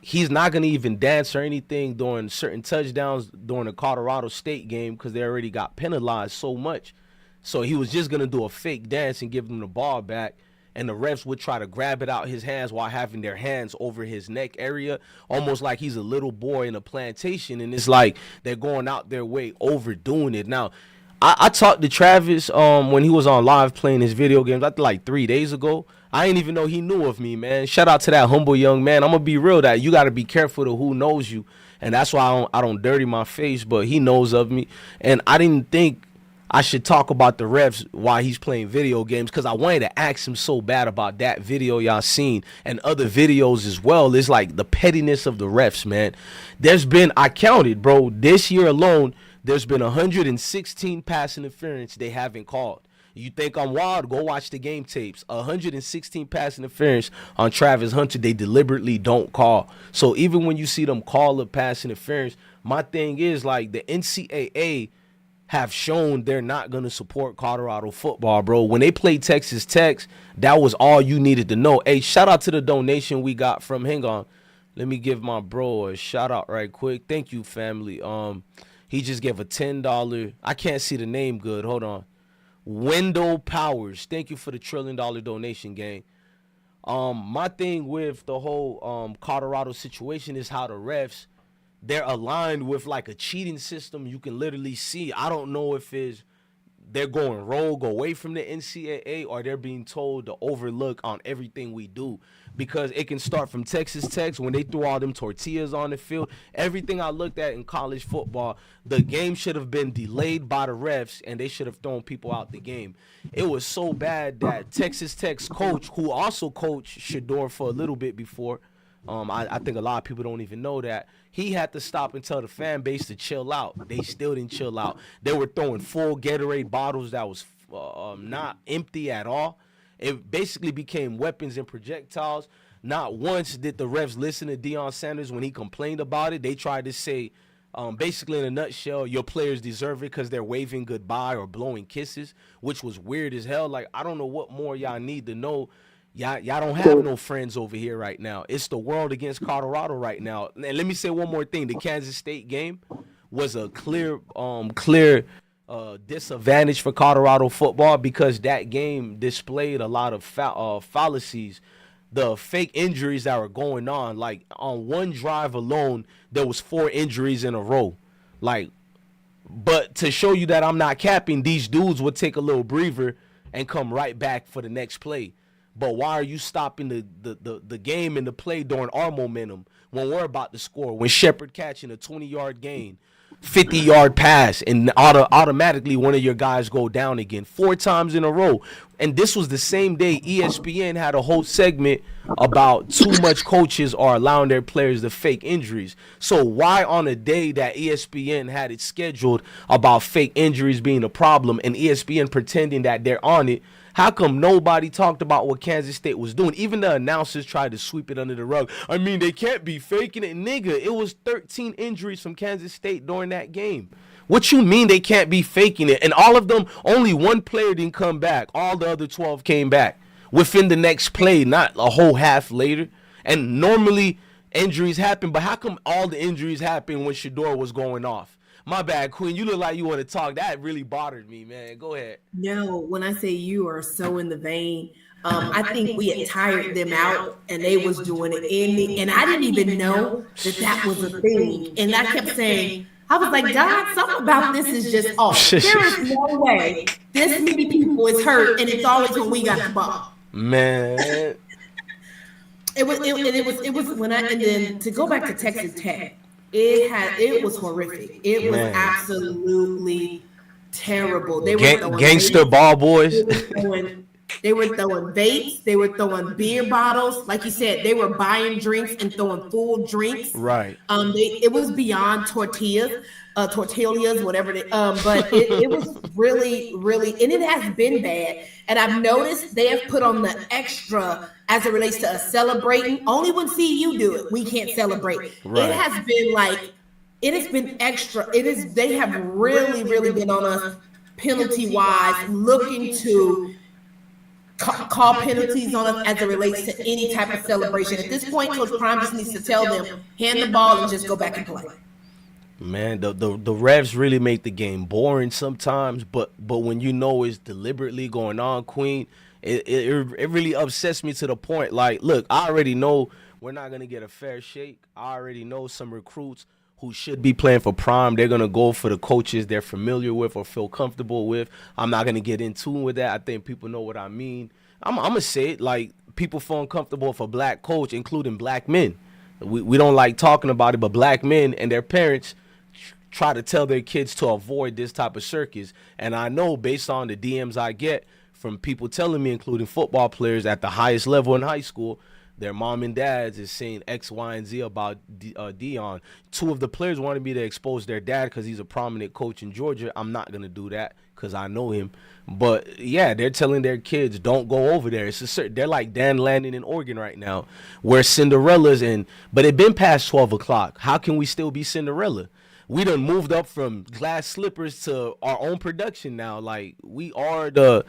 he's not going to even dance or anything during certain touchdowns during the Colorado State game because they already got penalized so much. So he was just going to do a fake dance and give them the ball back. And the refs would try to grab it out his hands while having their hands over his neck area, almost like he's a little boy in a plantation. And it's like they're going out their way, overdoing it. Now, I talked to Travis when he was on live playing his video games, I think like 3 days ago. I didn't even know he knew of me, man. Shout out to that humble young man. I'm going to be real that you got to be careful to who knows you. And that's why I don't dirty my face, but he knows of me. And I didn't think I should talk about the refs while he's playing video games because I wanted to ask him so bad about that video y'all seen and other videos as well. It's like the pettiness of the refs, man. There's been, I counted, bro, this year alone, there's been 116 pass interference they haven't called. You think I'm wild? Go watch the game tapes. 116 pass interference on Travis Hunter they deliberately don't call. So even when you see them call a pass interference, my thing is like the NCAA have shown they're not going to support Colorado football, bro. When they played Texas Tech, that was all you needed to know. Hey, shout out to the donation we got from, hang on, let me give my bro a shout out right quick. Thank you, family. He just gave a $10. I can't see the name good. Hold on. Wendell Powers. Thank you for the $1 trillion donation, gang. My thing with the whole Colorado situation is how the refs, they're aligned with like a cheating system. You can literally see. I don't know if they're going rogue away from the NCAA or they're being told to overlook on everything we do. Because it can start from Texas Tech when they threw all them tortillas on the field. Everything I looked at in college football, the game should have been delayed by the refs and they should have thrown people out the game. It was so bad that Texas Tech's coach, who also coached Shedeur for a little bit before, I think a lot of people don't even know that, he had to stop and tell the fan base to chill out. They still didn't chill out. They were throwing full Gatorade bottles that was not empty at all. It basically became weapons and projectiles. Not once did the refs listen to Deion Sanders when he complained about it. They tried to say, basically in a nutshell, your players deserve it because they're waving goodbye or blowing kisses, which was weird as hell. Like, I don't know what more y'all need to know. Y'all don't have no friends over here right now. It's the world against Colorado right now. And let me say one more thing. The Kansas State game was a clear disadvantage for Colorado football because that game displayed a lot of fallacies. The fake injuries that were going on, like on one drive alone, there was 4 injuries in a row. Like, but to show you that I'm not capping, these dudes would take a little breather and come right back for the next play. But why are you stopping the game and the play during our momentum when we're about to score? When Shepard catching a 20-yard gain, 50-yard pass, and automatically one of your guys go down again 4 times in a row. And this was the same day ESPN had a whole segment about too much coaches are allowing their players to fake injuries. So why on a day that ESPN had it scheduled about fake injuries being a problem and ESPN pretending that they're on it, how come nobody talked about what Kansas State was doing? Even the announcers tried to sweep it under the rug. I mean, they can't be faking it. Nigga, it was 13 injuries from Kansas State during that game. What you mean they can't be faking it? And all of them, only one player didn't come back. All the other 12 came back within the next play, not a whole half later. And normally injuries happen, but how come all the injuries happened when Shedeur was going off? My bad, Queen. You look like you want to talk. That really bothered me, man. Go ahead. No, when I say you are so in the vein, I think we had tired them out and they was doing it and I didn't even know that was a thing. And I kept saying, I was like, God, something about this is just off. There is no way this many people is hurt and it's always when we got the ball. Man. It was when I, and then to go back to Texas Tech, it was horrific. It was absolutely terrible. They were gangster ball boys. They were throwing vapes. They were throwing beer bottles. Like you said, they were buying drinks and throwing full drinks. Right. It was beyond tortillas, whatever. But it was really, really, and it has been bad. And I've noticed they have put on the extra as it relates to us celebrating. Only when CU do it, we can't celebrate. Right. It has been like, it has been extra. They have really, really been on us penalty wise, looking to call penalties on us as it relates to any type of celebration. At this point, Coach Prime just needs to tell them, hand the ball and just go back and play. Man, the refs really make the game boring sometimes, but when you know it's deliberately going on, Queen, it really upsets me to the point. Like, look, I already know we're not gonna get a fair shake. I already know some recruits who should be playing for Prime, they're gonna go for the coaches they're familiar with or feel comfortable with. I'm not gonna get in tune with that. I think people know what I mean. I'm gonna say it, like, people feel uncomfortable with a black coach, including black men. We don't like talking about it, but black men and their parents try to tell their kids to avoid this type of circus. And I know, based on the DMs I get from people telling me, including football players at the highest level in high school, their mom and dads is saying X, Y, and Z about Deion. Two of the players wanted me to expose their dad because he's a prominent coach in Georgia. I'm not going to do that because I know him. But, yeah, they're telling their kids, don't go over there. They're like Dan Lanning in Oregon right now, where Cinderella's in. But it been past 12 o'clock. How can we still be Cinderella? We done moved up from glass slippers to our own production now. Like, we are the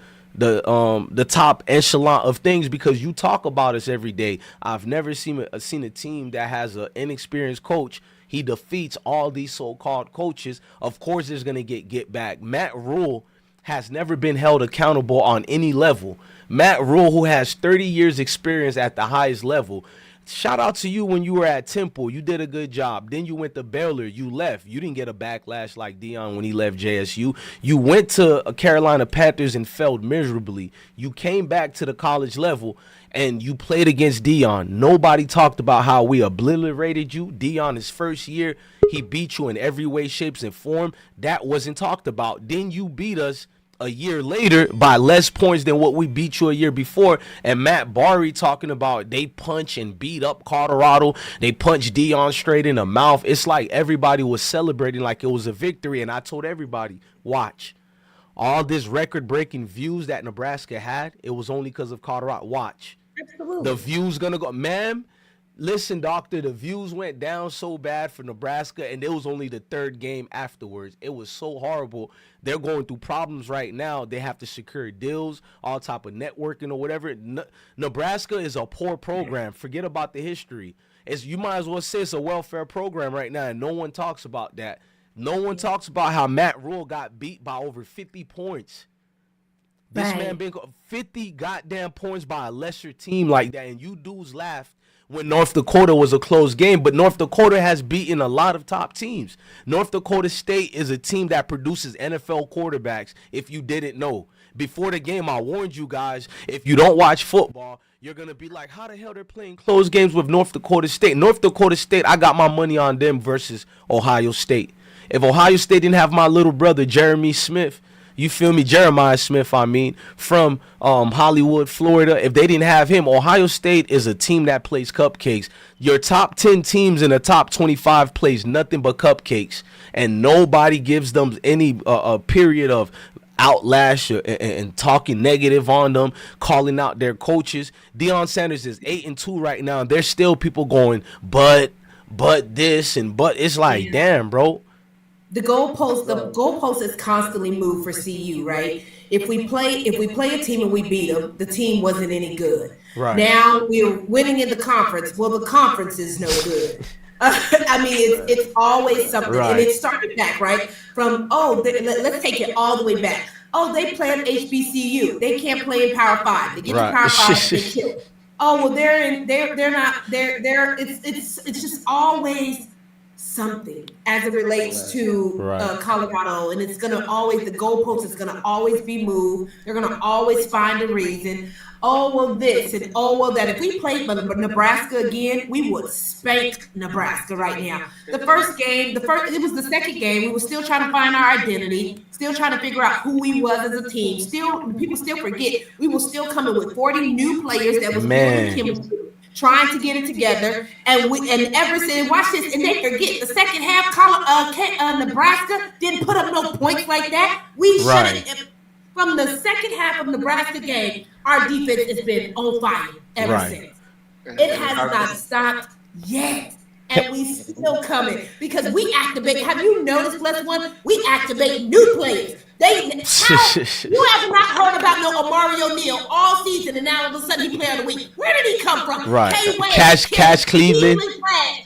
top echelon of things because you talk about us every day. I've never seen a team that has an inexperienced coach. He defeats all these so-called coaches. Of course, there's going to get back. Matt Rule has never been held accountable on any level. Matt Rule, who has 30 years experience at the highest level. Shout out to you when you were at Temple. You did a good job. Then you went to Baylor. You left. You didn't get a backlash like Deion when he left JSU. You went to Carolina Panthers and failed miserably. You came back to the college level and you played against Deion. Nobody talked about how we obliterated you. Deion, his first year, he beat you in every way, shapes, and form. That wasn't talked about. Then you beat us a year later by less points than what we beat you a year before. And Matt Barry talking about they punch and beat up Colorado. They punched Deion straight in the mouth. It's like everybody was celebrating like it was a victory. And I told everybody, watch. All this record-breaking views that Nebraska had, it was only because of Colorado. Watch. Absolutely. The views gonna go. Ma'am, listen, doctor, the views went down so bad for Nebraska, and it was only the third game afterwards. It was so horrible. They're going through problems right now. They have to secure deals, all type of networking or whatever. Nebraska is a poor program. Forget about the history. You might as well say it's a welfare program right now, and no one talks about that. No one talks about how Matt Rule got beat by over 50 points. This man been 50 goddamn points by a lesser team like that, and you dudes laughed when North Dakota was a close game, but North Dakota has beaten a lot of top teams. North Dakota State is a team that produces NFL quarterbacks, if you didn't know. Before the game, I warned you guys, if you don't watch football, you're going to be like, how the hell they're playing close games with North Dakota State? North Dakota State, I got my money on them versus Ohio State. If Ohio State didn't have my little brother, Jeremiah Smith, from Hollywood, Florida. If they didn't have him, Ohio State is a team that plays cupcakes. Your top 10 teams in the top 25 plays nothing but cupcakes, and nobody gives them any period of outlash and talking negative on them, calling out their coaches. Deion Sanders is 8-2 right now, and there's still people going, but this and but. It's like, damn, bro. The goalpost is constantly moved for CU, right? If we play a team and we beat them, the team wasn't any good. Right. Now we're winning in the conference. Well, the conference is no good. I mean, it's always something, right. And it started back, right? From let's take it all the way back. Oh, they play at HBCU. They can't play in Power 5. They get to Power 5, they kill. Oh, well, they're not. It's just always something as it relates to Colorado, and it's gonna always, the goalpost is gonna always be moved. They're gonna always find a reason. oh, well, this, and oh, well, that. If we played Nebraska again, we would spank Nebraska right now. The first game, it was the second game. We were still trying to find our identity, still trying to figure out who we was as a team. People still forget we were still coming with 40 new players that was building chemistry, trying to get it together. And Everett said, watch this, and they forget the second half, Nebraska didn't put up no points like that. We should have. From the second half of Nebraska game, our defense has been on fire ever since. It has not stopped yet. And we still coming because we activate. Have you noticed, Bless One? We activate new players. You have not heard about no Amari O'Neal all season, and now all of a sudden he player of the week. Where did he come from? Right. Cash Cleveland.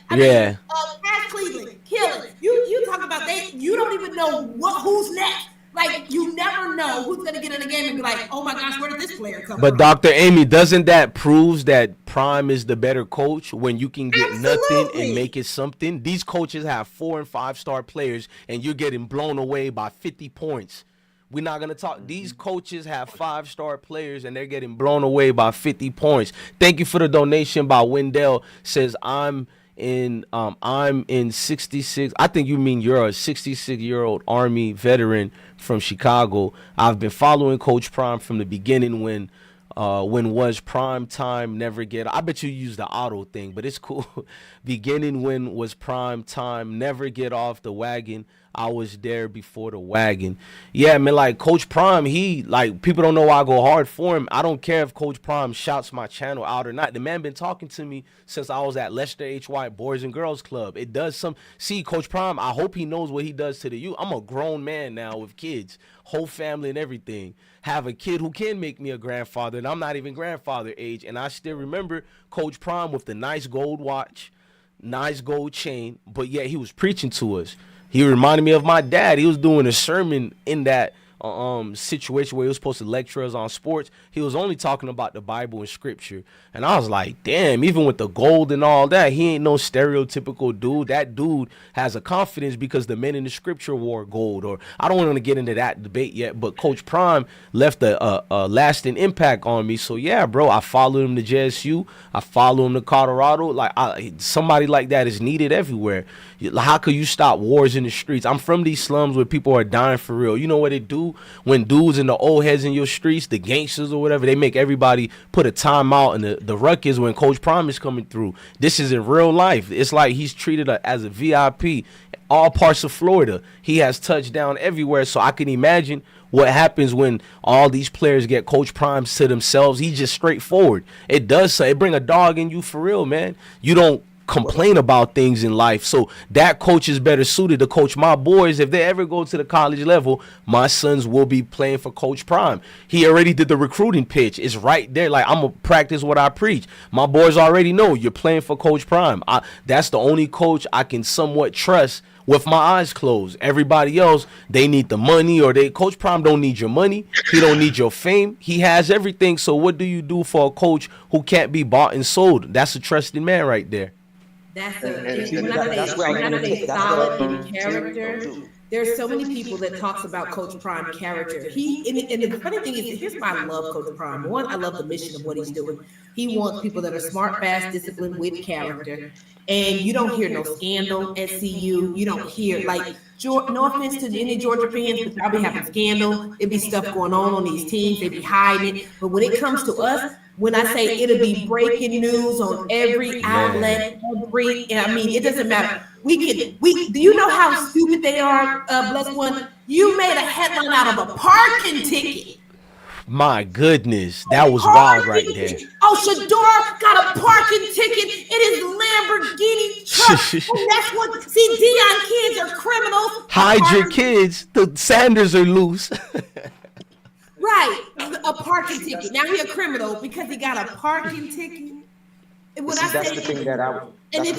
Cash Cleveland. Killing. You talk about you don't even know who's next. Like, you never know who's going to get in the game and be like, oh, my gosh, where did this player come from? But, Dr. Amy, doesn't that prove that Prime is the better coach when you can get nothing and make it something? These coaches have 4- and 5-star players, and you're getting blown away by 50 points. We're not going to talk. These coaches have 5-star players, and they're getting blown away by 50 points. Thank you for the donation by Wendell. Says, I'm in 66. I think you mean you're a 66-year-old Army veteran from Chicago. I've been following Coach Prime from the beginning when was prime time, never get. I bet you use the auto thing, but it's cool. Beginning when was prime time, never get off the wagon. I was there before the wagon. Yeah, man, like Coach Prime, people don't know why I go hard for him. I don't care if Coach Prime shouts my channel out or not. The man been talking to me since I was at Lester H. White Boys and Girls Club. It does see, Coach Prime, I hope he knows what he does to the youth. I'm a grown man now with kids, whole family and everything. Have a kid who can make me a grandfather, and I'm not even grandfather age. And I still remember Coach Prime with the nice gold watch, nice gold chain, but yet he was preaching to us. He reminded me of my dad. He was doing a sermon in that situation where he was supposed to lecture us on sports. He was only talking about the Bible and scripture. And I was like, damn, even with the gold and all that, he ain't no stereotypical dude. That dude has a confidence because the men in the scripture wore gold. Or I don't want to get into that debate yet, but Coach Prime left a lasting impact on me. So yeah, bro, I followed him to JSU. I follow him to Colorado. Somebody like that is needed everywhere. How could you stop wars in the streets? I'm from these slums where people are dying for real. You know what it do when dudes and the old heads in your streets, the gangsters or whatever, they make everybody put a timeout, and the ruckus when Coach Prime is coming through. This is in real life. It's like he's treated as a VIP. All parts of Florida, he has touchdown everywhere. So I can imagine what happens when all these players get Coach Prime to themselves. He's just straightforward. It does so. It bring a dog in you for real, man. You don't complain about things in life. So that coach is better suited to coach my boys. If they ever go to the college level, my sons will be playing for Coach Prime. He already did the recruiting pitch. It's right there. Like, I'm going to practice what I preach. My boys already know you're playing for Coach Prime. That's the only coach I can somewhat trust with my eyes closed. Everybody else, they need the money, or Coach Prime don't need your money. He don't need your fame. He has everything. So what do you do for a coach who can't be bought and sold? That's a trusted man right there. That's a solid in character. There's so many people that talks about Coach Prime character. And the funny thing is, here's why I love Coach Prime. One, I love the mission of what he's doing. He wants people that are smart, fast, disciplined, with character. And you don't hear no scandal at CU. You don't hear, no offense to any Georgia fans, but y'all be having scandal. It be stuff going on these teams. They be hiding it. But when it comes to us, when I say it'll be breaking news on every outlet, it doesn't matter. Do you know how stupid they are, Blessed One? You made a headline out of a parking ticket. My goodness, that was wild right there. Oh, Shedeur got a parking ticket in his Lamborghini truck. And that's what, Deion kids are criminals. Hide your kids. The Sanders are loose. Right, a parking ticket. Now he's a criminal because he got a parking ticket. If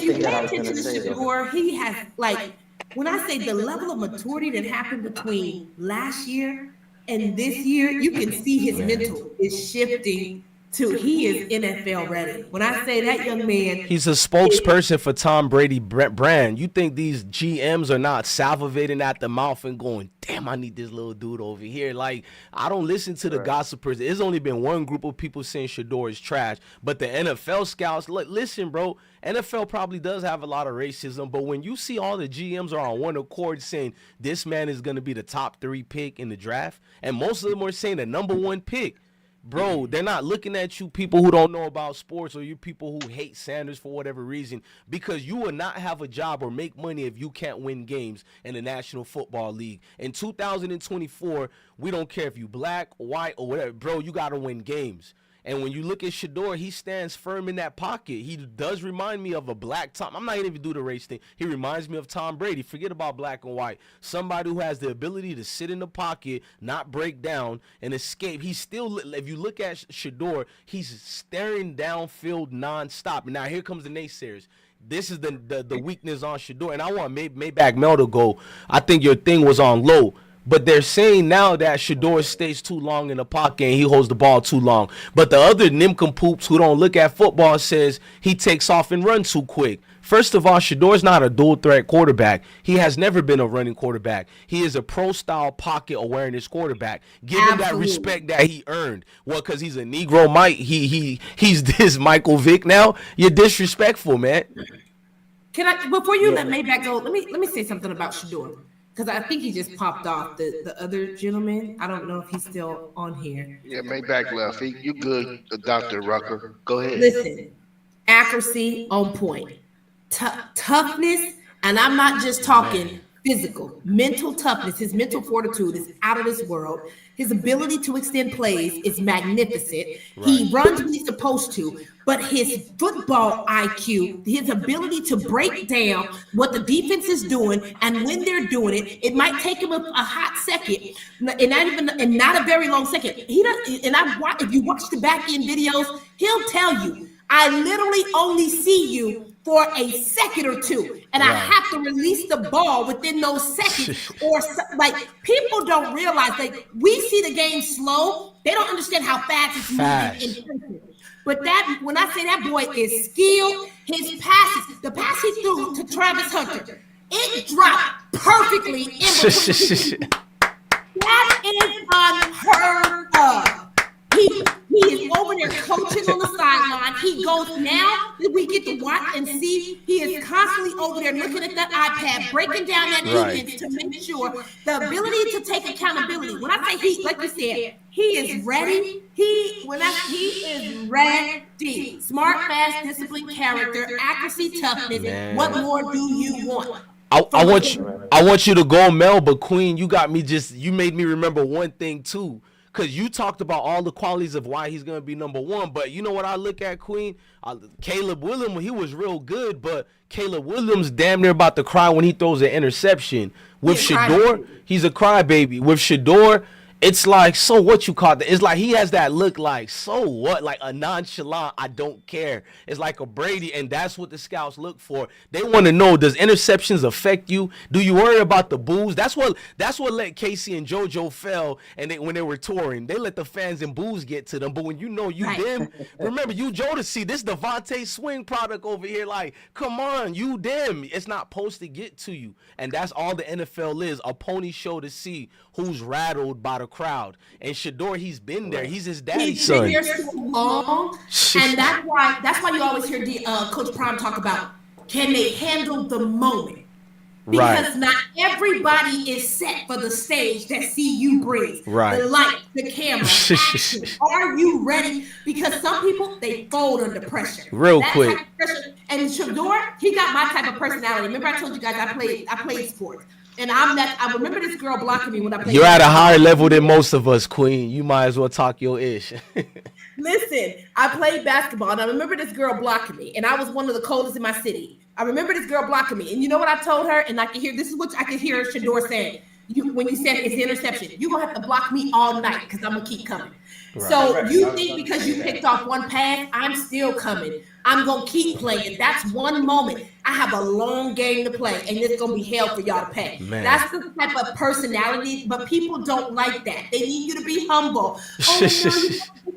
you pay attention to Shedeur, he has, when I say the level of maturity that happened between last year and this year, you can see his mental is shifting to he is NFL ready. When I say that young man, he's a spokesperson for Tom Brady brand. You think these GMs are not salivating at the mouth and going, damn, I need this little dude over here? Like, I don't listen to the gossipers. There's only been one group of people saying Shedeur is trash, but the NFL scouts, listen, bro, NFL probably does have a lot of racism, but when you see all the GMs are on one accord saying this man is going to be the top 3 pick in the draft, and most of them are saying the number 1 pick, bro, they're not looking at you people who don't know about sports, or you people who hate Sanders for whatever reason, because you will not have a job or make money if you can't win games in the National Football League. In 2024, we don't care if you black, white, or whatever, bro, you got to win games. And when you look at Shedeur, he stands firm in that pocket. He does remind me of a black Tom. I'm not going to even do the race thing. He reminds me of Tom Brady. Forget about black and white. Somebody who has the ability to sit in the pocket, not break down, and escape. He's still, if you look at Shedeur, he's staring downfield nonstop. And now here comes the naysayers. This is the weakness on Shedeur. And I want Maybach Mel to go. I think your thing was on low. But they're saying now that Shedeur stays too long in the pocket and he holds the ball too long. But the other nincompoops who don't look at football says he takes off and runs too quick. First of all, Shedeur's not a dual-threat quarterback. He has never been a running quarterback. He is a pro-style pocket awareness quarterback. Give him that respect that he earned. Well, because he's a Negro Mike. He's this Michael Vick now. You're disrespectful, man. Can I, before you let Maybach go, let me say something about Shedeur. Because I think he just popped off the other gentleman. I don't know if he's still on here. Yeah, Maybach left. You good, Dr. Rucker. Go ahead. Listen, accuracy on point. Toughness, and I'm not just talking physical, mental toughness. His mental fortitude is out of this world. His ability to extend plays is magnificent. Right. He runs when he's supposed to, but his football IQ, his ability to break down what the defense is doing and when they're doing it, it might take him a hot second, and not a very long second. He does, and if you watch the back end videos, he'll tell you, I literally only see you for a second or two, and I have to release the ball within those seconds. Or like, people don't realize, like, we see the game slow. They don't understand how fast it's moving. But that, when I say that boy is skilled, his passes, the pass he threw to Travis Hunter, it dropped perfectly in between. That is unheard of. He is over there coaching on the sideline. He goes, now that we get to watch and see, he is constantly over there looking at that iPad, breaking down that defense to make sure the ability to take accountability. When I say he, like you said, he is ready. He is ready. Smart, fast, disciplined character, accuracy, toughness. Man. What more do you want? I want you to go, Mel, but Queen, you made me remember one thing too. Because you talked about all the qualities of why he's going to be number one. But you know what I look at, Queen? Caleb Williams, he was real good, but Caleb Williams damn near about to cry when he throws an interception. With Shedeur, he's a crybaby. With Shedeur, it's like, so what you call that? It's like he has that look like, so what? Like a nonchalant, I don't care. It's like a Brady, and that's what the scouts look for. They want to know, does interceptions affect you? Do you worry about the boos? That's what let Casey and JoJo fail, and when they were touring. They let the fans and boos get to them. But when you know you them, remember, you Jodeci, this Devontae Swing product over here, like, come on, you them. It's not supposed to get to you. And that's all the NFL is, a pony show to see who's rattled by the crowd. And Shedeur, he's been there. He's his daddy's son. He's been there so long, and that's why you always hear Coach Prime talk about, can they handle the moment? Because not everybody is set for the stage that CU brings. The light, the camera, action. Are you ready? Because some people, they fold under pressure. Real quick. And Shedeur, he got my type of personality. Remember I told you guys I played sports. And I remember this girl blocking me when I played. You're at a higher level than most of us, Queen. You might as well talk your ish. Listen, I played basketball, and I remember this girl blocking me, and I was one of the coldest in my city. I remember this girl blocking me, and you know what I told her? And I can hear, this is what I can hear Shedeur saying. When you said it's the interception, you're going to have to block me all night because I'm going to keep coming. So you think because you picked off one pass, I'm still coming. I'm going to keep playing. That's one moment. I have a long game to play, and it's gonna be hell for y'all to pay. Man. That's the type of personality, but people don't like that. They need you to be humble. Oh, no, you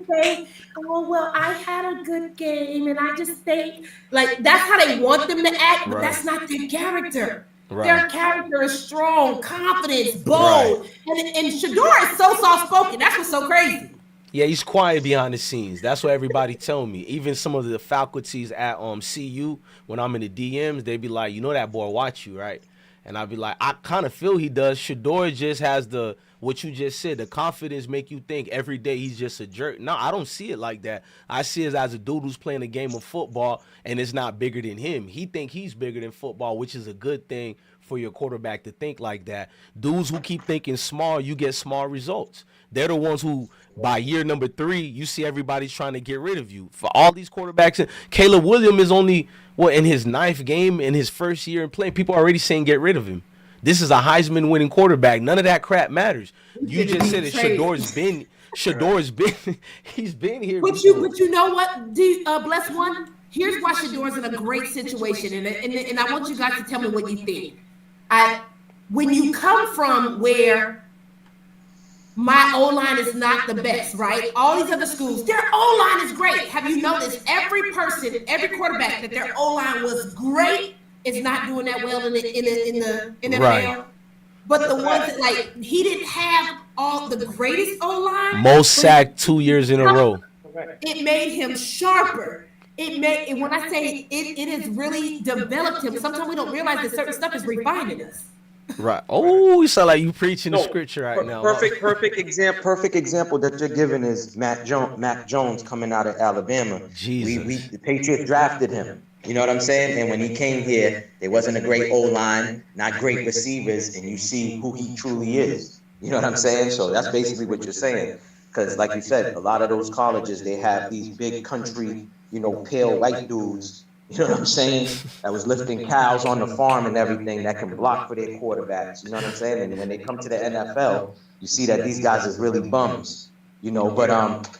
say, oh well, I had a good game, and I just think like that's how they want them to act, but that's not their character. Right. Their character is strong, confidence, bold, and Shedeur is so soft spoken. That's what's so crazy. Yeah, he's quiet behind the scenes. That's what everybody tell me. Even some of the faculties at CU, when I'm in the DMs, they be like, you know that boy watch you, right? And I'll be like, I kind of feel he does. Shedeur just has what you just said, the confidence make you think every day he's just a jerk. No, I don't see it like that. I see it as a dude who's playing a game of football, and it's not bigger than him. He think he's bigger than football, which is a good thing for your quarterback to think like that. Dudes who keep thinking small, you get small results. They're the ones who, by year number 3, you see everybody's trying to get rid of you. For all these quarterbacks, Caleb Williams is only, in his 9th game, in his first year in playing, people are already saying get rid of him. This is a Heisman winning quarterback. None of that crap matters. You just said that Shedor's been, he's been here. But you know what, Bless One? Here's why Shedor's in a great situation, and I want you guys to tell me what you think. When you come from where my O-line is not the best, right? All these other schools, their O-line is great. Have you noticed every quarterback that their O-line was great is not doing that well in the NFL? Right. But the ones that, like, he didn't have all the greatest O-line. Most sacked 2 years in a row. It made him sharper. When I say it has really developed him, sometimes we don't realize that certain stuff is refining us. Right. Oh, you sound like you preaching the scripture right now. Perfect example that you're giving is Mac Jones coming out of Alabama. Jesus. The Patriots drafted him. You know what I'm saying? And when he came here, there wasn't a great O-line, not great receivers, and you see who he truly is. You know what I'm saying? So that's basically what you're saying. Because like you said, a lot of those colleges, they have these big country, pale white dudes, you know what I'm saying, that was lifting cows on the farm and everything that can block for their quarterbacks, you know what I'm saying? And when they come to the NFL, you see that these guys is really bums, But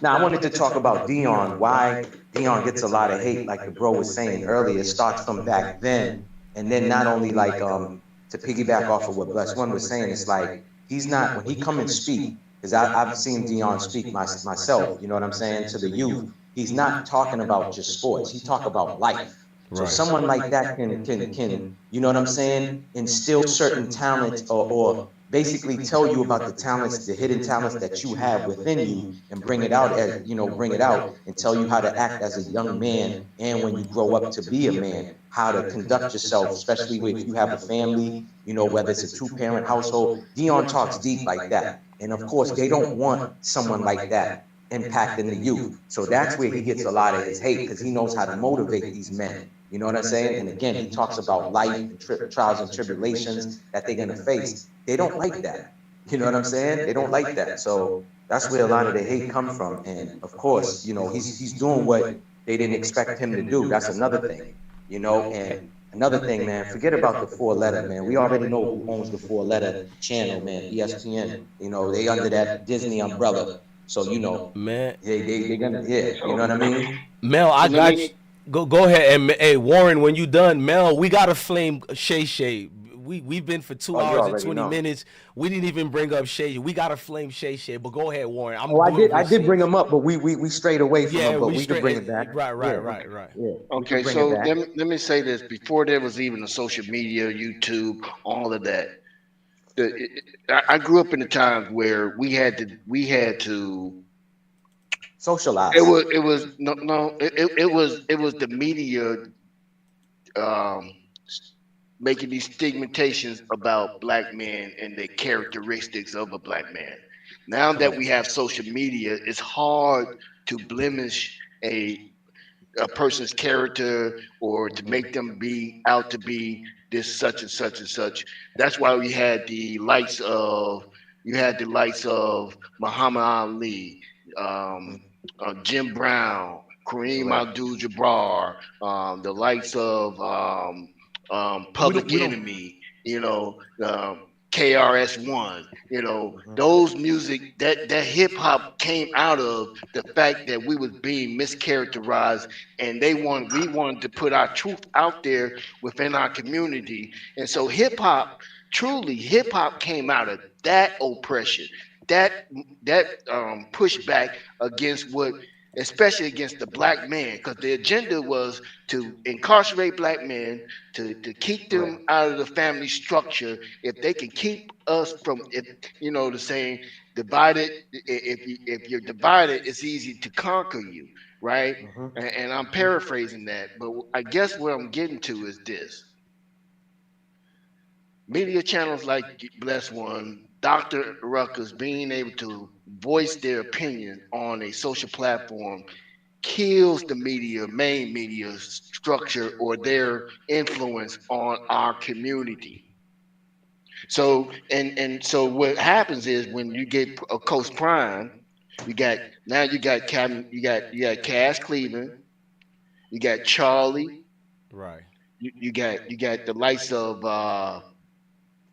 now I wanted to talk about Deion, why Deion gets a lot of hate, like the bro was saying earlier. It starts from back then, and then not only like to piggyback off of what Bless One was saying, it's like he's not, when he come and speak, because I've seen Deion speak myself, you know what I'm saying, to the youth. He's not talking about just sports. He talk about life. So someone like that can, you know what I'm saying, instill certain talents or basically tell you about the talents, the hidden talents that you have within you, and bring it out and tell you how to act as a young man, and when you grow up to be a man, how to conduct yourself, especially if you have a family, whether it's a 2-parent household. Deion talks deep like that. And of course, they don't want someone like that impacting the youth. So that's where he gets a lot of his hate, because he knows how to motivate these men. You know what I'm saying? And again, he talks about life and trials and tribulations that they're going to face. They don't like that. You know what I'm saying? They don't like that. So that's where a lot of the hate come from. And of course, he's doing what they didn't expect him to do. That's another thing, and another thing, man, forget about the 4-letter, man. We already know who owns the 4-letter channel, man, ESPN. They under that Disney umbrella. So, man, they're gonna, you know what I mean? Mel, I got you. Go ahead. And hey, Warren, when you done, Mel, we got to flame Shay. We've been for 2 hours and 20 minutes. We didn't even bring up Shay. We got to flame Shay. But go ahead, Warren. I did bring him up, but we strayed away from him, but we can bring it back. Right. Yeah. Okay, so let me say this. Before there was even a social media, YouTube, all of that, I grew up in a time where we had to socialize. It was the media making these stigmatizations about black men and the characteristics of a black man. Now that we have social media, it's hard to blemish a person's character or to make them be out to be this such and such and such. That's why we had the likes of Muhammad Ali, Jim Brown, Kareem Abdul-Jabbar, the likes of Public Enemy, KRS-One, you know, those music that hip hop came out of the fact that we was being mischaracterized, and we wanted to put our truth out there within our community. And so hip hop came out of that oppression, that pushback against especially against the black man, because the agenda was to incarcerate black men, to keep them out of the family structure. If they can keep us from, the saying, divided, if you're divided, it's easy to conquer you, right? And I'm paraphrasing that, but I guess what I'm getting to is this. Media channels like Bless One, Dr. Ruckus being able to voice their opinion on a social platform kills the main media structure or their influence on our community. So so what happens is when you get a Coach Prime, you got Cass Cleveland, you got Charlie, right? You got the likes of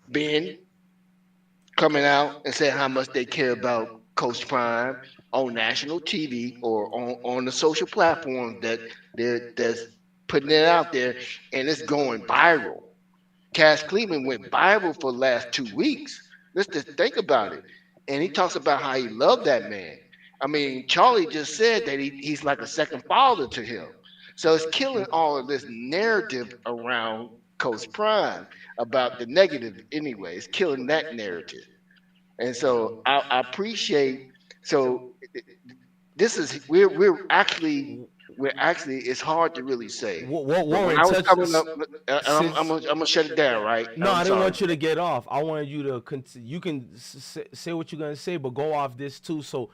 Ben coming out and saying how much they care about Coach Prime on national TV or on the social platforms that's putting it out there, and it's going viral. Cass Cleveland went viral for the last 2 weeks. Let's just think about it. And he talks about how he loved that man. I mean, Charlie just said that he's like a second father to him. So it's killing all of this narrative around Coach Prime about the negative anyway. It's killing that narrative. And so I appreciate, so this is, we're actually, it's hard to really say. Warren, when I was coming up, I'm gonna shut it down, right? No, I didn't want you to get off. I wanted you to continue. You can say what you're gonna say, but go off this too. So,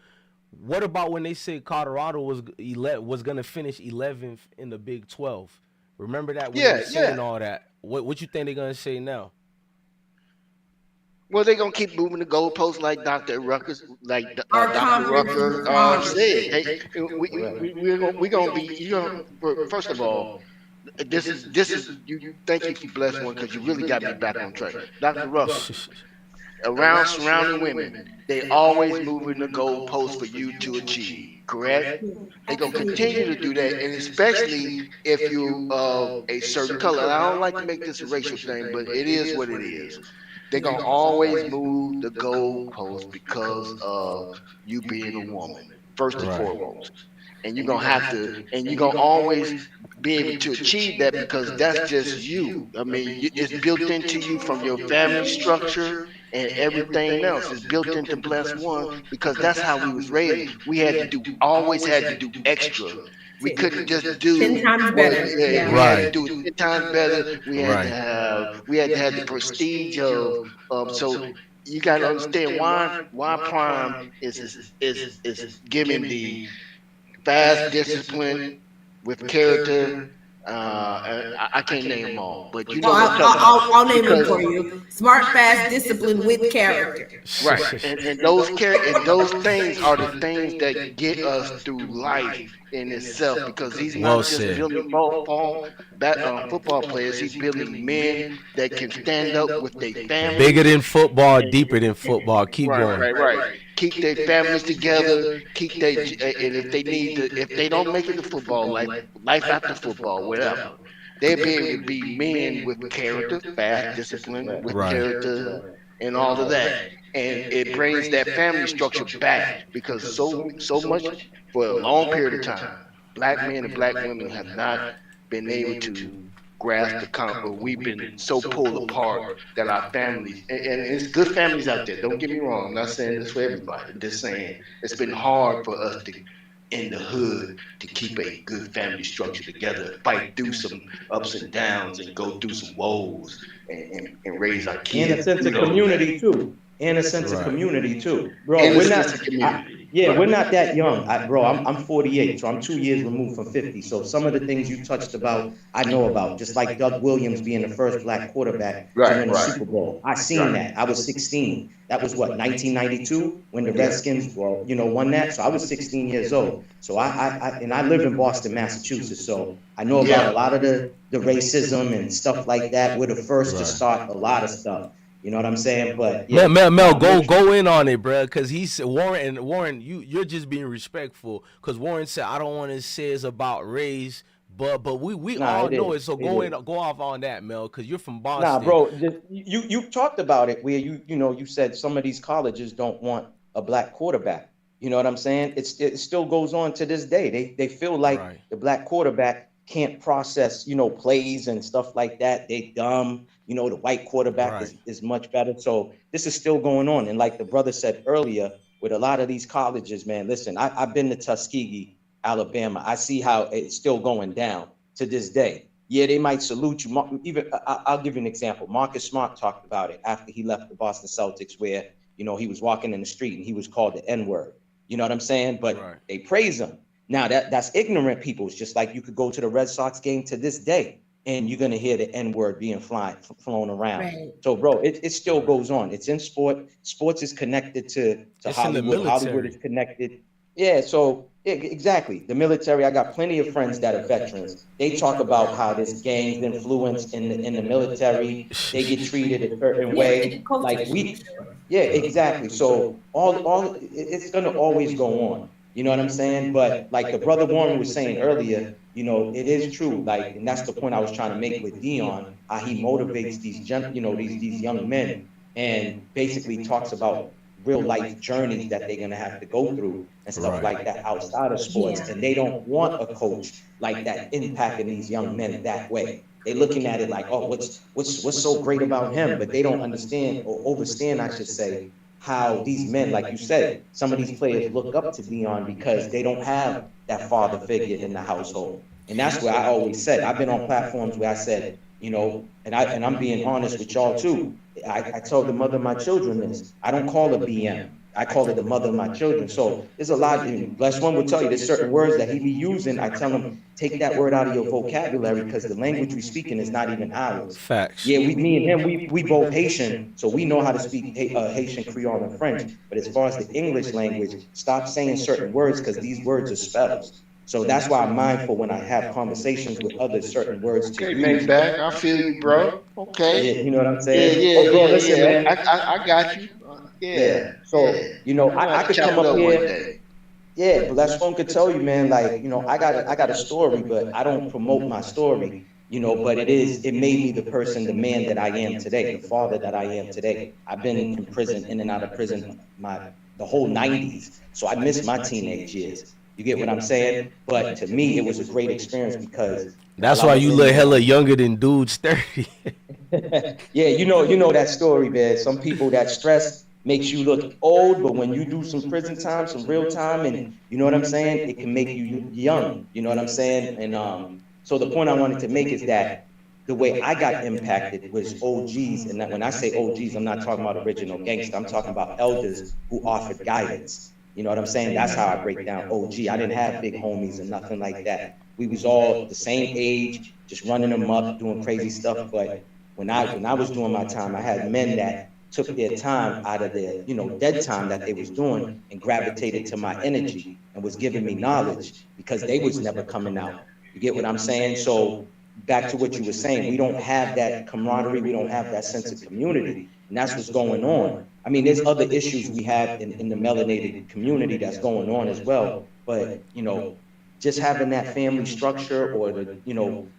what about when they say Colorado was gonna finish 11th in the Big 12? Remember that? When they were saying all that. What you think they're gonna say now? Well, they're gonna keep moving the goalposts like Dr. Ruckus, like Dr. Rucker said. We're gonna be. First of all, this is you. Thank you for Bless One, because you really got me back on track, Dr. Ruckus. Around surrounding women, they always moving the goalposts for you to achieve. Correct? They're gonna continue to do that, and especially if you a certain color. And I don't like to make this a racial thing, but it is what it is. They're going to always move the goalpost because of you being a woman, first and foremost. And you're going to have to, and you're going to always be able to achieve that because that's just you. I mean, it's built into you from your family structure and everything else. It's built into Bless One because that's how we was raised. We had to always had to do extra. We couldn't just do 10 times better. We had to do it 10 times better. We had to have the prestige of so you got to understand why Prime is giving the fast discipline with character. I can't name them all, but you know what I'm talking about. I'll name them for you. Smart, fast, discipline with character. Right, and those things are the things that get us through life in itself, because he's not just building football players. He's building men that can stand up with their family. Bigger than football, deeper than football. Keep going. Right. Keep their families together. Keep and if they need to, if they don't make it to football, life after football, whatever, they'll be able to be men with character, fast discipline, with character, and all of that. And it brings that family structure back, because so much for a long period of time, black men and black women have not been able to grasp the concept. We've been so pulled apart that our families, and it's good families out there, don't get me wrong, I'm not saying this for everybody, I'm just saying it's been hard for us to, in the hood, to keep a good family structure together, fight through some ups and downs and go through some woes and raise our kids. And a sense of community too. And a sense of community too. Bro, we're not that young. I'm 48, so I'm 2 years removed from 50. So some of the things you touched about, I know about. Just like Doug Williams being the first black quarterback to win the Super Bowl. I seen that. I was 16. That was what, 1992 when the Redskins won that. So I was 16 years old. So I live in Boston, Massachusetts. So I know about a lot of the racism and stuff like that. We're the first to start a lot of stuff. You know what I'm saying? But yeah, Mel, go in on it, bro, because he's Warren. You're just being respectful, because Warren said I don't want to say it's about race, but we all know it. So go off on that, Mel, because you're from Boston. Nah, bro, you talked about it where you said some of these colleges don't want a black quarterback. You know what I'm saying? It still goes on to this day. They feel like the black quarterback can't process, plays and stuff like that. They dumb. The white quarterback is much better. So this is still going on. And like the brother said earlier, with a lot of these colleges, man, listen, I've been to Tuskegee, Alabama. I see how it's still going down to this day. Yeah, they might salute you. Even I'll give you an example. Marcus Smart talked about it after he left the Boston Celtics, where, he was walking in the street and he was called the N-word. You know what I'm saying? But they praise him. Now that's ignorant people. It's just like you could go to the Red Sox game to this day and you're gonna hear the N-word being flown around. Right. So, bro, it still goes on. It's in sport. Sports is connected to Hollywood. Hollywood is connected. Yeah. So exactly. The military. I got plenty of friends that are veterans. They talk about how this gang influence in the military. They get treated a certain way. Like we. Yeah. Exactly. So all it's gonna always go on. You know what I'm saying? But like the brother Warren was saying earlier, it is true. Like, and that's the point I was trying to make with Deion, how he motivates these young men and basically talks about real life journeys that they're gonna have to go through and stuff like that outside of sports. And they don't want a coach like that impacting these young men that way. They're looking at it like, oh, what's so great about him? But they don't understand or overstand, I should say, how these men, like you said, some of these players look up to Deion because they don't have that father figure in the household. And that's where I always said, I've been on platforms where I said, and I'm being honest with y'all too. I told the mother of my children this. I don't call her BM. I call her the mother of my children. So there's a lot. Bless one will tell you there's certain words that he be using. I tell him, take that word out of your vocabulary because the language we speaking is not even ours. Facts. Yeah, me and him, we both Haitian, so we know how to speak Haitian, Creole, and French. But as far as the English language, stop saying certain words because these words are spells. So that's why I'm mindful when I have conversations with others, certain words to use. Make back. I feel you, bro. Okay. Yeah, you know what I'm saying? Yeah, bro, listen, man. I got you. Yeah. So, I could come up here. Yeah, but that's one could tell you, man, like, I got a story, but I don't promote my story, but it made me the person, the man that I am today, the father that I am today. I've been in prison, in and out of prison the whole 90s. So I missed my teenage years. You get what I'm saying? But to me, it was a great experience because that's why you look hella younger than dudes 30. Yeah, you know that story, man. Some people, that stress makes you look old, but when you do some prison time, some real time, and you know what I'm saying, it can make you young. You know what I'm saying? And so the point I wanted to make is that the way I got impacted was OGs, and when I say OGs, I'm not talking about original gangster. I'm talking about elders who offered guidance. You know what I'm saying? That's how I break down OG. I didn't have big homies or nothing like that. We was all the same age, just running them up, doing crazy stuff. But when I was doing my time, I had men that took their time out of their, dead time that they was doing and gravitated to my energy and was giving me knowledge because they was never coming out. You get what I'm saying? So back to what you were saying, we don't have that camaraderie, we don't have that sense of community, and that's what's going on. I mean, there's other issues we have in the melanated community that's going on as well, but, just having that family structure or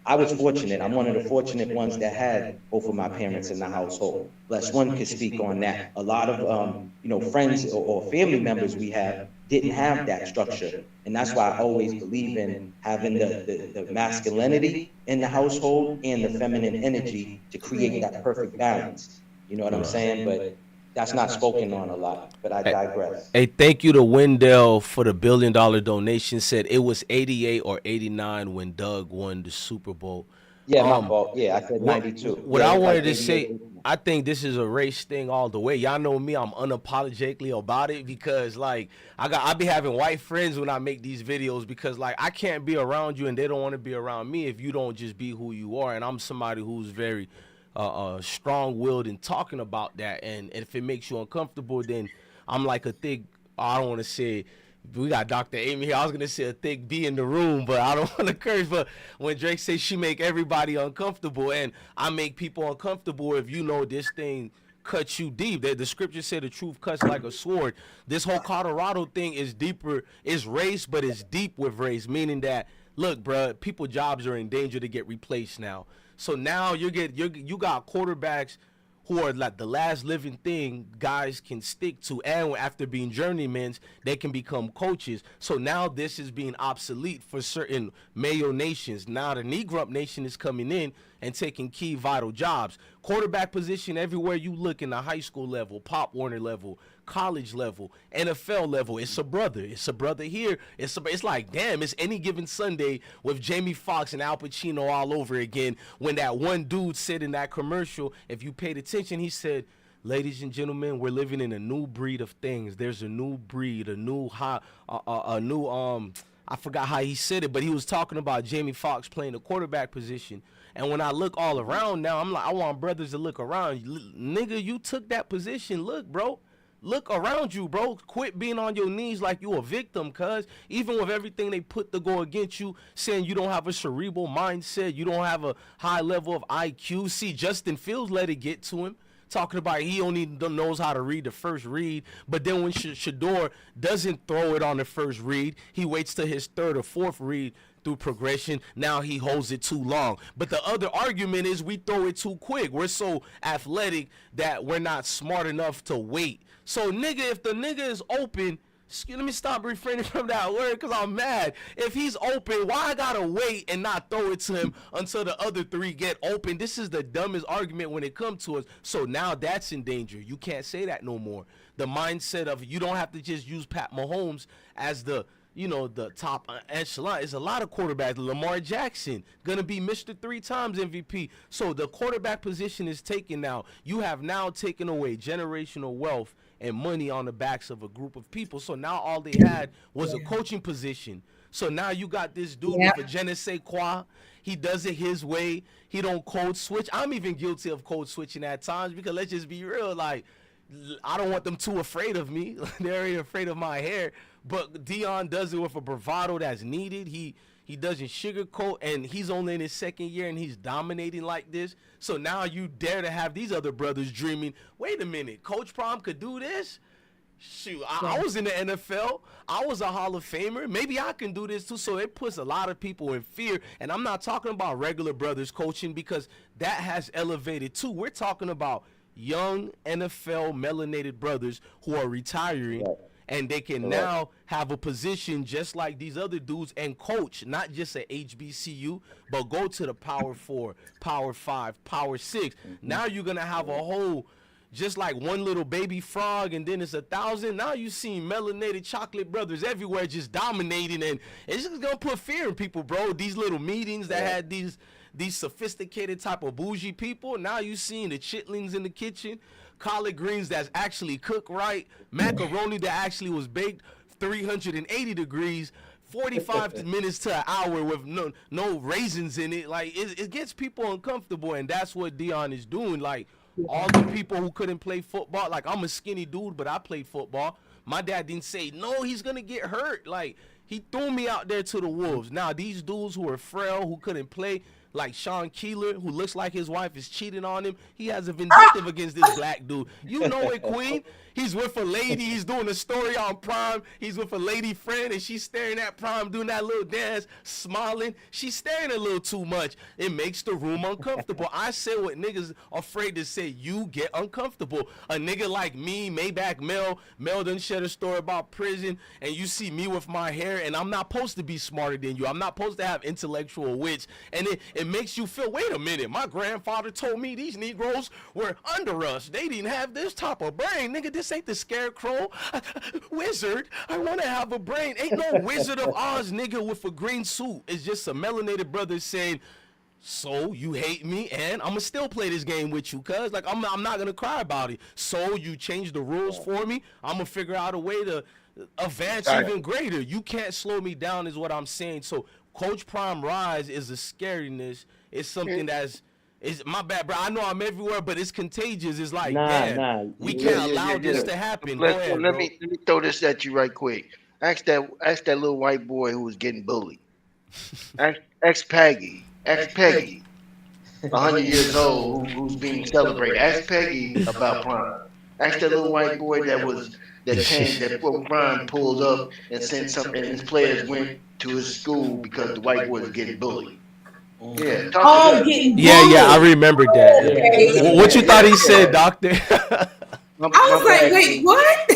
I was fortunate. I'm one of the fortunate ones that had both of my parents in the household. Bless one could speak on that. A lot of, friends or family members we have didn't have that structure. And that's why I always believe in having the masculinity in the household and the feminine energy to create that perfect balance. You know what I'm saying? But that's not spoken on a lot, but I digress. Hey, thank you to Wendell for the $1 billion donation. Said it was 88 or 89 when Doug won the Super Bowl. Yeah, my fault. Yeah, I said 92. What I wanted to say, I think this is a race thing all the way. Y'all know me, I'm unapologetically about it because, like, I be having white friends when I make these videos because, like, I can't be around you and they don't want to be around me if you don't just be who you are. And I'm somebody who's very strong-willed in talking about that, and if it makes you uncomfortable, then I'm like a thick, I don't want to say, we got Dr. Amy here, I was going to say a thick B in the room, but I don't want to curse, but when Drake says she make everybody uncomfortable, and I make people uncomfortable if this thing cut you deep. The scripture said the truth cuts like a sword. This whole Colorado thing is deeper. It's race, but it's deep with race, meaning that, look, bro, people jobs are in danger to get replaced now. So now you got quarterbacks who are like the last living thing guys can stick to, and after being journeymen, they can become coaches. So now this is being obsolete for certain Mayo nations. Now the Negro nation is coming in and taking key vital jobs. Quarterback position everywhere you look, in the high school level, Pop Warner level, college level, NFL level, it's a brother. It's a brother here. It's like, damn, it's Any Given Sunday with Jamie Foxx and Al Pacino all over again. When that one dude said in that commercial, if you paid attention, he said, ladies and gentlemen, we're living in a new breed of things. There's a new breed, a new I forgot how he said it, but he was talking about Jamie Foxx playing the quarterback position. And when I look all around now, I'm like, I want brothers to look around. Nigga, you took that position. Look, bro. Look around you, bro. Quit being on your knees like you a victim, cuz. Even with everything they put to go against you, saying you don't have a cerebral mindset, you don't have a high level of IQ. See, Justin Fields let it get to him, talking about he only knows how to read the first read. But then when Shedeur doesn't throw it on the first read, he waits till his third or fourth read through progression. Now he holds it too long. But the other argument is we throw it too quick. We're so athletic that we're not smart enough to wait. So, nigga, if the nigga is open, let me stop refraining from that word because I'm mad. If he's open, why I gotta wait and not throw it to him until the other three get open? This is the dumbest argument when it comes to us. So now that's in danger. You can't say that no more. The mindset of you don't have to just use Pat Mahomes as the top echelon. It's a lot of quarterbacks. Lamar Jackson gonna be Mr. 3 times MVP. So the quarterback position is taken now. You have now taken away generational wealth and money on the backs of a group of people. So now all they had was a coaching position. So now you got this dude with a je ne sais quoi. He does it his way. He don't code switch. I'm even guilty of code switching at times because let's just be real, like, I don't want them too afraid of me. They're already afraid of my hair. But Deion does it with a bravado that's needed. He doesn't sugarcoat, and he's only in his second year, and he's dominating like this. So now you dare to have these other brothers dreaming, wait a minute, Coach Prom could do this? Shoot, I was in the NFL. I was a Hall of Famer. Maybe I can do this too. So it puts a lot of people in fear. And I'm not talking about regular brothers coaching because that has elevated too. We're talking about young NFL melanated brothers who are retiring. And they can now have a position just like these other dudes and coach, not just at HBCU, but go to the Power 4, Power 5, Power 6. Now you're going to have a whole, just like one little baby frog and then it's 1,000. Now you see melanated chocolate brothers everywhere just dominating, and it's just going to put fear in people, bro. These little meetings that had these sophisticated type of bougie people, now you seeing the chitlings in the kitchen, collard greens that's actually cooked right, macaroni that actually was baked 380 degrees, 45 minutes to an hour with no raisins in it. Like, it gets people uncomfortable, and that's what Deion is doing. Like, all the people who couldn't play football, like, I'm a skinny dude, but I played football. My dad didn't say, no, he's going to get hurt. Like, he threw me out there to the wolves. Now, these dudes who are frail, who couldn't play, like Sean Keeler, who looks like his wife is cheating on him. He has a vindictive against this black dude. You know it, Queen. He's with a lady. He's doing a story on Prime. He's with a lady friend, and she's staring at Prime, doing that little dance, smiling. She's staring a little too much. It makes the room uncomfortable. I say what niggas are afraid to say. You get uncomfortable. A nigga like me, Maybach Mel done shared a story about prison, and you see me with my hair, and I'm not supposed to be smarter than you. I'm not supposed to have intellectual wits, and it makes you feel, wait a minute, my grandfather told me these Negroes were under us. They didn't have this type of brain. Nigga, this ain't the Scarecrow. Wizard, I want to have a brain. Ain't no Wizard of Oz nigga with a green suit. It's just a melanated brother saying, so you hate me, and I'm going to still play this game with you, cuz. Like, I'm not going to cry about it. So you change the rules for me. I'm going to figure out a way to advance even greater. You can't slow me down is what I'm saying. So Coach Prime Rise is a scariness. It's something that's, it's my bad, bro. I know I'm everywhere, but it's contagious. It's like, we can't allow this to happen. Let me throw this at you right quick. Ask that little white boy who was getting bullied. Ask Peggy. 100 years old who's being celebrated. Ask Peggy about Prime. Ask that little white boy that Prime pulled up and sent something, and his players went to his school because the white boy was getting bullied. Yeah, Oh, getting bullied. Yeah, I remembered that. Okay. What you thought he said, doctor? I was like, wait, what?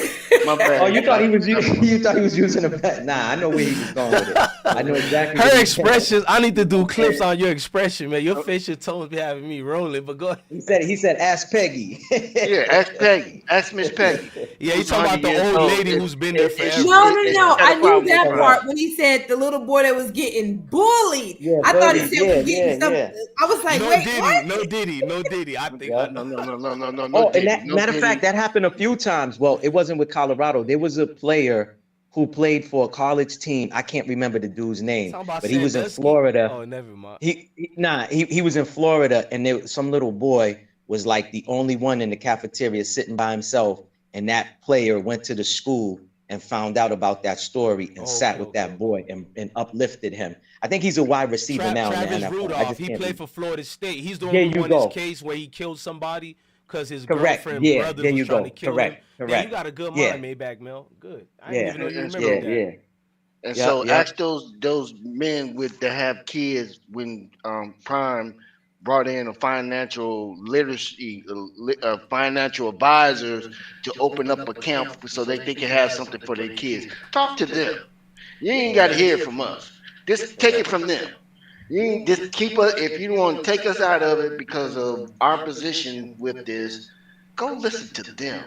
My bad. Oh, you thought he was using a bet? Nah, I know where he was going with it. I know exactly. Her expressions. I need to do clips on your expression, man. Your facial tones be having me rolling. But go ahead. He said, ask Peggy. Yeah, ask Peggy. Ask Miss Peggy. Yeah, you talking about the old lady who's been there forever. No. I knew that part when he said the little boy that was getting bullied. Yeah, I thought he said yeah, was getting something. yeah. I was like, No wait, Diddy, what? no Diddy. I think I know. No. Oh, and that, matter of fact, that happened a few times. Well, it wasn't with Colorado. There was a player who played for a college team. I can't remember the dude's name, but he was in Florida. Oh, never mind. He was in Florida, and some little boy was like the only one in the cafeteria sitting by himself, and that player went to the school and found out about that story and sat with that boy and uplifted him. I think he's a wide receiver now. Travis in the NFL. Rudolph, he played for Florida State. He's the one who won his case where he killed somebody because his girlfriend brother was trying to kill him. Yeah, you got a good mind, Maybach Mel. Good. I didn't even know you remember that. And so ask those men that have kids when Prime brought in a financial literacy, financial advisors to open up account so they can have something for their kids. Talk to them. You ain't got to hear it from us. Just take it from them. You just keep us. If you want to take us out of it because of our position with this, go listen to them.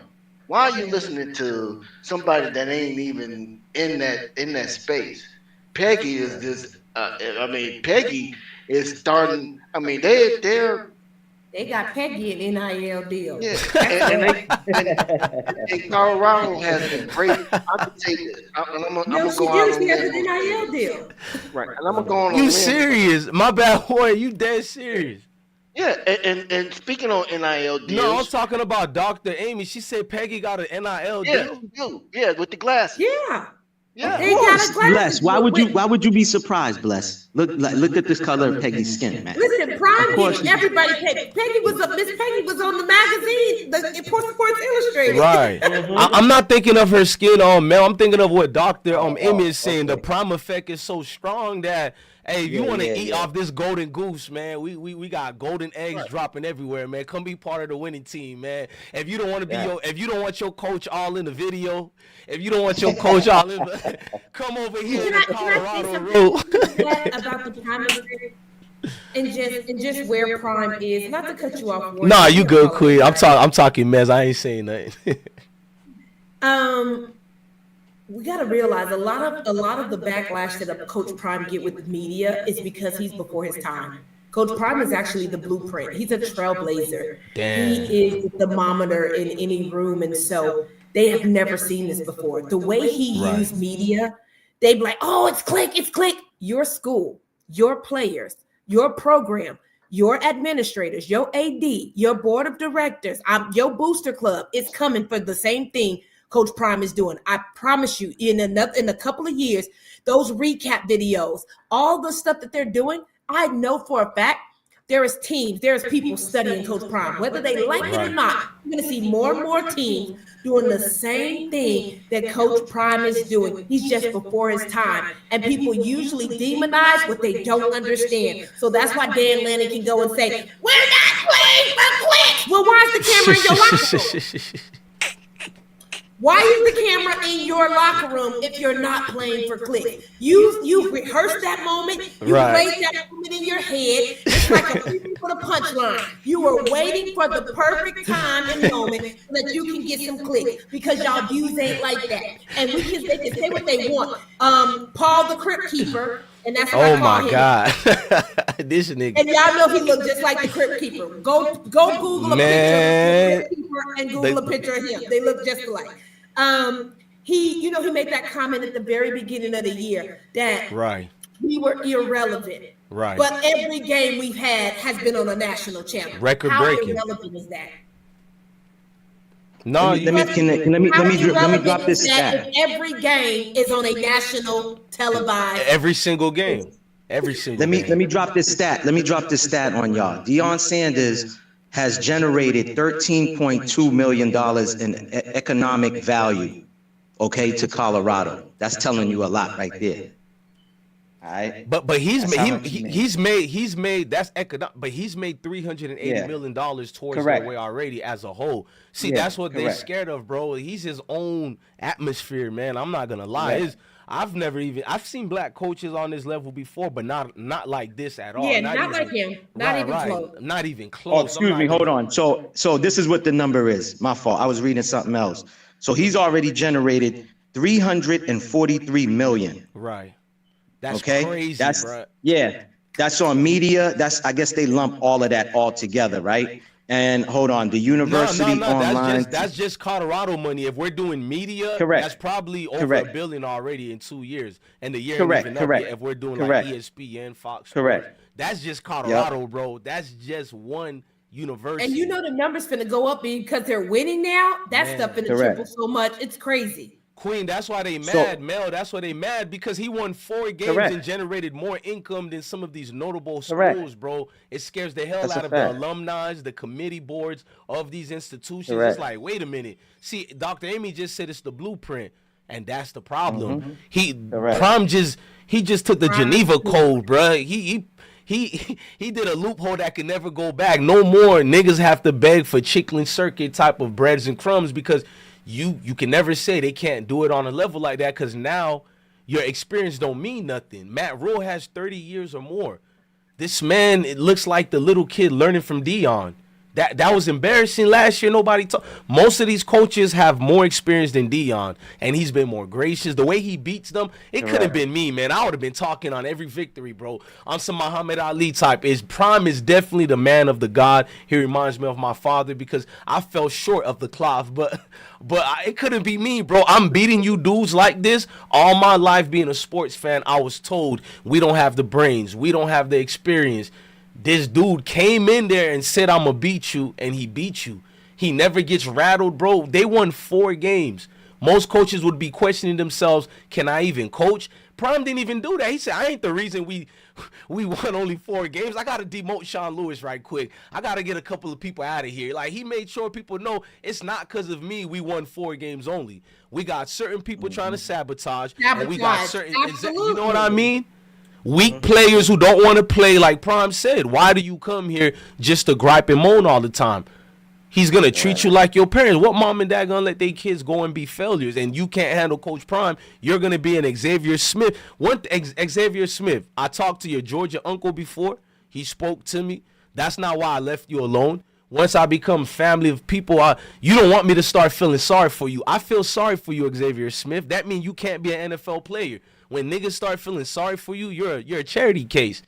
Why are you listening to somebody that ain't even in that space? Peggy is this. Peggy is starting. They got Peggy in NIL deal. Yeah, and Colorado has been great. I can say this. I'm gonna go on. She has an NIL deal. Right, and I'm gonna go on. You serious? My bad, boy. You dead serious? Yeah, and speaking on NIL deals. No, I'm talking about Dr. Amy. She said Peggy got an NIL deal. Yeah, with the glasses. Yeah. Yeah. They got a Bless. Why would you be surprised, Bless? Look at this color of Peggy's skin, man. Listen, Prime gave everybody Peggy was on the magazine, the Sports Illustrated. Right. I'm not thinking of her skin on Mel. I'm thinking of what Dr. Amy is saying. The Prime effect is so strong that hey, if you want to eat off this golden goose, man, we got golden eggs dropping everywhere, man. Come be part of the winning team, man. If you don't want to be if you don't want your coach all in the video, if you don't want your coach all in, come over here to Colorado Road. About the Prime effect and just where Prime is. Not to cut you off. Nah, you good, Queen. I'm talking mess. I ain't saying nothing. We got to realize a lot of the backlash that Coach Prime get with the media is because he's before his time. Coach Prime is actually the blueprint. He's a trailblazer. Damn. He is the thermometer in any room, and so they have never seen this before. The way he used media, they'd be like, "Oh, it's click." Your school, your players, your program, your administrators, your AD, your board of directors, your booster club is coming for the same thing Coach Prime is doing. I promise you, in a couple of years, those recap videos, all the stuff that they're doing, I know for a fact there's people studying Coach Prime, whether they like it or not. You're going to see more and more teams doing the same thing that Coach Prime is doing. He's just before his time, and people usually demonize what they don't understand. So that's why Dan Lanning can go and say, "We're not playing for clicks." Well, why is the camera in your locker room? Why is the camera in your locker room if you're not playing for clicks? You rehearsed that moment. You played that moment in your head. It's like a preview for the punchline. You were waiting for the perfect time and moment so that you can get some clicks because y'all views ain't like that. And they can say what they want. Paul the Crypt Keeper. And that's what I call him. God. This nigga. And y'all know he looked just like the Crypt Keeper. Go Google a picture of the Crypt Keeper and Google a picture of him. They look just alike. He made that comment at the very beginning of the year that we were irrelevant. Right. But every game we've had has been on a national channel. Record How breaking. irrelevant is that? No, let me drop this stat. Every game is on a national televised. Every single game. Every single Let me drop this stat. Let me drop this stat on y'all. Deion Sanders has generated $13.2 million in economic value, okay, to Colorado. That's telling you a lot right there. All right. But he's made that's economic. But he's made $380 million towards their way already as a whole. See, that's what they're scared of, bro. He's his own atmosphere, man. I'm not gonna lie. I've seen black coaches on this level before, but not like this at all. Yeah, not like him. Not even close. Not even close. Oh, excuse me. Hold on. So this is what the number is. My fault. I was reading something else. So he's already generated $343 million. Right. That's okay? Crazy, bro. Yeah. That's on media. I guess they lump all of that all together, right? And hold on, the university online. That's just Colorado money. If we're doing media, that's probably over $1 billion already in 2 years. And the year even up yet if we're doing like ESPN, Fox. Sports. That's just Colorado, bro. That's just one university. And you know the numbers finna go up because they're winning now. That stuff finna triple so much. It's crazy. Queen, that's why they mad, Mel. That's why they mad because he won 4 games and generated more income than some of these notable schools, bro. It scares the hell out of the alumni, the committee boards of these institutions. It's like, wait a minute. See, Dr. Amy just said it's the blueprint, and that's the problem. Prime just took the Geneva Code, bro. He did a loophole that can never go back. No more niggas have to beg for chicken circuit type of breads and crumbs because you can never say they can't do it on a level like that because now your experience don't mean nothing. Matt Rule has 30 years or more. This man, it looks like the little kid learning from Deion. That was embarrassing last year. Nobody talked. Most of these coaches have more experience than Deion, and he's been more gracious. The way he beats them, it could have been me, man. I would have been talking on every victory, bro. On some Muhammad Ali type. Prime is definitely the man of the God. He reminds me of my father because I fell short of the cloth, but it couldn't be me, bro. I'm beating you dudes like this. All my life being a sports fan, I was told we don't have the brains. We don't have the experience. This dude came in there and said, I'm going to beat you, and he beat you. He never gets rattled, bro. They won 4 games. Most coaches would be questioning themselves, can I even coach? Prime didn't even do that. He said, I ain't the reason we won only 4 games. I got to demote Sean Lewis right quick. I got to get a couple of people out of here. Like, he made sure people know it's not because of me we won 4 games only. We got certain people trying to sabotage. And we got certain, you know what I mean? Weak players who don't want to play, like Prime said. Why do you come here just to gripe and moan all the time? He's going to treat you like your parents. What mom and dad going to let their kids go and be failures? And you can't handle Coach Prime. You're going to be an Xavier Smith. Xavier Smith, I talked to your Georgia uncle before. He spoke to me. That's not why I left you alone. Once I become family of people, you don't want me to start feeling sorry for you. I feel sorry for you, Xavier Smith. That means you can't be an NFL player. When niggas start feeling sorry for you, you're a charity case.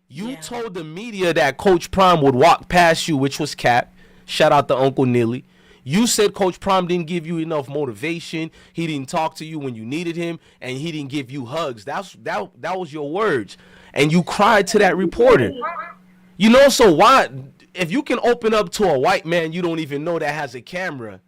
You told the media that Coach Prime would walk past you, which was cap. Shout out to Uncle Nilly. You said Coach Prime didn't give you enough motivation. He didn't talk to you when you needed him, and he didn't give you hugs. That was your words. And you cried to that reporter. You know, so why, if you can open up to a white man you don't even know that has a camera,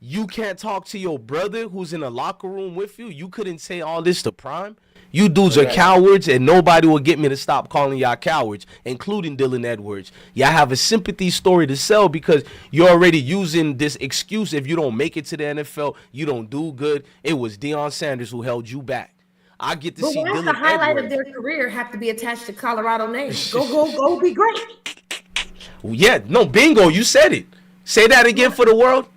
you can't talk to your brother who's in a locker room with you? You couldn't say all this to Prime? You dudes are cowards, and nobody will get me to stop calling y'all cowards, including Dylan Edwards. Y'all have a sympathy story to sell because you're already using this excuse. If you don't make it to the NFL, you don't do good. It was Deion Sanders who held you back. I get to see Dylan Edwards. The highlight of their career have to be attached to Colorado names. Go, be great. Yeah, no, bingo, you said it. Say that again for the world.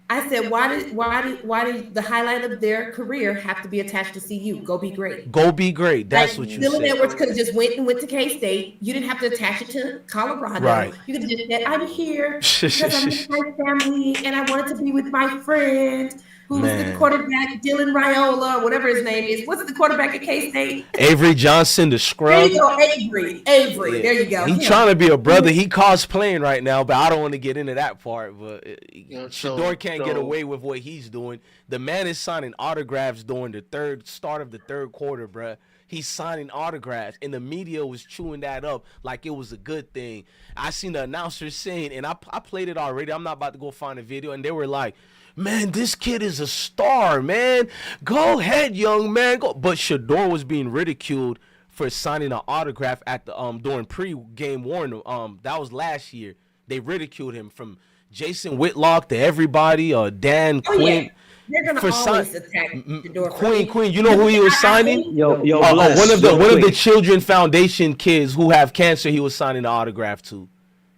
I said, why did the highlight of their career have to be attached to CU? Go be great. Go be great. That's like, what you Dylan said. Edwards could have just went to K-State. You didn't have to attach it to Colorado. Right. You could have just said, I'm here because I'm with my family and I wanted to be with my friend who's the quarterback, Dylan Raiola, whatever his name is. What's the quarterback at K-State? Avery Johnson, the scrub. There you go, Avery. Yeah. There you go. He's trying to be a brother. He cosplaying right now, but I don't want to get into that part. But Shedeur can't get away with what he's doing. The man is signing autographs during the start of the third quarter, bruh. He's signing autographs, and the media was chewing that up like it was a good thing. I seen the announcer saying, and I played it already. I'm not about to go find a video, and they were like, man, this kid is a star, man. Go ahead, young man. Go. But Shedeur was being ridiculed for signing an autograph at the during pre-game warning. That was last year. They ridiculed him, from Jason Whitlock to everybody, Dan Quinn. Yeah. They're gonna always attack Shedeur. Queen, you know who he was signing? Yo, one of the Children Foundation kids who have cancer. He was signing the autograph to.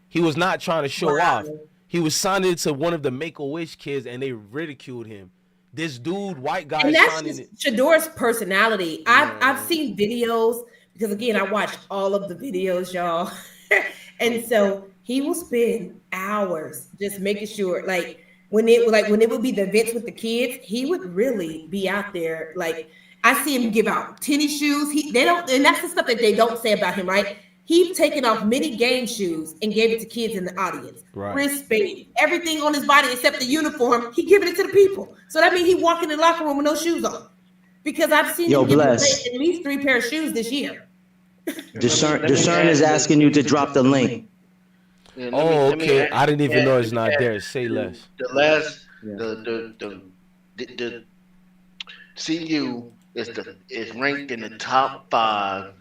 He was not trying to show off. He was signing it to one of the Make-A-Wish kids, and they ridiculed him. This dude, white guy, and that's signing it. Shedeur's personality. I've seen videos, because again, I watched all of the videos, y'all, and so he will spend hours just making sure, like when it would be the events with the kids, he would really be out there. Like, I see him give out tennis shoes. And that's the stuff that they don't say about him, right? He's taken off many game shoes and gave it to kids in the audience. Right. Wristband, everything on his body except the uniform, he giving it to the people. So that means he walking in the locker room with no shoes on. Because I've seen him give away at least 3 pair of shoes this year. Discern is asking you to drop the link. Yeah, okay. I didn't even know it's not there. Say less. The CU is ranked in the top 5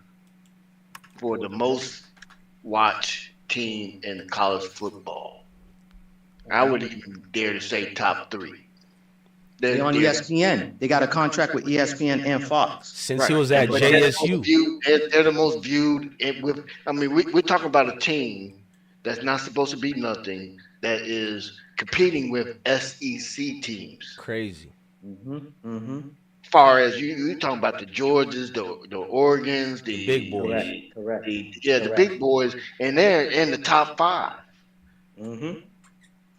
for the most watched team in college football. I would even dare to say top 3. They're on ESPN. They got a contract with ESPN and Fox. Since he was at JSU. They're the most viewed. We're talking about a team that's not supposed to be nothing, that is competing with SEC teams. Crazy. Far as you talking about the Georgias, the Oregons, the big boys. Correct. The big boys, and they're in the top 5.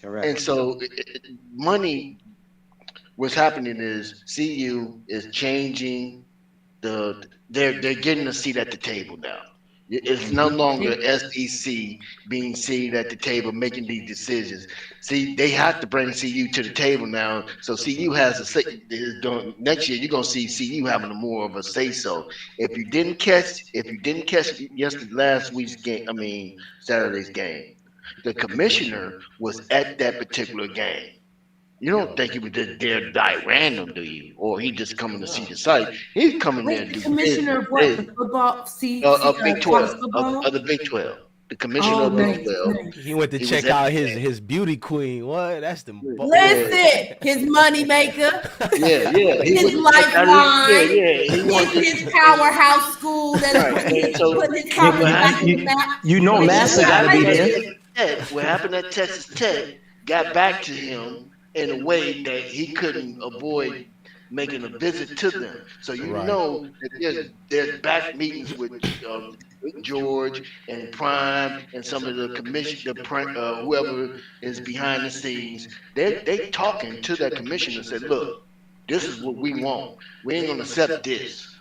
Correct. And so money, what's happening is CU is changing they're getting a seat at the table now. It's no longer SEC being seated at the table making these decisions. See, they have to bring CU to the table now. So CU has a say. Next year, you're gonna see CU having more of a say so. If you didn't catch last week's game, Saturday's game, the commissioner was at that particular game. You don't think he would just dare to die random, do you? Or he just coming to see the site. He's coming there to do commissioner of what? Football? Big 12. Of the Big 12. The commissioner of Big 12. He went to check out his beauty queen. What? That's the listen, his money maker. Yeah. His lifeline. His powerhouse school that put his company back in the map. You know, Master gotta be there. What happened at Texas Tech got back to him in a way that he couldn't avoid making a visit to them. So know that there's back meetings with George and Prime and some of the commission, whoever is behind the scenes. They talking to that commissioner and said, look, this is what we want. We ain't gonna accept this.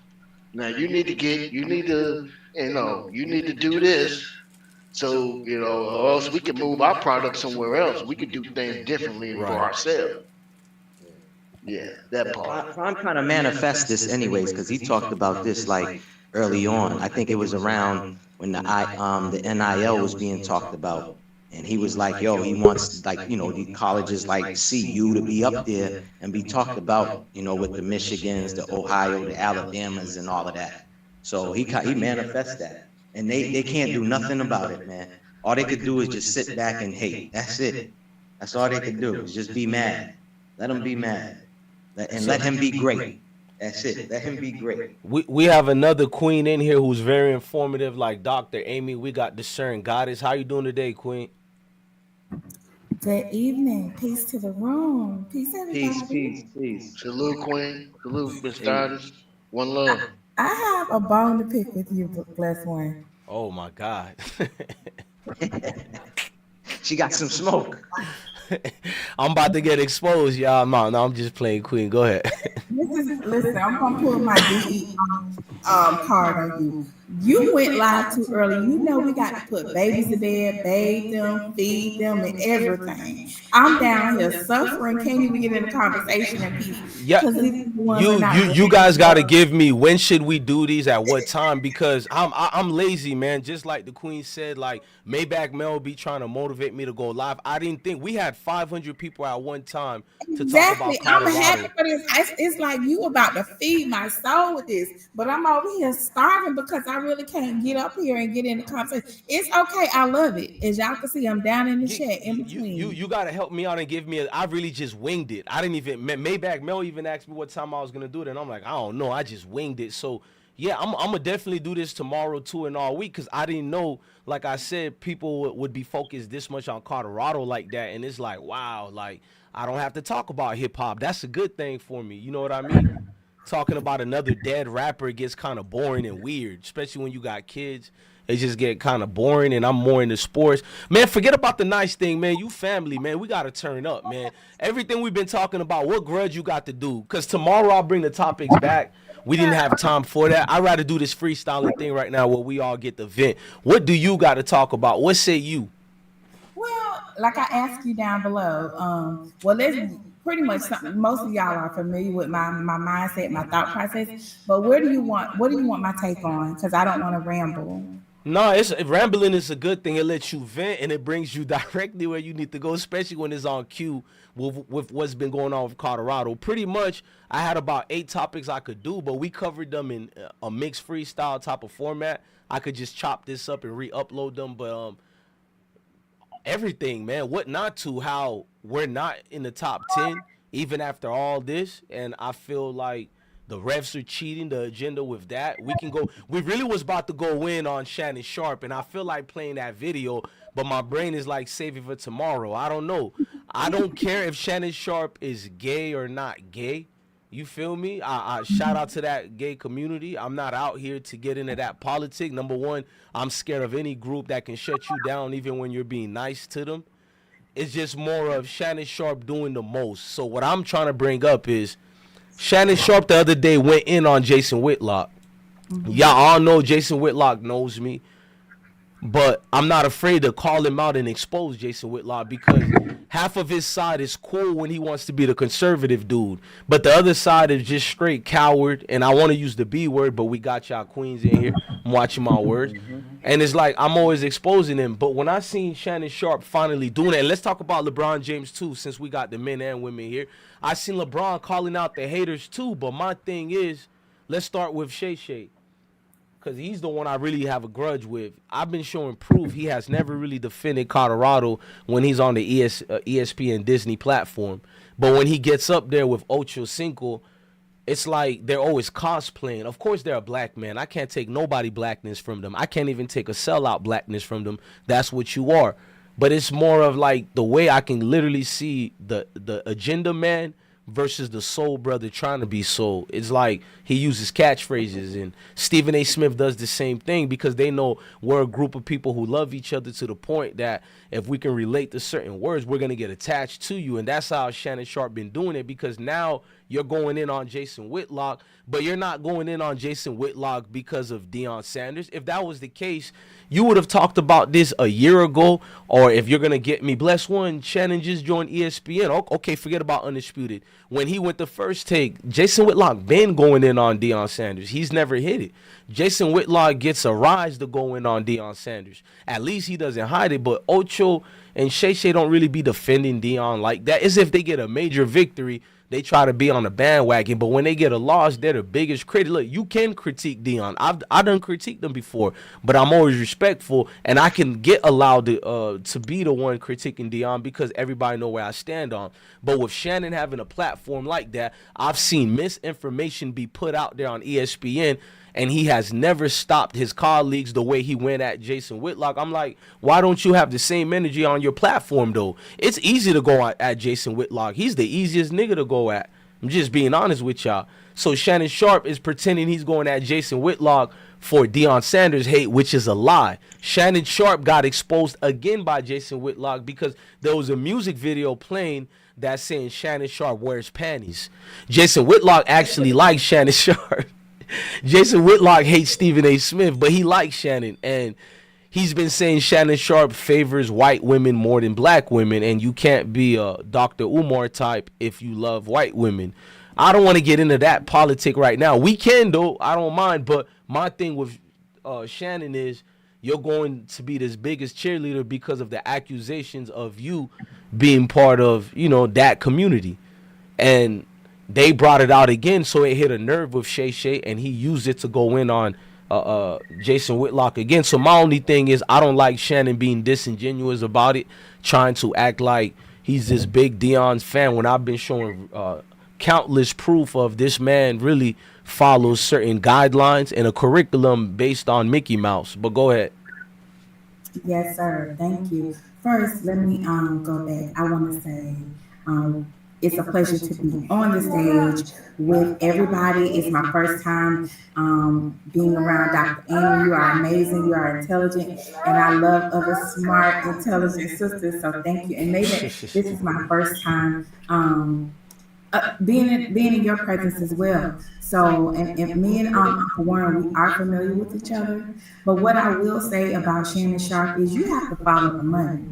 Now you need to do this. So, or else we can move our product somewhere else. We could do things differently for ourselves. Yeah, that part. Prime kind of manifests this anyways, because he talked about this like early on. I think it was around when the NIL was being talked about. And he was like, yo, he wants the colleges like CU to be up there and be talked about, with the Michigans, the Ohio, the Alabamas and all of that. So he manifests that. And they can't do nothing about it, man. All they could do is just sit back and hate. That's it. That's all they could do is just be mad. Let him be mad. Let him be great. That's it. Let him be great. We have another queen in here who's very informative, like Dr. Amy. We got Discern Goddess. How you doing today, Queen? Good evening. Peace to the room. Peace, everybody. Peace. Salute, Queen. Salute, Miss Stardust. One love. I have a bone to pick with you, Bless One. Oh my God. She got some smoke. I'm about to get exposed, y'all. No, I'm just playing, Queen. Go ahead. Listen, I'm gonna pull my DE card on you. You went live too early. You know we got to put babies to bed, bathe them, feed them, and everything. I'm down here suffering, can't even get in a conversation in peace. Yeah, you guys got to give me, when should we do these, at what time? Because I'm lazy, man. Just like the Queen said, like Maybach Mel be trying to motivate me to go live. I didn't think we had 500 people at one time to talk about Colorado. I'm happy for this. It's like you about to feed my soul with this, but I'm over here starving because I really can't get up here and get in the conversation. It's okay. I love it. As y'all can see, I'm down in the chat in between. You gotta help me out and give me I really just winged it. I didn't even Maybach Mel even asked me what time I was gonna do it, and I'm like, I don't know. I just winged it. So yeah, I'm gonna definitely do this tomorrow too and all week, because I didn't know, like I said, people would be focused this much on Colorado like that, and it's like, wow, like I don't have to talk about hip hop. That's a good thing for me. You know what I mean? Talking about another dead rapper gets kind of boring and weird, especially when you got kids. It just get kind of boring, and I'm more into sports. Man, forget about the nice thing, man. You family, man. We got to turn up, man. Everything we've been talking about, what grudge you got to do? Because tomorrow I'll bring the topics back. We didn't have time for that. I'd rather do this freestyling thing right now where we all get the vent. What do you got to talk about? What say you? Well, like I asked you down below, well, let's pretty much something most of y'all are familiar with my mindset, my thought process. But what do you want my take on? Because I don't want to ramble. No, rambling is a good thing. It lets you vent, and it brings you directly where you need to go, especially when it's on cue with what's been going on with Colorado. Pretty much, I had about 8 topics I could do, but we covered them in a mixed freestyle type of format. I could just chop this up and re-upload them, but everything, man, what not to, how we're not in the top 10, even after all this, and I feel like the refs are cheating the agenda with that. We really was about to go in on Shannon Sharpe, and I feel like playing that video, but my brain is like, save it for tomorrow. I don't know. I don't care if Shannon Sharpe is gay or not gay. You feel me? I shout out to that gay community. I'm not out here to get into that politic. Number one, I'm scared of any group that can shut you down even when you're being nice to them. It's just more of Shannon Sharpe doing the most. So what I'm trying to bring up is Shannon Sharpe the other day went in on Jason Whitlock. Y'all all know Jason Whitlock knows me, but I'm not afraid to call him out and expose Jason Whitlock, because half of his side is cool when he wants to be the conservative dude, but the other side is just straight coward. And I want to use the B word, but we got y'all queens in here. I'm watching my words. And it's like I'm always exposing him. But when I seen Shannon Sharpe finally doing it, and let's talk about LeBron James too, since we got the men and women here. I seen LeBron calling out the haters too. But my thing is, let's start with Shay, because he's the one I really have a grudge with. I've been showing proof he has never really defended Colorado when he's on the ESPN Disney platform. But when he gets up there with Ocho Cinco, it's like they're always cosplaying. Of course, they're a black man. I can't take nobody blackness from them. I can't even take a sellout blackness from them. That's what you are. But it's more of like the way I can literally see the agenda man versus the soul brother trying to be soul. It's like he uses catchphrases, and Stephen A. Smith does the same thing, because they know we're a group of people who love each other to the point that if we can relate to certain words, we're going to get attached to you. And that's how Shannon Sharpe been doing it, because now you're going in on Jason Whitlock, but you're not going in on Jason Whitlock because of Deion Sanders. If that was the case, you would have talked about this a year ago. Or if you're going to get me, bless one, Shannon just joined ESPN. Okay, forget about Undisputed. When he went the first take, Jason Whitlock been going in on Deion Sanders. He's never hit it. Jason Whitlock gets a rise to go in on Deion Sanders. At least he doesn't hide it. But Ocho and Shay don't really be defending Deion like that. As if they get a major victory, they try to be on the bandwagon, but when they get a loss, they're the biggest critic. Look, you can critique Deion. I done critiqued them before, but I'm always respectful, and I can get allowed to be the one critiquing Deion because everybody know where I stand on. But with Shannon having a platform like that, I've seen misinformation be put out there on ESPN, and he has never stopped his colleagues the way he went at Jason Whitlock. I'm like, why don't you have the same energy on your platform, though? It's easy to go at Jason Whitlock. He's the easiest nigga to go at. I'm just being honest with y'all. So Shannon Sharpe is pretending he's going at Jason Whitlock for Deion Sanders hate, which is a lie. Shannon Sharpe got exposed again by Jason Whitlock because there was a music video playing that's saying Shannon Sharpe wears panties. Jason Whitlock actually likes Shannon Sharpe. Jason Whitlock hates Stephen A. Smith, but he likes Shannon, and he's been saying Shannon Sharpe favors white women more than black women, and you can't be a Dr. Umar type if you love white women. I don't want to get into that politic right now. We can, though. I don't mind, but my thing with Shannon is you're going to be this biggest cheerleader because of the accusations of you being part of, that community. And they brought it out again, so it hit a nerve with Shay, and he used it to go in on Jason Whitlock again. So my only thing is, I don't like Shannon being disingenuous about it, trying to act like he's this big Deion fan when I've been showing countless proof of this man really follows certain guidelines and a curriculum based on Mickey Mouse. But go ahead. Yes, sir. Thank you. First, let me go back. I want to say it's a pleasure to be on the stage with everybody. It's my first time being around Dr. Amy. You are amazing. You are intelligent. And I love other smart, intelligent sisters. So thank you. And maybe this is my first time being in your presence as well. So, and me and Uncle Warren, we are familiar with each other. But what I will say about Shannon Sharpe is you have to follow the money.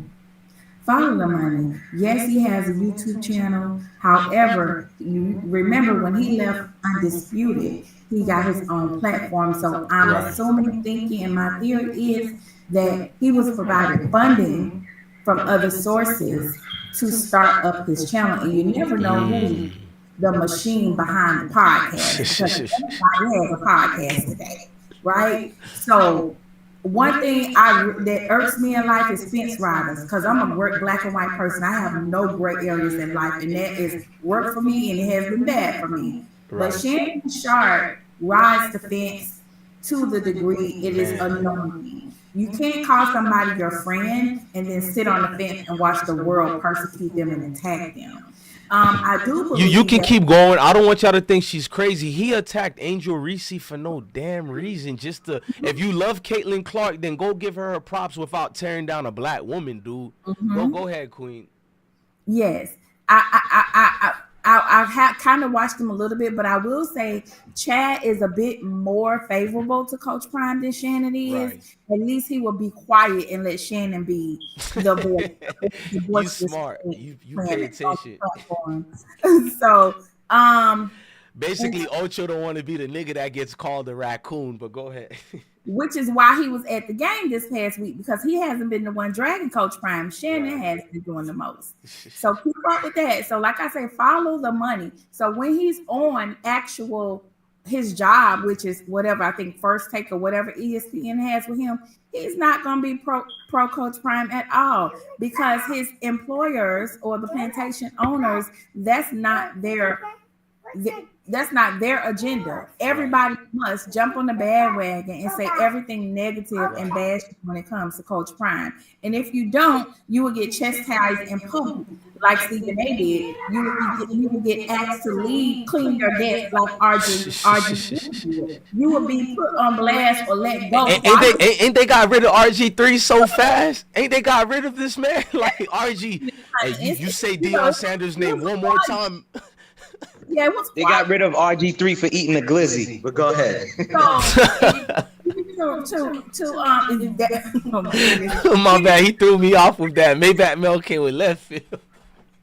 Follow the money. Yes, he has a YouTube channel. However, you remember when he left Undisputed, he got his own platform. So I'm assuming, thinking, and my theory is that he was provided funding from other sources to start up his channel. And you never know who's the machine behind the podcast. Because everybody has a podcast today, right? So one thing that irks me in life is fence riders, because I'm a black and white person. I have no gray areas in life, and that is work for me, and it has been bad for me. Right. But Shannon Sharpe rides the fence to the degree it is annoying. You can't call somebody your friend and then sit on the fence and watch the world persecute them and attack them. I do believe you can keep going. I don't want y'all to think she's crazy. He attacked Angel Reese for no damn reason. Just to, if you love Caitlin Clark, then go give her props without tearing down a black woman, dude. Go ahead, Queen. Yes, I have kind of watched him a little bit, but I will say Chad is a bit more favorable to Coach Prime than Shannon is. Right. At least he will be quiet and let Shannon be the voice. You smart. You pay attention. So, basically, Ocho don't want to be the nigga that gets called a raccoon, but go ahead. Which is why he was at the game this past week, because he hasn't been the one dragging Coach Prime. Shannon has been doing the most. So keep up with that. So like I say, follow the money. So when he's on his job, which is whatever, I think First Take or whatever ESPN has with him, he's not going to be pro Coach Prime at all, because his employers or the plantation owners, that's not their agenda. Everybody must jump on the bandwagon and say everything negative and bad when it comes to Coach Prime. And if you don't, you will get chastised in public, like Stephen A. did. You will get asked to leave, clean your desk like RG. You will be put on blast or let go. Ain't they got rid of RG3 so fast? Ain't they got rid of this man? Like RG, hey, you say Deion Sanders' name one more time. Yeah, they got rid of RG3 for eating a glizzy, but go ahead. My bad, he threw me off with that. Maybach Mel came with left field.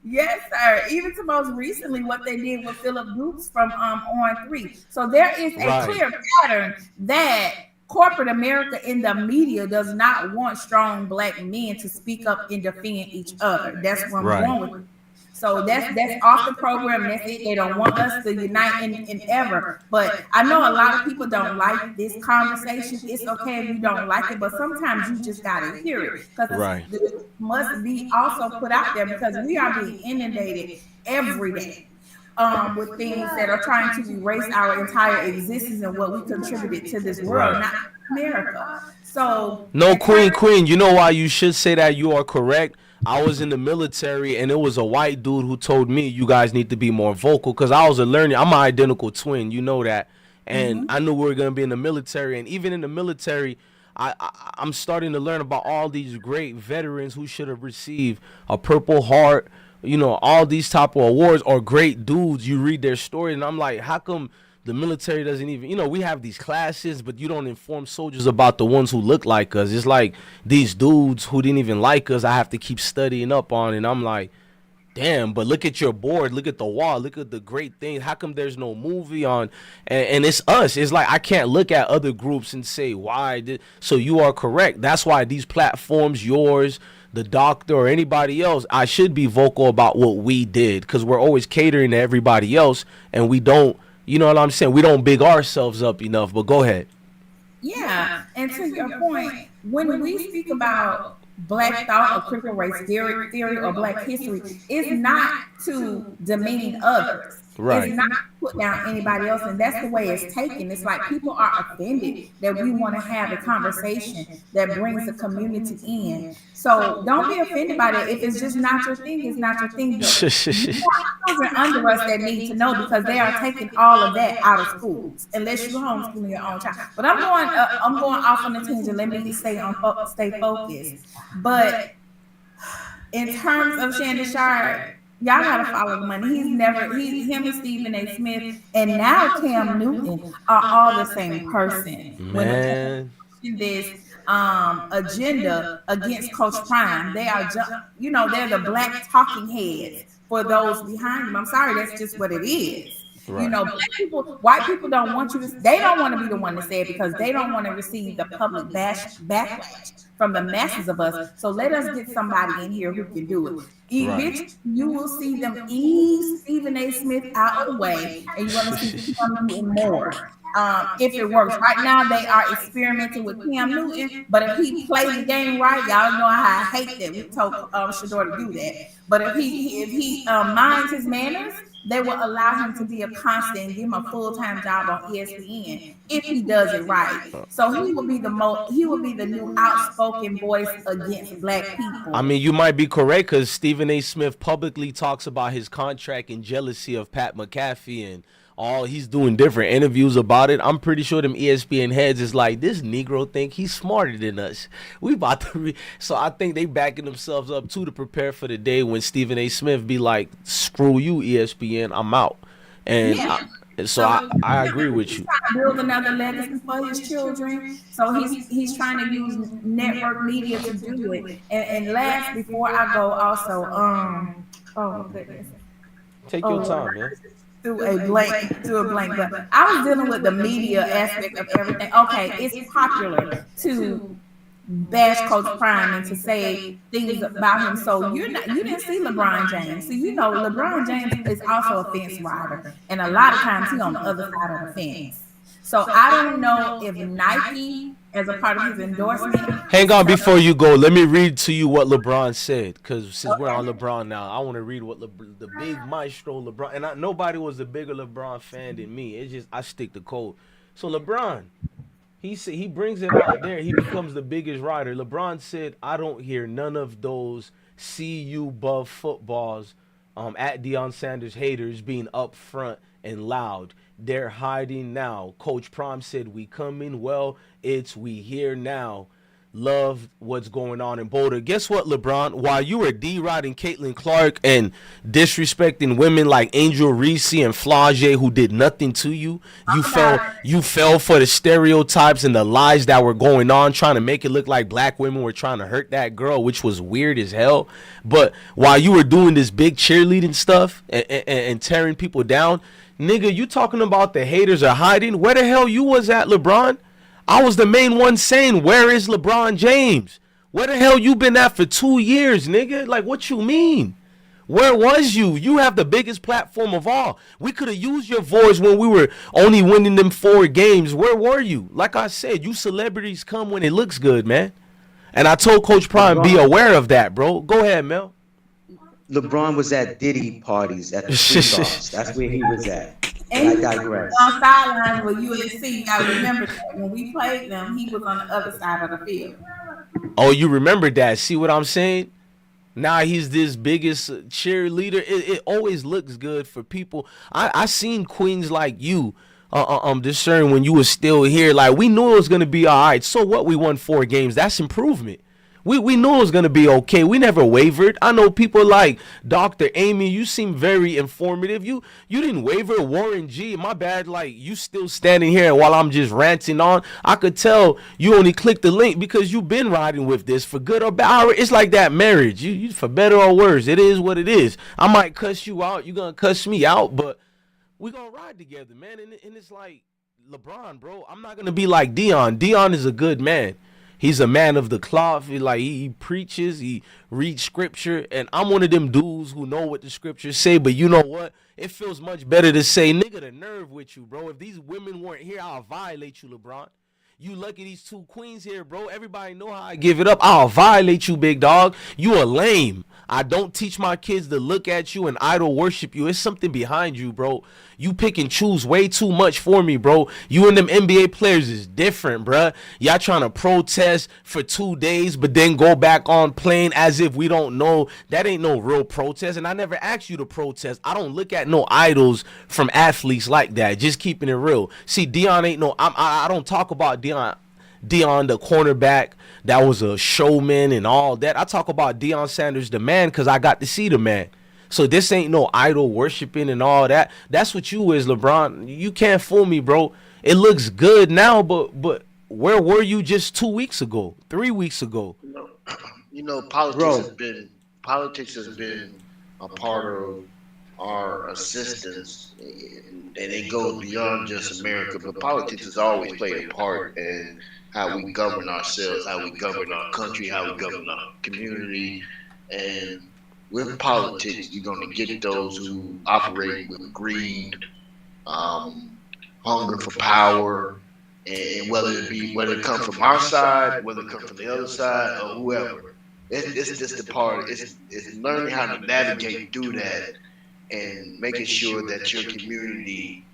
Yes, sir. Even to most recently, what they did with Philip Dukes from On 3. So there is a clear pattern that corporate America in the media does not want strong black men to speak up and defend each other. That's where I'm going with it. So that's off the program. That's it. They don't want us to unite in ever. But I know a lot of people don't like this conversation. It's okay if you don't like it, but sometimes you just gotta hear it, because it must be also put out there, because we are being inundated every day with things that are trying to erase our entire existence and what we contributed to this world, not America. So no, Queen, you know why you should say that? You are correct. I was in the military, and it was a white dude who told me you guys need to be more vocal, because I was a learner. I'm an identical twin, you know that. And I knew we were going to be in the military. And even in the military, I'm starting to learn about all these great veterans who should have received a Purple Heart, you know, all these type of awards, or great dudes. You read their story, and I'm like, how come the military doesn't even, you know, we have these classes, but you don't inform soldiers about the ones who look like us. It's like these dudes who didn't even like us, I have to keep studying up on. And I'm like, damn, but look at your board, look at the wall, look at the great things. How come there's no movie on? And it's us. It's like I can't look at other groups and say, why? So you are correct. That's why these platforms, yours, the doctor or anybody else, I should be vocal about what we did, because we're always catering to everybody else, and we don't, you know what I'm saying? We don't big ourselves up enough. But go ahead. Yeah, and to your point, when we speak about Black thought or critical race theory or Black history, it's not to demean others. Right. It's not to put down anybody else, and that's the way it's taken. It's like people are offended that we want to have a conversation that brings the community in. So don't be offended by that. If it's just not your thing, it's not your thing. But you have children under us that need to know, because they are taking all of that out of schools, unless you're homeschooling your own child. But I'm going off on a tangent. Let me stay focused. But in terms of Shannon Sharpe, y'all gotta follow the money. Him and Stephen A. Smith and now Cam Newton are all the same person. Man. When this agenda against Coach Prime, they are they're the Black talking heads for those behind them. I'm sorry, that's just what it is. Right. You know, Black people, white people don't want you to, they don't want to be the one to say it, because they don't want to receive the public backlash from the masses of us. So let us get somebody in here who can do it. Eventually, you will see them ease Stephen A. Smith out of the way, and you're going to see Cam Newton more. If it works. Right now, they are experimenting with Cam Newton, but if he plays the game right, y'all know how I hate that. We told Shedeur to do that. But if he minds his manners, they will allow him to be a constant and give him a full-time job on ESPN if he does it right. So he will be the new outspoken voice against Black people. I mean, you might be correct, because Stephen A. Smith publicly talks about his contract and jealousy of Pat McAfee, and he's doing different interviews about it. I'm pretty sure them ESPN heads is like, this Negro think he's smarter than us. We about to so I think they backing themselves up too to prepare for the day when Stephen A. Smith be like, screw you, ESPN, I'm out. And I agree with you. Trying to build another legacy for his children, so he's trying to use network media to do it. And last, before I go, also, oh goodness, take your time, man. To a blank, but I was dealing with the media aspect of everything. Okay, it's popular to bash Coach Prime and to say things about him. So you didn't see LeBron James. So you know LeBron James is also a fence rider, and a lot of times he's on the other side of the fence. So I don't know if Nike, as a part of his endorsement. Hang on before you go. Let me read to you what LeBron said, because since we're on LeBron now, I want to read what the big maestro LeBron, and nobody was a bigger LeBron fan than me. It's just I stick to code. So LeBron, he brings it out there. He becomes the biggest rider. LeBron said, I don't hear none of those CU Buff footballs at Deion Sanders haters being upfront and loud. They're hiding now. Coach Prime said, we coming. Well, it's we here now. Love what's going on in Boulder. Guess what, LeBron? While you were D-Rod Caitlin Clark and disrespecting women like Angel Reese and Flage, who did nothing to you, you fell for the stereotypes and the lies that were going on, trying to make it look like black women were trying to hurt that girl, which was weird as hell. But while you were doing this big cheerleading stuff and tearing people down, nigga, you talking about the haters are hiding? Where the hell you was at, LeBron? I was the main one saying, where is LeBron James? Where the hell you been at for 2 years, nigga? Like, what you mean? Where was you? You have the biggest platform of all. We could have used your voice when we were only winning them 4 games. Where were you? Like I said, you celebrities come when it looks good, man. And I told Coach Prime, be aware of that, bro. Go ahead, Mel. LeBron was at Diddy parties at the street bars. That's where he was at. And I digress. On sidelines with USC, I remember that when we played them, he was on the other side of the field. Oh, you remember that? See what I'm saying? Now he's this biggest cheerleader. It always looks good for people. I seen queens like you discern when you were still here. Like, we knew it was gonna be all right. So what? We won 4 games. That's improvement. We knew it was going to be okay. We never wavered. I know people like Dr. Amy. You seem very informative. You didn't waver. Warren G. My bad. Like, you still standing here while I'm just ranting on. I could tell you only clicked the link because you've been riding with this for good or bad. It's like that marriage. You for better or worse. It is what it is. I might cuss you out. You're going to cuss me out. But we're going to ride together, man. And it's like, LeBron, bro, I'm not going to be like Deion. Deion is a good man. He's a man of the cloth. He preaches, he reads scripture, and I'm one of them dudes who know what the scriptures say. But you know what? It feels much better to say, nigga, the nerve with you, bro. If these women weren't here, I'll violate you, LeBron. You lucky these two queens here, bro. Everybody know how I give it up. I'll violate you, big dog. You a lame. I don't teach my kids to look at you and idol worship you. It's something behind you, bro. You pick and choose way too much for me, bro. You and them NBA players is different, bruh. Y'all trying to protest for 2 days, but then go back on playing as if we don't know. That ain't no real protest, and I never asked you to protest. I don't look at no idols from athletes like that. Just keeping it real. See, Deion ain't no. I don't talk about Deion, the cornerback that was a showman and all that. I talk about Deion Sanders, the man, because I got to see the man. So this ain't no idol worshiping and all that. That's what you is, LeBron. You can't fool me, bro. It looks good now, but where were you just 2 weeks ago, 3 weeks ago? Politics has been a part of our existence, and it goes beyond just America. But politics has always played a part in how we govern ourselves, how we govern our country, how we govern our community. And with politics, you're going to get those who operate with greed, hunger for power, and whether it comes from our side, whether it comes from the other side, or whoever. It's just the part. It's learning how to navigate through that and making sure that your community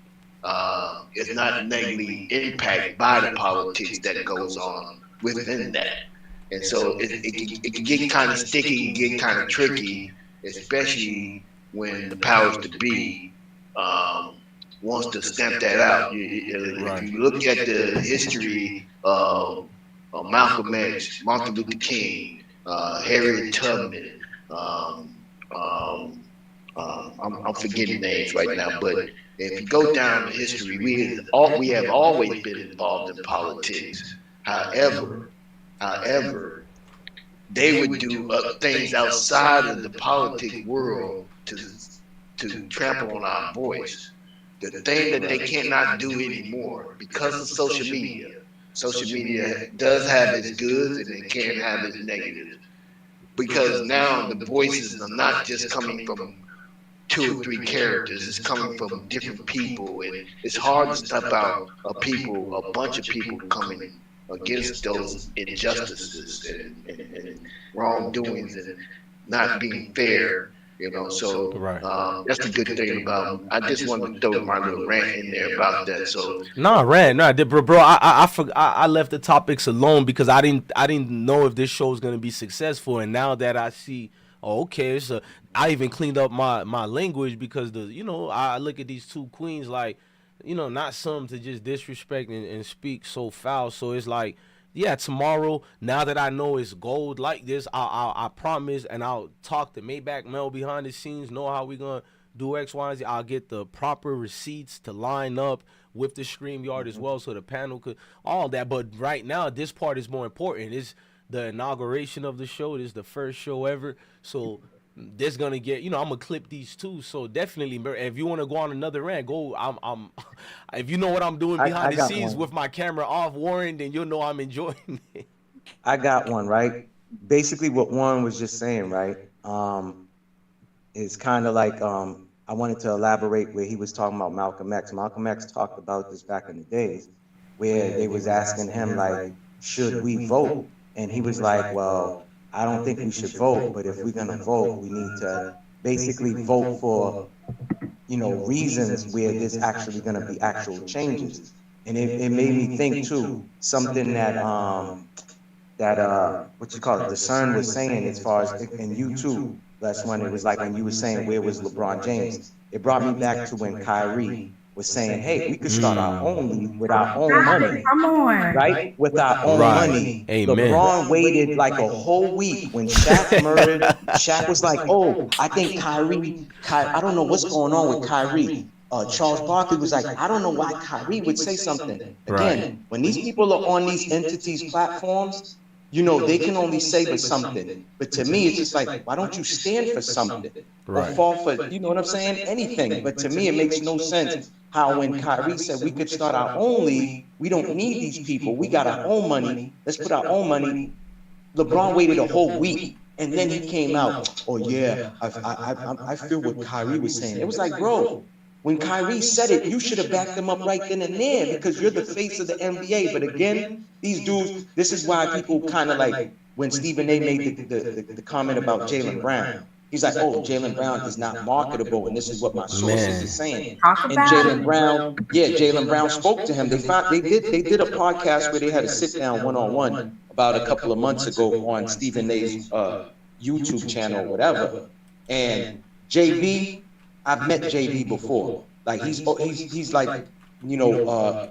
is not negatively impacted by the politics that goes on within that. And so it can get kind of sticky, get kind of tricky, especially when the powers to be wants to stamp that out. If you look at the history of Malcolm X, Martin Luther King, Harriet Tubman, I'm forgetting names right now, but if you go down the history, we have always been involved in politics. However, they would do things outside of the politic world to trample on our voice. The thing that they cannot do anymore because of social media. Social media does have its goods and it can have its negatives. Because now the voices are not just coming from 2 or 3 characters. It's coming from different people, and it's hard to step out a bunch of people coming against those injustices and wrongdoings and not being fair. So that's the good thing about. I just wanted to throw my little rant in there about that. So bro. I left the topics alone because I didn't know if this show was gonna be successful, and now that I see. Okay, so I even cleaned up my language because I look at these 2 queens like, not some to just disrespect and speak so foul. So it's like, yeah, tomorrow, now that I know it's gold like this, I promise, and I'll talk to Maybach Mel behind the scenes, know how we gonna do X, Y, and Z. I'll get the proper receipts to line up with the StreamYard as well, so the panel could all that. But right now, this part is more important. It's the inauguration of the show. This is the first show ever. So this gonna get, I'm gonna clip these 2. So definitely, if you want to go on another rant, go. I'm if you know what I'm doing behind the scenes with my camera off, Warren, then you'll know I'm enjoying it. I got one, right? Basically what Warren was just saying, right? It's kind of like I wanted to elaborate where he was talking about Malcolm X. Malcolm X talked about this back in the days where they was asking him like, should we vote? And he was like, well, I don't think we should vote, but if we're going to vote, we need to basically vote for, reasons where there's actually going to be actual changes. And it made me think, too, something that what you call it, Discern was saying as far as, and you too, that's when it was like when you were saying, where was LeBron James? It brought me back to when Kyrie was saying, hey, we could start our own league with our own money. Come on. Right? With our own money. Amen. LeBron waited like a whole week when Shaq murdered. Shaq was like, oh, I think Kyrie, I don't know what's going on with Kyrie. Charles Barkley was like, I don't know why Kyrie would say something. Again, when these people are on these entities' platforms, they can only say for something. But to me, it's just like, why don't you stand for something? Or fall for, you know what I'm saying? Anything. But to me, it makes no sense how when Kyrie said we could start our own league, we don't need these people. We got our own money. Let's put our own money. LeBron waited a whole week, and then he came out. Oh yeah, I feel what Kyrie was saying. It was like, bro, when Kyrie said it, you should have backed him up right then and there because you're the face of the NBA. But again, these dudes, this is why people kind of like when Stephen A. made the comment about Jaylen Brown. He's like, oh, Jaylen Brown is not marketable, and this is what my sources are saying. And Jaylen Brown, Jaylen Brown spoke to him. They did a podcast where they had a sit down one-on-one about a couple of months ago on Stephen A.'s YouTube channel or whatever. And JB, I've met JB before. Like he's like,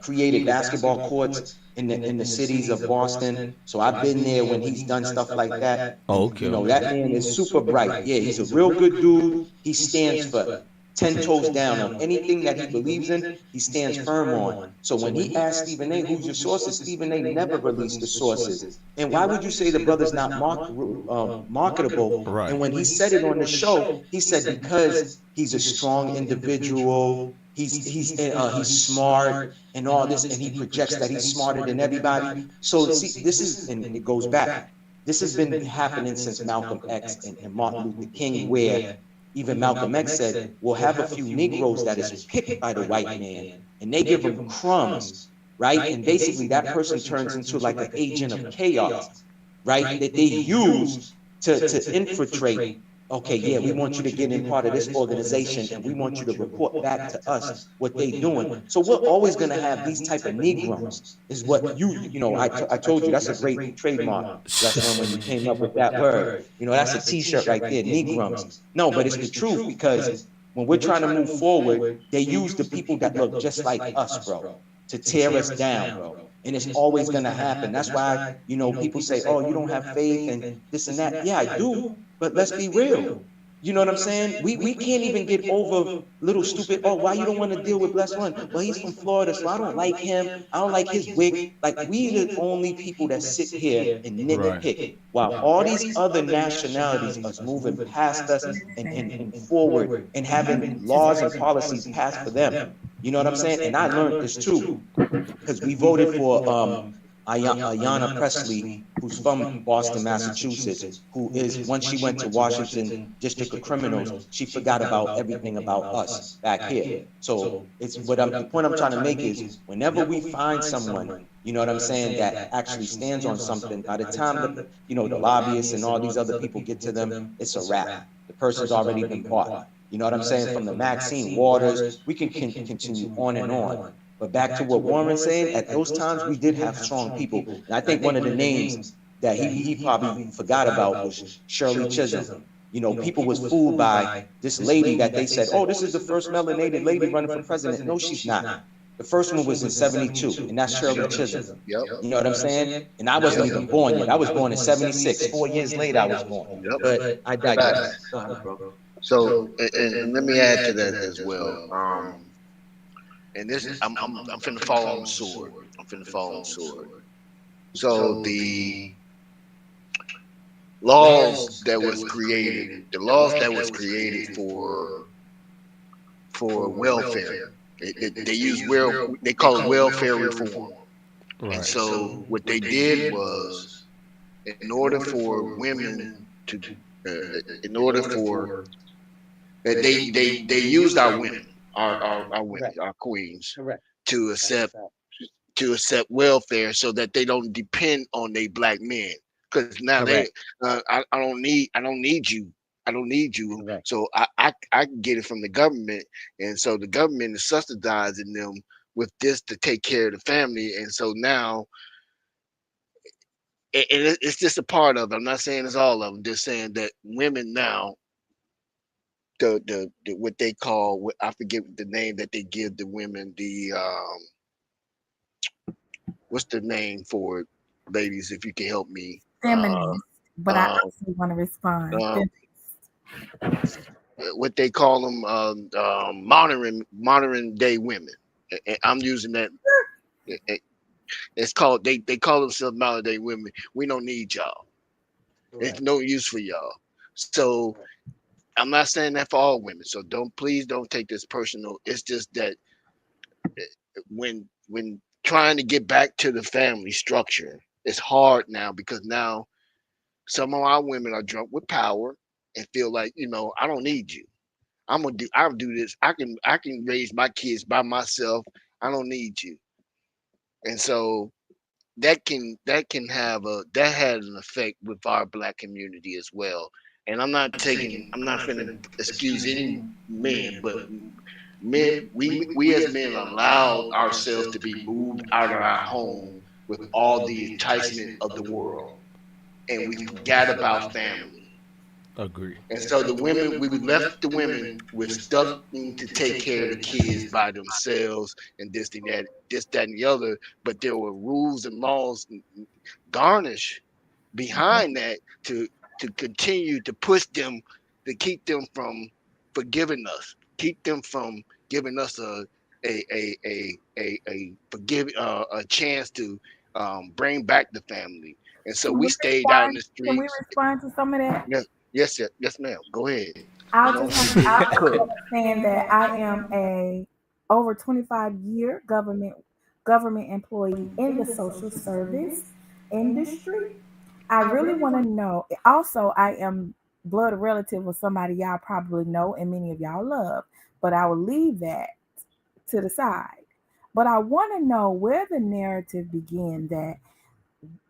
created basketball courts in the cities of Boston. So I've been there when he's done stuff like that. Oh, okay. That man is super bright. Yeah, he's a real good dude. He stands for 10 toes down on anything that he believes in. He stands firm on. So when he asked Stephen A, who's your sources, Stephen A never released the sources. And why would you say the brother's not marketable? Right. And when he said it on the show, he said because he's a strong individual, he's smart and all this, and he projects that he's smarter than everybody. So see, this is, and it goes back. This has been happening since Malcolm X and Martin Luther King, where even Malcolm X said, we'll have a few Negroes that is picked by the white man, and they give them crumbs, right? And basically that person turns into like an agent of chaos, right? That they use to infiltrate. Okay, yeah, we want you to get in part of this organization, and we want you to report back to us what they're doing. So we're always going to have these type of Negroes, is what I told you, that's a great trademark. That's when you came up with that word. That's a T-shirt right there, Negroes. No, but it's the truth, because when we're trying to move forward, they use the people that look just like us, bro, to tear us down, bro. And it's always going to happen. That's why, people say, oh, you don't have faith and this and that. Yeah, I do. But let's be real. You know what I'm saying? We can't even get over little stupid, oh, why you don't want to deal with blessone? Well, he's from Florida, so I don't like him. I don't like his wig. Like, we the only people that sit here and nitpick, while all these other nationalities are moving past us and forward and having laws and policies passed for them. You know what I'm saying? And I learned this too, because we voted for Ayanna Pressley, who's from Boston, Massachusetts, who is, once she went to Washington District of Criminals, she forgot about everything about us back here. So it's the point I'm trying to make is, whenever we find someone, you know what I'm saying, that actually stands on something, by the time the lobbyists and all these other people get to them, it's a wrap. The person's already been bought. You know what I'm saying? From the Maxine Waters, we can continue on and on. But back to what Warren's saying, at those times, we did have strong people. And I think one of the names that he probably forgot about was Shirley Chisholm. People was fooled by this lady that they said, oh, this is the first melanated lady running for president. No, she's not. The first one was in 72, and that's Shirley Chisholm. You know what I'm saying? And I wasn't even born yet. I was born in 76. 4 years later, I was born. But I digress. Go ahead, bro. So, and let me add to that as well. And this is, I'm finna fall on the sword. So the laws that was created, for welfare, they call it welfare reform. Right. And so what they did was, in order for women to, they used our women. Our women, our queens, to accept welfare, so that they don't depend on their black men. Because now I don't need you. So I can get it from the government, and so the government is subsidizing them with this to take care of the family. And so now, it's just a part of it. I'm not saying it's all of them. Just saying that women now, the what they call, I forget the name that they give the women, the what's the name for it, ladies, if you can help me. Feminist, but I also want to respond. What they call them, modern day women. I'm using that. It's called, they call themselves modern day women. We don't need y'all. It's no use for y'all. So I'm not saying that for all women, so please don't take this personal. It's just that when trying to get back to the family structure, it's hard now because now some of our women are drunk with power and feel like, I don't need you. I'll do this. I can raise my kids by myself. I don't need you. And so that has an effect with our black community as well. And I'm not finna excuse any men, but men, we as men allowed ourselves to be moved out of our home with all the enticement of the world, and we forgot about family. Agree. And so we left the women with stuck to take care of the kids by themselves and this and that, and the other. But there were rules and laws garnished behind that to continue to push them, to keep them from forgiving us, keep them from giving us a chance to bring back the family. And so we stayed out in the Can we streets. respond to some of that? Yes, ma'am. Go ahead. I'll saying that I am a over 25-year government employee in the social service industry. I really want to know. Also, I am blood relative of somebody y'all probably know and many of y'all love, but I will leave that to the side. But I want to know where the narrative began that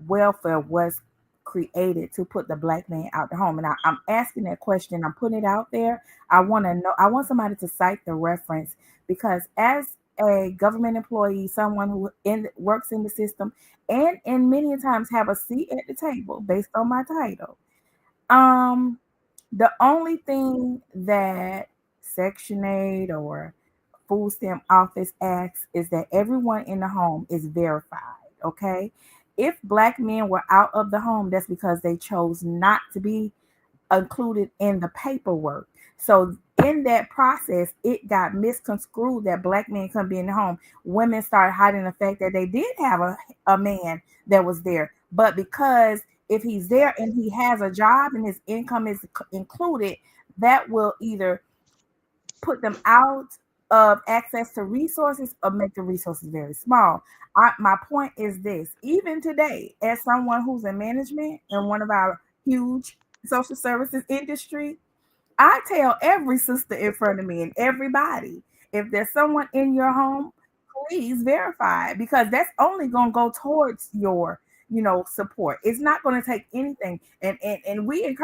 welfare was created to put the black man out the home. And I'm asking that question. I'm putting it out there. I want to know. I want somebody to cite the reference because as a government employee, someone who works in the system, and many times have a seat at the table based on my title. The only thing that Section 8 or food stamp office asks is that everyone in the home is verified. Okay. If black men were out of the home, that's because they chose not to be included in the paperwork. So in that process, it got misconstrued that black men couldn't be in the home. Women started hiding the fact that they did have a man that was there. But because if he's there and he has a job and his income is included, that will either put them out of access to resources or make the resources very small. My point is this: even today, as someone who's in management in one of our huge social services industry, I tell every sister in front of me and everybody, if there's someone in your home, please verify it, because that's only going to go towards your support. It's not going to take anything. And we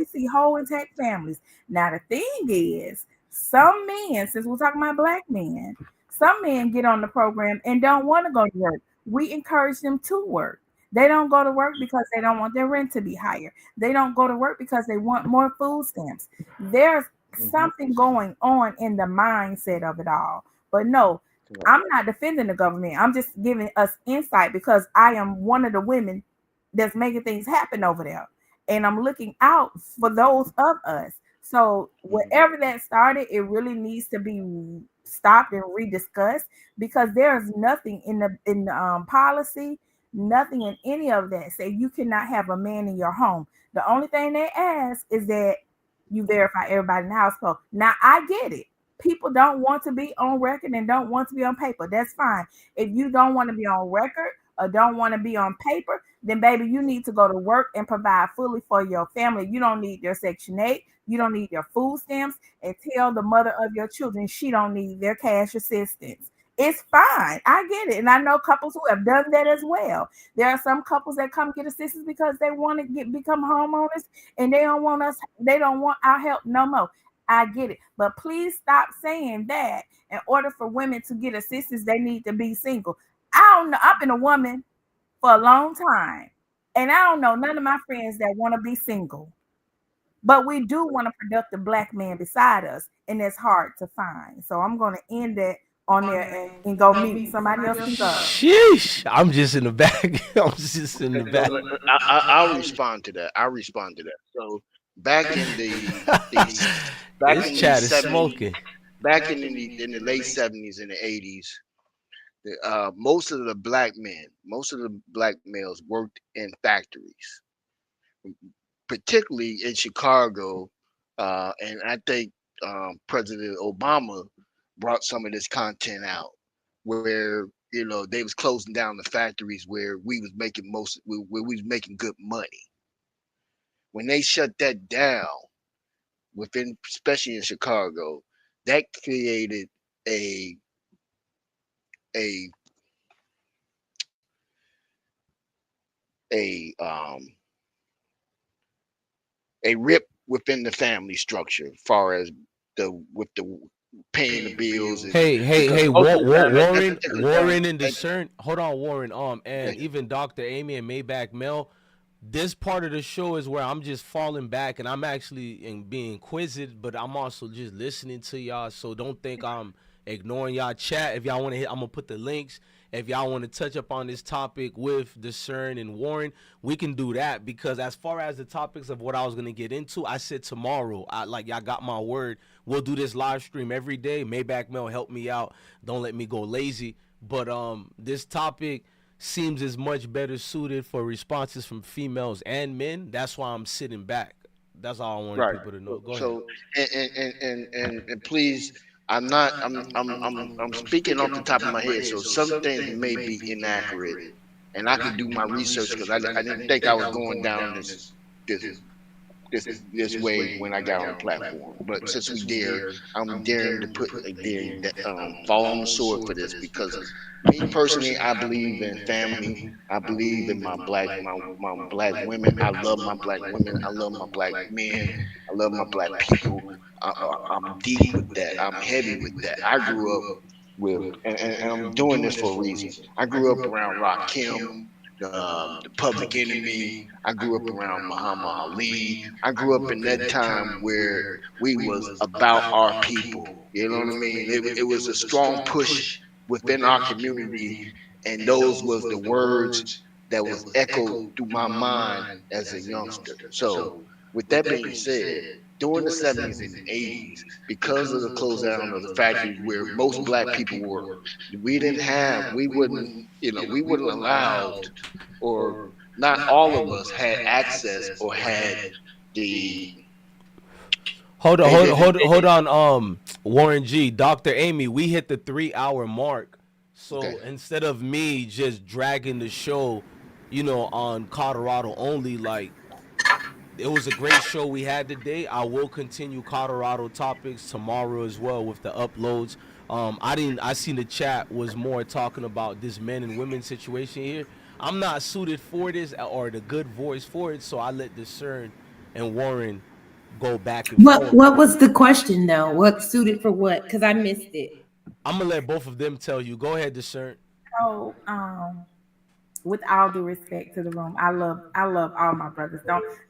see whole intact families. Now the thing is, some men, since we're talking about black men, some men get on the program and don't want to go to work. We encourage them to work. They don't go to work because they don't want their rent to be higher. They don't go to work because they want more food stamps. There's something going on in the mindset of it all. But no, I'm not defending the government. I'm just giving us insight because I am one of the women that's making things happen over there. And I'm looking out for those of us. So wherever that started, it really needs to be stopped and rediscussed, because there's nothing in the policy, nothing in any of that say you cannot have a man in your home. The only thing they ask is that you verify everybody in the household. Now I get it. People don't want to be on record and don't want to be on paper. That's fine. If you don't want to be on record or don't want to be on paper, then baby, you need to go to work and provide fully for your family. You don't need their Section 8. You don't need their food stamps, and tell the mother of your children she don't need their cash assistance. It's fine. I get it. And I know couples who have done that as well. There are some couples that come get assistance because they want to become homeowners and they don't want our help no more. I get it. But please stop saying that in order for women to get assistance, they need to be single. I don't know. I've been a woman for a long time, and I don't know none of my friends that want to be single. But we do want a productive black man beside us, and it's hard to find. So I'm going to end that on there and go mute. Somebody else can go. Sheesh. I'm just in the back. I'm just in the back. I'll respond to that. So back in This chat is smoking. Back in the late 70s and the 80s, most of the black males worked in factories, particularly in Chicago, and I think President Obama brought some of this content out. where they was closing down the factories where we was making good money. When they shut that down especially in Chicago, that created a rip within the family structure, as far as the paying the bills. Hey, Most of the time, Warren and Discern. Hold on, Warren. And even Dr. Amy and Maybach Mel. This part of the show is where I'm just falling back and I'm actually being inquisitive, but I'm also just listening to y'all. So don't think I'm ignoring y'all chat. If y'all want to hit, I'm gonna put the links. If y'all want to touch up on this topic with Discern and Warren, we can do that, because as far as the topics of what I was gonna get into, I said tomorrow. Y'all got my word. We'll do this live stream every day. Maybach Mel, help me out. Don't let me go lazy. But this topic seems as much better suited for responses from females and men. That's why I'm sitting back. That's all I wanted people to know. Go ahead. And please, I'm speaking off the top of my head, so some things may be inaccurate, and I can do my research, because I didn't think I was going down this way when I got on the platform. But since we dare, I'm daring to fall on the sword for this, because me personally, I believe in family. I believe in my black women. I love my black women. I love my black men. I love my black people. I'm deep with that. I'm heavy with that. I grew up with, and I'm doing this for a reason. I grew up around Rakim, the Public Enemy. I grew up around Muhammad Ali. I grew up in that time where we was about our people. You know what I mean? It was a strong push within our community, and those was the words that was echoed through my mind as a youngster. So with that being said, during the 70s and 80s, because of the close down of the factories where most black people were, we wouldn't allowed, or not all of us had access or had the Hold on, Warren G, Dr. Amy, we hit the 3-hour mark. So instead of me just dragging the show, on Colorado only, it was a great show we had today. I will continue Colorado topics tomorrow as well with the uploads. I seen the chat was more talking about this men and women situation here. I'm not suited for this or the good voice for it, so I let Discern and Warren go back and forth. What was the question though? What suited for what? Because I missed it. I'm gonna let both of them tell you. Go ahead, Discern. So, with all due respect to the room, I love all my brothers.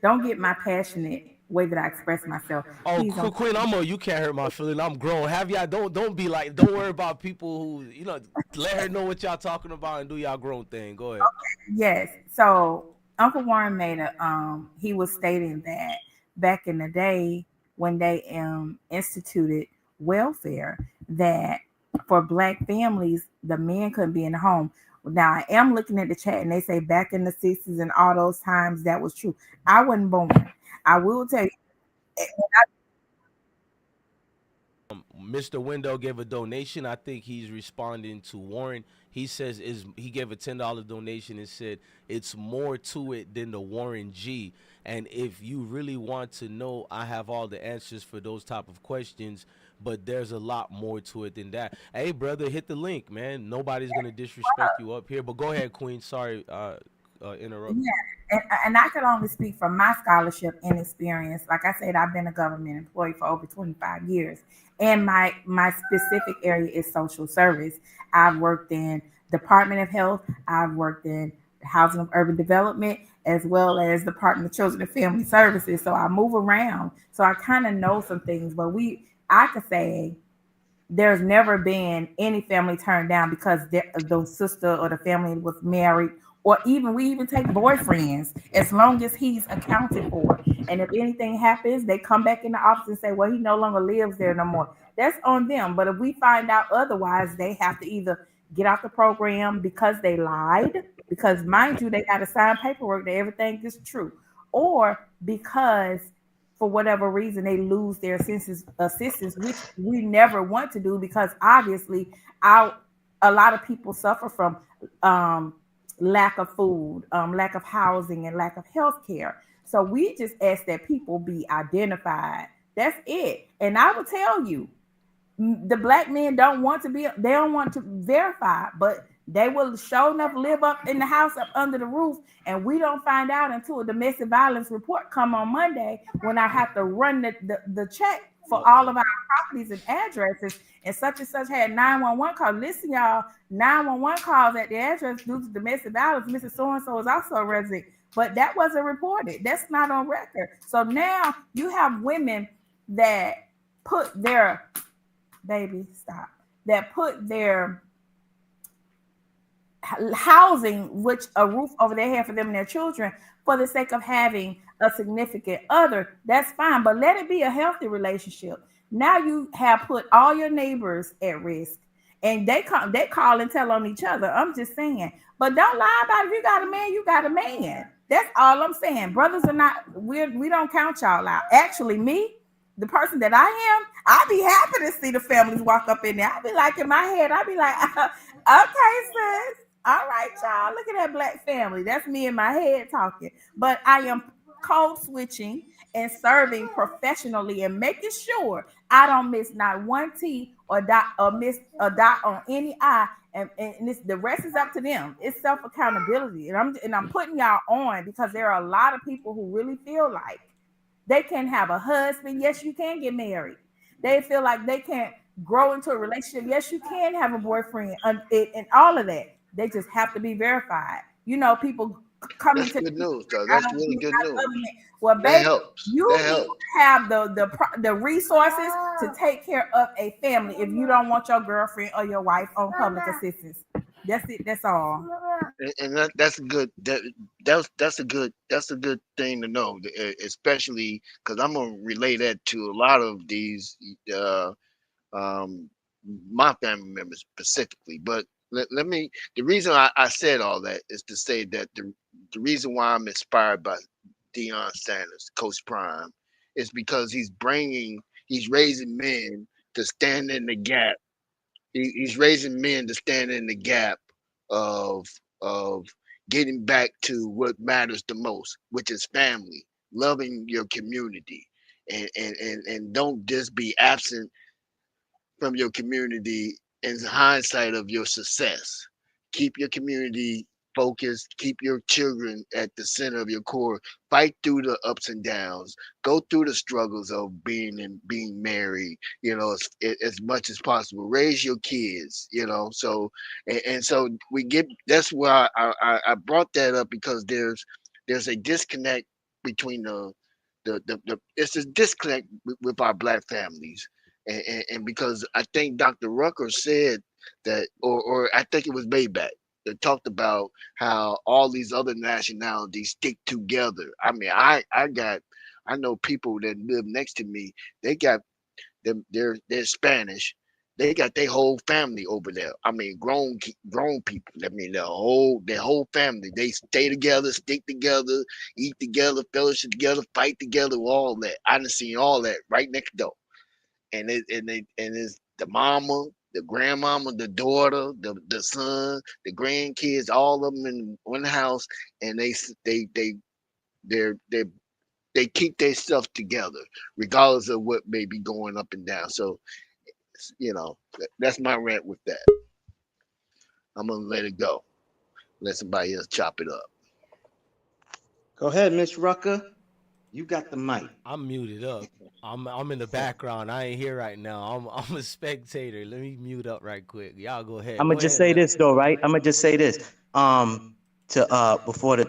Don't get my passionate way that I express myself. Oh, Queen, you can't hurt my feeling. I'm grown. Have y'all don't be like, don't worry about people who let her know what y'all talking about and do y'all grown thing. Go ahead. Okay. Yes. So Uncle Warren made he was stating that back in the day when they instituted welfare, that for black families, the men couldn't be in the home. Now, I am looking at the chat and they say back in the 60s and all those times that was true. I wasn't born. I will tell you. Mr. Window gave a donation. I think he's responding to Warren. He says he gave a $10 donation and said it's more to it than the Warren G. And if you really want to know, I have all the answers for those type of questions, but there's a lot more to it than that. Hey, brother, hit the link, man. Nobody's going to disrespect you up here, but go ahead, Queen. Sorry, interrupt. Yeah, and I could only speak from my scholarship and experience. Like I said, I've been a government employee for over 25 years, and my specific area is social service. I've worked in Department of Health. I've worked in Housing and Urban Development, as well as Department of Children and Family Services. So I move around, so I kind of know some things. But I could say there's never been any family turned down because the sister or the family was married, or we even take boyfriends as long as he's accounted for. And if anything happens, they come back in the office and say, well, he no longer lives there no more. That's on them. But if we find out otherwise, they have to either get off the program because they lied, because mind you, they got to sign paperwork that everything is true, or because for whatever reason they lose their assistance, which we never want to do, because obviously a lot of people suffer from lack of food, lack of housing, and lack of health care. So we just ask that people be identified. That's it. And I will tell you, the black men don't want to be, they don't want to verify, but they will show enough live up in the house up under the roof, and we don't find out until a domestic violence report come on Monday, when I have to run the check for all of our properties and addresses, and such had 911 calls. Listen, y'all, 911 calls at the address due to domestic violence. Mrs. So-and-so is also a resident, but that wasn't reported. That's not on record. So now you have women that put their that put their housing, which a roof over their head for them and their children, for the sake of having a significant other. That's fine, but let it be a healthy relationship. Now you have put all your neighbors at risk, and they call and tell on each other. I'm just saying, but don't lie about it. If you got a man, you got a man. That's all I'm saying. Brothers are not, we don't count y'all out. Actually, me, the person that I am, I'd be happy to see the families walk up in there. I'd be like, in my head, I'd be like, okay, sis. All right, y'all. Look at that black family. That's me in my head talking. But I am code switching and serving professionally and making sure I don't miss not one T or miss a dot on any I. And the rest is up to them. It's self accountability, and I'm putting y'all on because there are a lot of people who really feel like they can have a husband. Yes, you can get married. They feel like they can't grow into a relationship. Yes, you can have a boyfriend, and all of that. They just have to be verified. You know, people come That's into good news, though. That's really good news. Well, That baby, helps. you That need helps. to have the resources to take care of a family if you don't want your girlfriend or your wife on public assistance. That's it. That's all. And that's a good that's a good thing to know, especially because I'm gonna relay that to a lot of these um my family members specifically. But let me, the reason I said all that is to say that the reason why I'm inspired by Deion Sanders, Coach Prime, is because he's raising men to stand in the gap. He's raising men to stand in the gap of of getting back to what matters the most, which is family, loving your community, and don't just be absent from your community in hindsight of your success. Keep your community focused, keep your children at the center of your core, fight through the ups and downs, go through the struggles of being married, as much as possible. Raise your kids, so and so we get, that's why I brought that up, because there's a disconnect between the it's a disconnect with our black families, and because I think Dr. Rucker said that, or I think it was Maybach that talked about how all these other nationalities stick together. I mean, I know people that live next to me. They got them. They're Spanish. They got their whole family over there. I mean, grown people. I mean, their whole family. They stay together, stick together, eat together, fellowship together, fight together, all that. I done seen all that right next door. And it's the mama, the grandmama, the daughter, the son, the grandkids, all of them in one house, and they keep their stuff together, regardless of what may be going up and down. So, that's my rant with that. I'm gonna let it go. Let somebody else chop it up. Go ahead, Miss Rucker. You got the mic. I'm muted up. I'm in the background. I ain't here right now. I'm a spectator. Let me mute up right quick. Y'all go ahead. I'm gonna just say this though, right? I'm gonna just say this.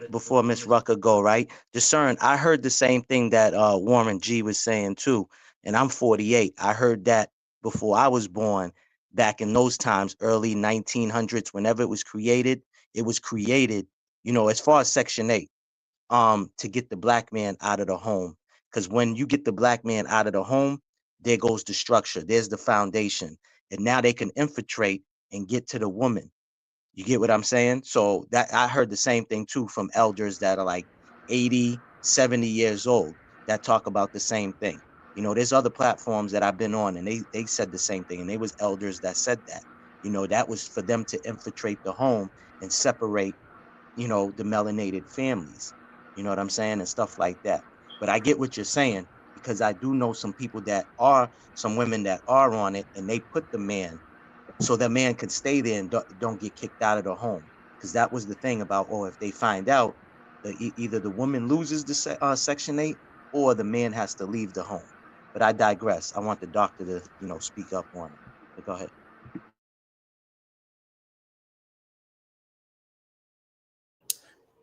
Before Miss Rucker go, right? Discern. I heard the same thing that Warren G was saying too, and I'm 48. I heard that before I was born, back in those times, early 1900s. Whenever it was created, as far as Section 8, to get the black man out of the home. Because when you get the black man out of the home, there goes the structure. There's the foundation. And now they can infiltrate and get to the woman. You get what I'm saying? So that I heard the same thing too from elders that are like 80, 70 years old that talk about the same thing. There's other platforms that I've been on, and they said the same thing, and they was elders that said that. You know, that was for them to infiltrate the home and separate, you know, the melanated families. You know what I'm saying? And stuff like that. But I get what you're saying, because I do know some people that are, some women that are on it, and they put the man so the man could stay there and don't get kicked out of the home. Because that was the thing about, oh, if they find out, either the woman loses the Section 8 or the man has to leave the home. But I digress. I want the doctor to, you know, speak up on it. But go ahead.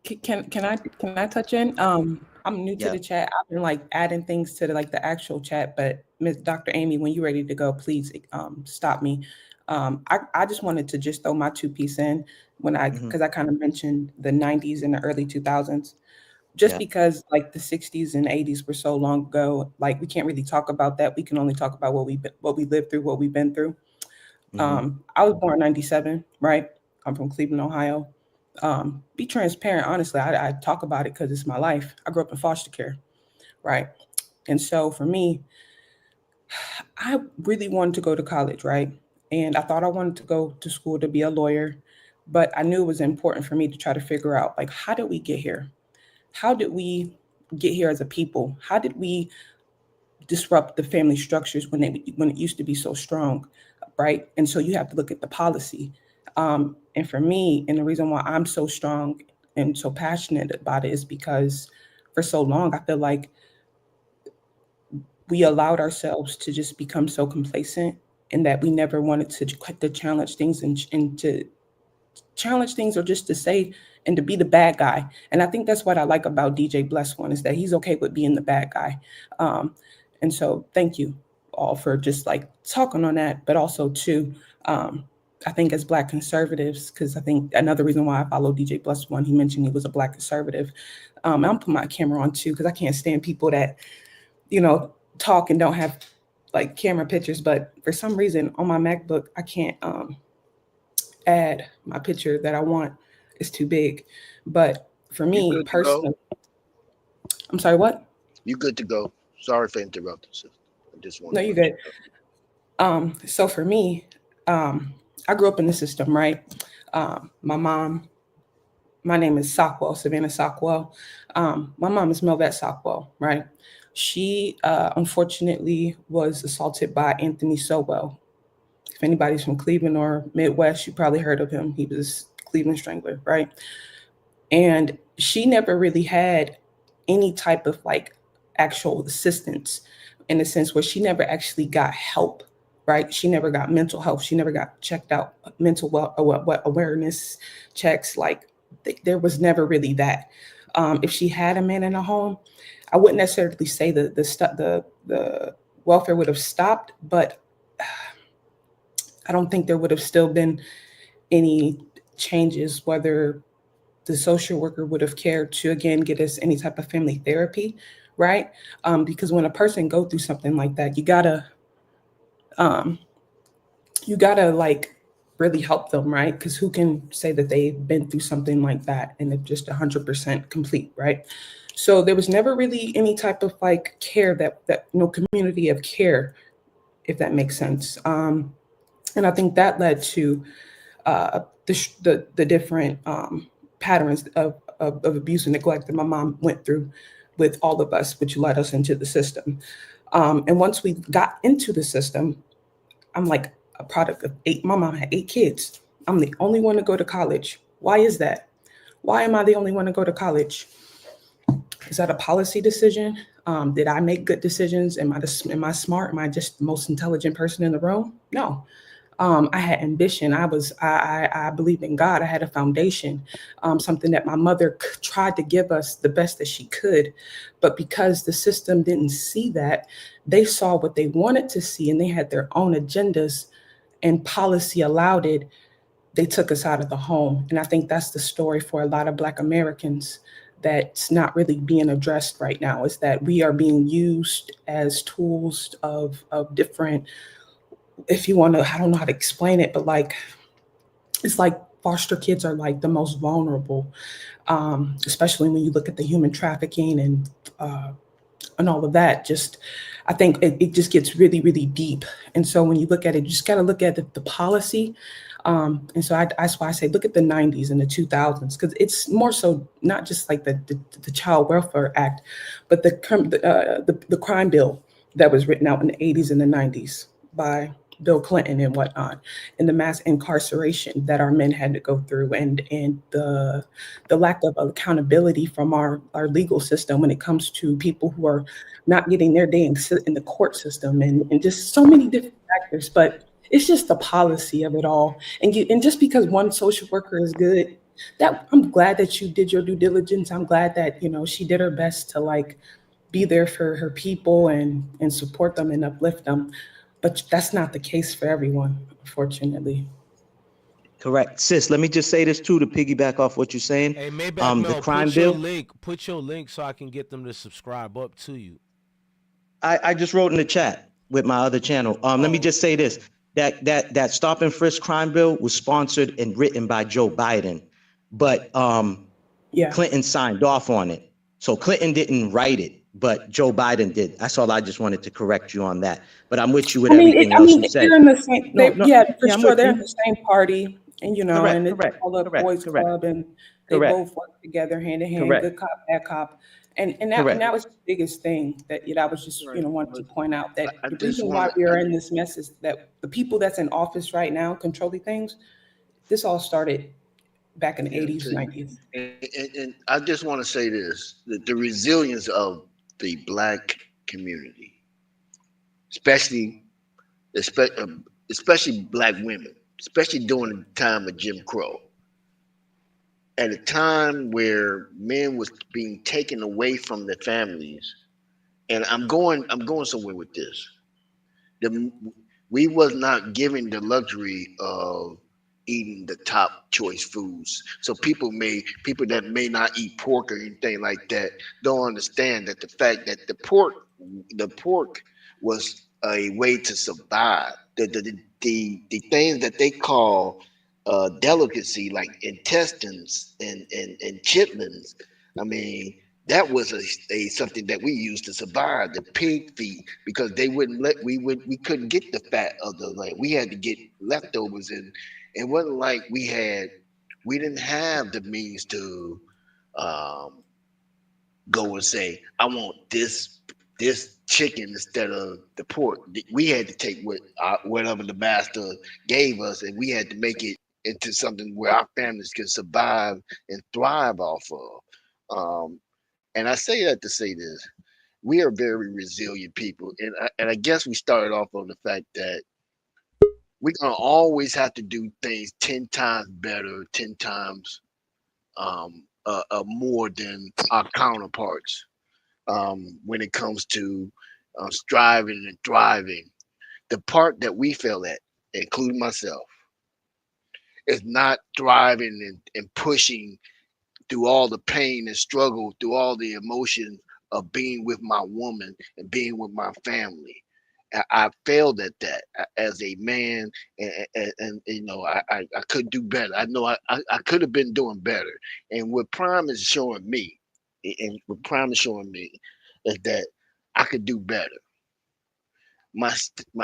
Can I touch in? I'm new to Yeah. the chat. I've been like adding things to the actual chat, but Ms. Dr. Amy, when you're ready to go, please stop me. I just wanted to just throw my 2 piece in when because I kind of mentioned the 90s and the early 2000s. Just because like the 60s and 80s were so long ago, like we can't really talk about that. We can only talk about what we lived through, what we've been through. I was born in 97, right? I'm from Cleveland, Ohio. Be transparent, honestly, I talk about it because it's my life. I grew up in foster care, right? And so for me, I really wanted to go to college, right? And I thought I wanted to go to school to be a lawyer, but I knew it was important for me to try to figure out, like, how did we get here? How did we get here as a people? How did we disrupt the family structures when it used to be so strong, right? And so you have to look at the policy. And for me, and the reason why I'm so strong and so passionate about it is because for so long, I feel like we allowed ourselves to just become so complacent, and that we never wanted to challenge things and to challenge things, or just to say and to be the bad guy. And I think that's what I like about DJ blessone, is that he's okay with being the bad guy. And so thank you all for just like talking on that, but also too, I think as Black conservatives, because I think another reason why I follow DJ blessone, he mentioned he was a Black conservative. I'm putting my camera on too, because I can't stand people that, you know, talk and don't have like camera pictures. But for some reason on my MacBook, I can't add my picture that I want. It's too big. But for me personally, I'm sorry, what? You good to go. Sorry for interrupting, sister. I just want No, you're good. So for me, I grew up in the system, right? My mom, my name is Sockwell, Savannah Sockwell. My mom is Melvette Sockwell, right? She unfortunately was assaulted by Anthony Sowell. If anybody's from Cleveland or Midwest, you probably heard of him. He was Cleveland Strangler, right? And she never really had any type of like actual assistance, in the sense where she never actually got help, right? She never got mental health. She never got checked out, mental awareness checks. Like there was never really that. If she had a man in a home, I wouldn't necessarily say the welfare would have stopped, but I don't think there would have still been any changes, whether the social worker would have cared to, again, get us any type of family therapy, right? Because when a person go through something like that, you gotta like really help them, right? Because who can say that they've been through something like that and they're just 100% complete, right? So there was never really any type of like care that no community of care, if that makes sense. And I think that led to the different patterns of abuse and neglect that my mom went through with all of us, which led us into the system. And once we got into the system, I'm like a product of 8. My mom had 8 kids. I'm the only one to go to college. Why is that? Why am I the only one to go to college? Is that a policy decision? Did I make good decisions? Am I smart? Am I just the most intelligent person in the room? No. I had ambition. I believed in God. I had a foundation, something that my mother tried to give us the best that she could. But because the system didn't see that, they saw what they wanted to see, and they had their own agendas, and policy allowed it. They took us out of the home. And I think that's the story for a lot of Black Americans that's not really being addressed right now, is that we are being used as tools of different, if you want to, I don't know how to explain it, but like, it's like foster kids are like the most vulnerable, especially when you look at the human trafficking and and all of that, just I think it just gets really, really deep. And so when you look at it, you just got to look at the policy. And so that's why I say look at the 90s and the 2000s, because it's more so not just like the Child Welfare Act, but the crime bill that was written out in the 80s and the 90s by Bill Clinton and whatnot, and the mass incarceration that our men had to go through, and the lack of accountability from our legal system when it comes to people who are not getting their day in the court system, and just so many different factors. But it's just the policy of it all. And just because one social worker is good, that I'm glad that you did your due diligence. I'm glad that, she did her best to like be there for her people and support them and uplift them. But that's not the case for everyone, unfortunately. Correct. Sis, let me just say this too to piggyback off what you're saying. Hey, Maybach The Mel, crime put your bill. link. Put your link so I can get them to subscribe up to you. I just wrote in the chat with my other channel. Let me just say this: that stop and frisk crime bill was sponsored and written by Joe Biden, but Clinton signed off on it. So Clinton didn't write it, but Joe Biden did. That's all. I just wanted to correct you on that. But I'm with you with everything else you said. They're in the same. Yeah, for I'm sure. with They're you. in the same party, and Correct, and it's correct, all a correct, boys correct. club, and they Correct. both work together hand in hand. Correct. Good cop, bad cop, and Correct. that was the biggest thing that I was just wanted to point out, that I the just reason why wanna- we are in this mess is that the people that's in office right now controlling things. This all started back in the 80s, 90s. And I just want to say this: that the resilience of the Black community, especially Black women, especially during the time of Jim Crow, at a time where men was being taken away from their families. And I'm going somewhere with this. We was not given the luxury of eating the top choice foods. So people that may not eat pork or anything like that don't understand that the fact that the pork was a way to survive. The things that they call delicacy, like intestines and chitlins, I mean, that was a something that we used to survive. The pig feet, because they wouldn't we couldn't get the fat of the land. We had to get leftovers, and it wasn't like we didn't have the means to go and say, I want this chicken instead of the pork. We had to take whatever the master gave us, and we had to make it into something where our families could survive and thrive off of. And I say that to say this: we are very resilient people, and I guess we started off on the fact that we're gonna always have to do things 10 times better, 10 times more than our counterparts when it comes to striving and thriving. The part that we fail at, including myself, is not thriving and pushing through all the pain and struggle, through all the emotion of being with my woman and being with my family. I failed at that as a man, and I could do better. I know I could have been doing better. And what Prime is showing me, is that I could do better. My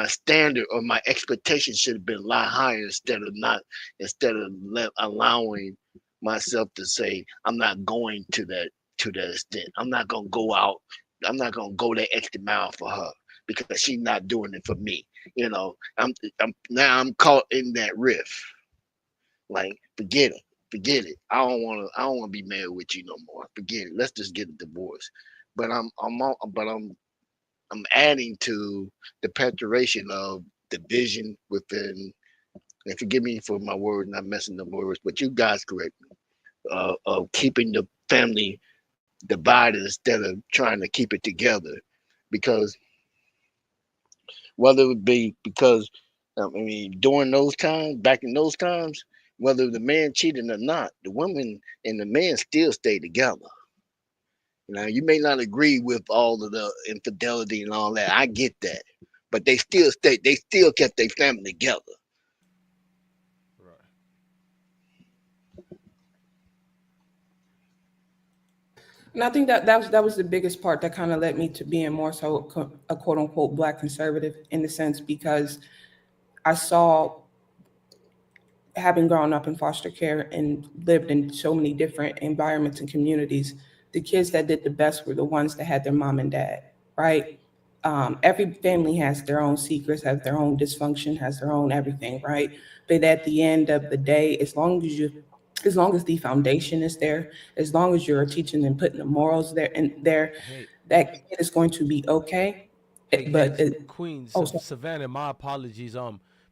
standard or my expectation should have been a lot higher instead of allowing myself to say I'm not going to that extent. I'm not gonna go out. I'm not gonna go that extra mile for her because she's not doing it for me. I'm caught in that riff. Like, forget it. I don't wanna be married with you no more. Forget it. Let's just get a divorce. But I'm adding to the perpetuation of division within. And forgive me for my words, not messing up words, but you guys correct me. Of keeping the family divided instead of trying to keep it together, because whether it be because during those times, back in those times, whether the man cheated or not, the woman and the man still stay together. Now, you may not agree with all of the infidelity and all that. I get that, but they still kept their family together. And I think that was the biggest part that kind of led me to being more so a quote unquote Black conservative in the sense, because I saw, having grown up in foster care and lived in so many different environments and communities, the kids that did the best were the ones that had their mom and dad, right? Every family has their own secrets, has their own dysfunction, has their own everything, right? But at the end of the day, as long as the foundation is there, as long as you're teaching and putting the morals there and there, that kid is going to be okay. Queen sorry. Savannah, my apologies.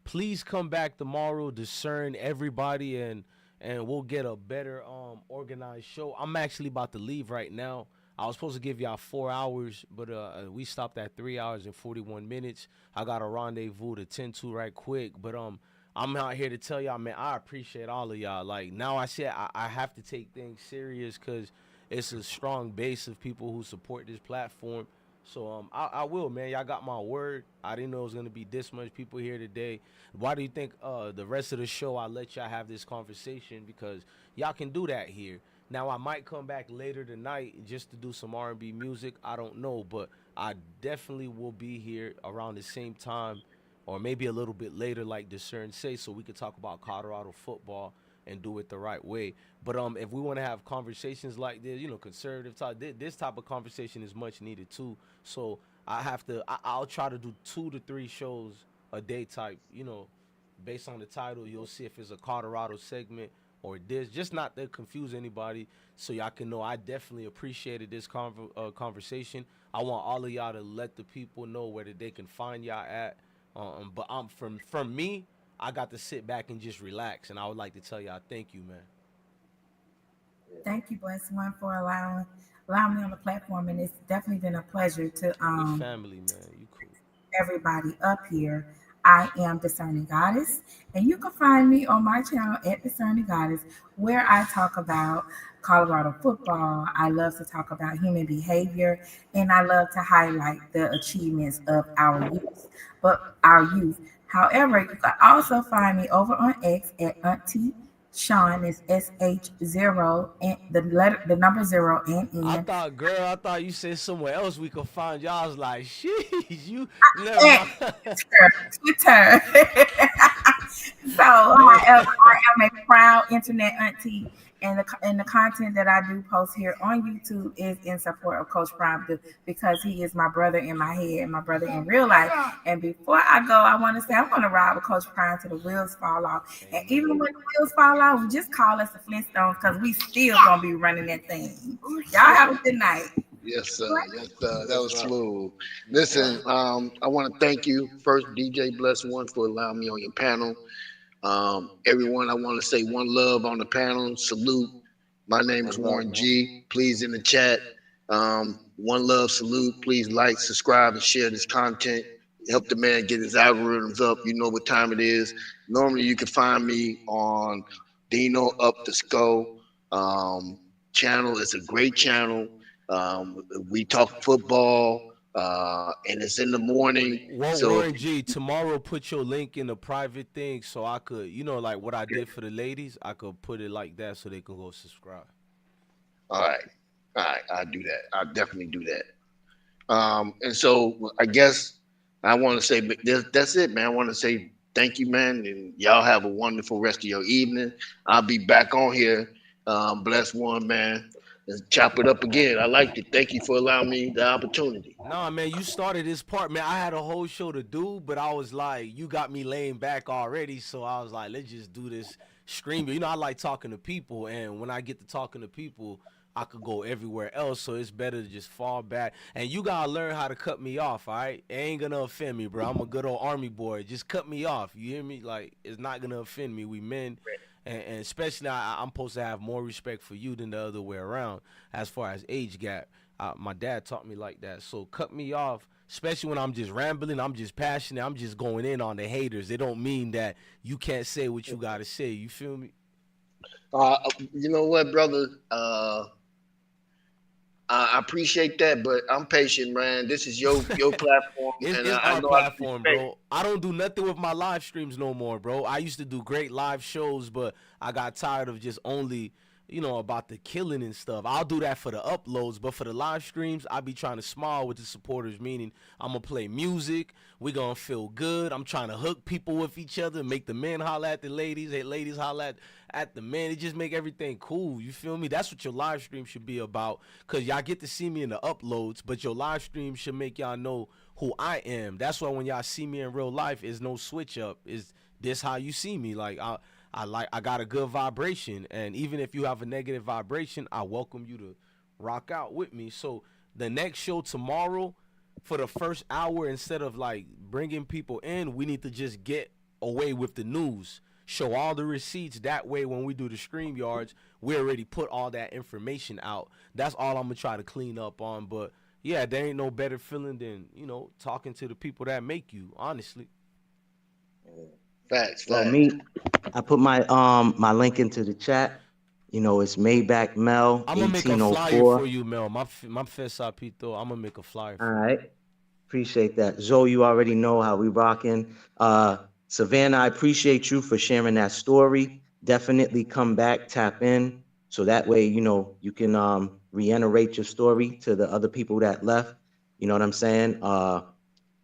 Please come back tomorrow, discern everybody, and we'll get a better organized show. I'm actually about to leave right now. I was supposed to give y'all 4 hours, but we stopped at 3 hours and 41 minutes. I got a rendezvous to tend to right quick, but I'm out here to tell y'all, man, I appreciate all of y'all. Like, now I said I have to take things serious because it's a strong base of people who support this platform. So I will, man. Y'all got my word. I didn't know it was gonna be this much people here today. Why do you think the rest of the show I let y'all have this conversation? Because y'all can do that here. Now I might come back later tonight just to do some R&B music. I don't know, but I definitely will be here around the same time, or maybe a little bit later, like Discern say, so we could talk about Colorado football and do it the right way. But if we want to have conversations like this, conservative talk, this type of conversation is much needed too. So I'll try to do 2 to 3 shows a day type, based on the title. You'll see if it's a Colorado segment or this, just not to confuse anybody, so y'all can know I definitely appreciated this conversation. I want all of y'all to let the people know where they can find y'all at. But from me, I got to sit back and just relax, and I would like to tell y'all thank you, man. Thank you, blessone, for allowing me on the platform, and it's definitely been a pleasure to We family, man. You cool. everybody up here. I am Discerning Goddess, and you can find me on my channel at Discerning Goddess, where I talk about Colorado football. I love to talk about human behavior, and I love to highlight the achievements of our youth. However, you can also find me over on X at Auntie Sean, is SH0 and the number 0 and N. I thought you said somewhere else we could find y'all. I was like, sheesh, you never mind. Twitter. So I am a proud internet auntie, and the content that I do post here on YouTube is in support of Coach Prime because he is my brother in my head and my brother in real life. And before I go, I want to say I'm going to ride with Coach Prime till the wheels fall off. And even when the wheels fall off, just call us the Flintstones because we still going to be running that thing. Y'all have a good night. Yes, sir. Yes, sir. That was smooth. Listen, I want to thank you first, DJ blessone, for allowing me on your panel. Everyone, I want to say one love on the panel. Salute. My name is Warren G. Please in the chat. One love, salute. Please like, subscribe, and share this content. Help the man get his algorithms up. You know what time it is. Normally, you can find me on Dino Up the Skull channel. It's a great channel. We talk football. And it's in the morning. Warren G, tomorrow put your link in a private thing so I could, like what I did for the ladies, I could put it like that so they can go subscribe. All right, I'll do that. I'll definitely do that. And so I guess I want to say that's it, man. I want to say thank you, man, and y'all have a wonderful rest of your evening. I'll be back on here. Bless one, man. And chop it up again. I liked it. Thank you for allowing me the opportunity. Nah, man, you started this part, man. I had a whole show to do, but I was like, you got me laying back already, so I was like, let's just do this streaming. I like talking to people, and when I get to talking to people, I could go everywhere else, so it's better to just fall back. And you gotta learn how to cut me off, all right? It ain't gonna offend me, bro. I'm a good old Army boy. Just cut me off. You hear me? Like, it's not gonna offend me. We men. And especially I'm supposed to have more respect for you than the other way around as far as age gap. My dad taught me like that. So cut me off, especially when I'm just rambling, I'm just passionate, I'm just going in on the haters. It don't mean that you can't say what you got to say. You feel me? You know what, brother? I appreciate that, but I'm patient, man. This is your platform. It's our platform, bro. I don't do nothing with my live streams no more, bro. I used to do great live shows, but I got tired of just only about the killing and stuff. I'll do that for the uploads, but for the live streams, I be trying to smile with the supporters, meaning I'm going to play music. We going to feel good. I'm trying to hook people with each other, make the men holler at the ladies, ladies holler at the men. It just make everything cool. You feel me? That's what your live stream should be about, because y'all get to see me in the uploads, but your live stream should make y'all know who I am. That's why when y'all see me in real life, is no switch up. Is this how you see me? Like, I got a good vibration, and even if you have a negative vibration, I welcome you to rock out with me. So the next show tomorrow, for the first hour, instead of like bringing people in, we need to just get away with the news. Show all the receipts. That way, when we do the StreamYards, we already put all that information out. That's all I'm gonna try to clean up on. But yeah, there ain't no better feeling than talking to the people that make you. Honestly. Facts. Well, I put my my link into the chat. It's Maybach Mel. I'm gonna make a flyer for you, Mel. My Fesapito. I'm gonna make a flyer for you. All right. Appreciate that. Zoe, you already know how we rocking. Savannah, I appreciate you for sharing that story. Definitely come back, tap in, so that way, you can reiterate your story to the other people that left. You know what I'm saying?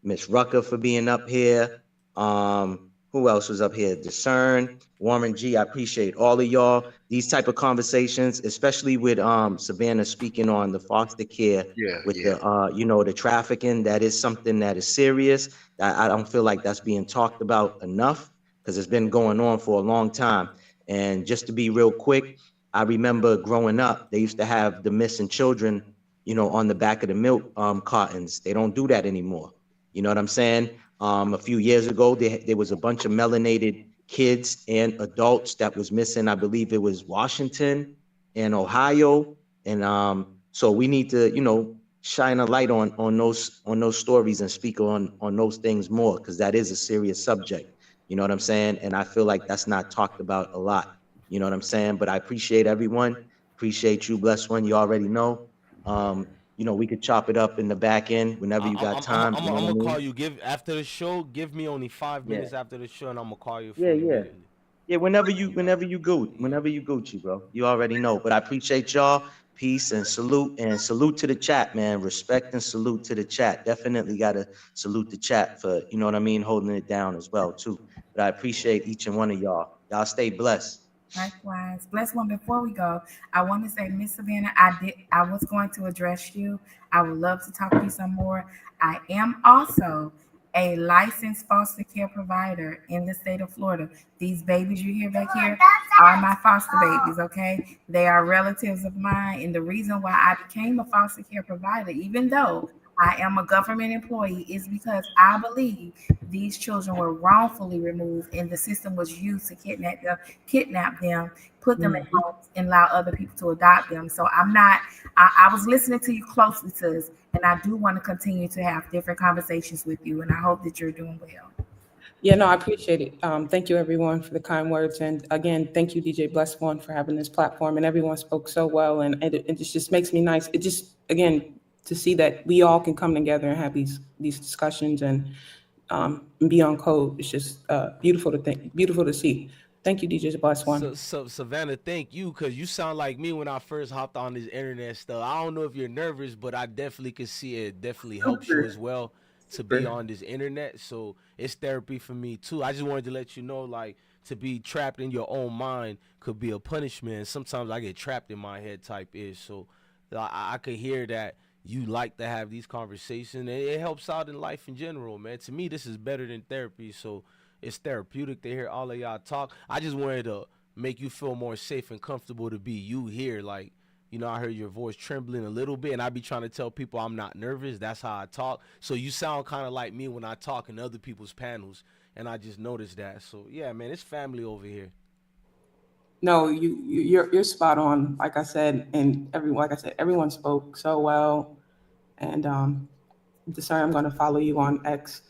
Miss Rucker for being up here. Who else was up here? Discern, Warren G. I appreciate all of y'all. These type of conversations, especially with Savannah speaking on the foster care, the trafficking. That is something that is serious. I don't feel like that's being talked about enough, because it's been going on for a long time. And just to be real quick, I remember growing up, they used to have the missing children, on the back of the milk cartons. They don't do that anymore. You know what I'm saying? A few years ago, there was a bunch of melanated kids and adults that was missing. I believe it was Washington and Ohio. And so we need to, shine a light on those stories and speak on those things more, because that is a serious subject. You know what I'm saying? And I feel like that's not talked about a lot. You know what I'm saying? But I appreciate everyone. Appreciate you, Bless One. You already know. We could chop it up in the back end whenever you got time. I'm gonna call you. After the show, give me only 5 minutes after the show, and I'm gonna call you. Yeah. Whenever you go, Gucci, bro. You already know. But I appreciate y'all. Peace and salute to the chat, man. Respect and salute to the chat. Definitely gotta salute the chat for holding it down as well too. But I appreciate each and one of y'all. Y'all stay blessed. Likewise. Bless One, before we go, I want to say, Miss Savannah, I was going to address you. I would love to talk to you some more. I am also a licensed foster care provider in the state of Florida. These babies you hear back here are my foster babies, okay? They are relatives of mine. And the reason why I became a foster care provider, even though I am a government employee, is because I believe these children were wrongfully removed and the system was used to kidnap them, put them in homes, and allow other people to adopt them. So I was listening to you closely, sis, and I do want to continue to have different conversations with you, and I hope that you're doing well. Yeah, no, I appreciate it. Thank you, everyone, for the kind words. And again, thank you, DJ Bless One, for having this platform. And everyone spoke so well. And it just makes me nice. It just, again, to see that we all can come together and have these discussions and be on code. It's just beautiful to see. Thank you, DJ Bless One. So Savannah, thank you, because you sound like me when I first hopped on this internet stuff. I don't know if you're nervous, but I definitely could see it definitely helps you as well to be on this internet. So it's therapy for me too. I just wanted to let you know, like, to be trapped in your own mind could be a punishment. Sometimes I get trapped in my head type is. So I could hear that you like to have these conversations. It helps out in life in general, man. To me, this is better than therapy. So it's therapeutic to hear all of y'all talk. I just wanted to make you feel more safe and comfortable to be you here. Like, I heard your voice trembling a little bit, and I be trying to tell people I'm not nervous. That's how I talk. So you sound kind of like me when I talk in other people's panels, and I just noticed that. So yeah, man, it's family over here. No, you're spot on. Like I said, everyone spoke so well. And sorry, I'm going to follow you on X.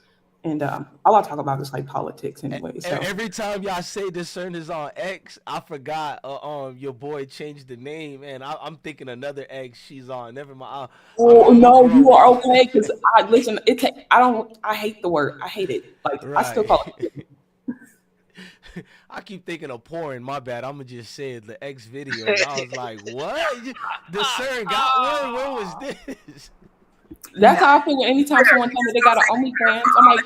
And all I'll talk about is like politics anyway. So every time y'all say Discern is on X, I forgot your boy changed the name, and I'm thinking another X she's on. Never mind. No, you are okay, because listen. I hate the word. I hate it. Like, right. I still call it. I keep thinking of porn. My bad. I'm gonna just say it. The X video. I was like, what? Discern got one. When was this? That's how I feel anytime someone tells me they got an OnlyFans. I'm like,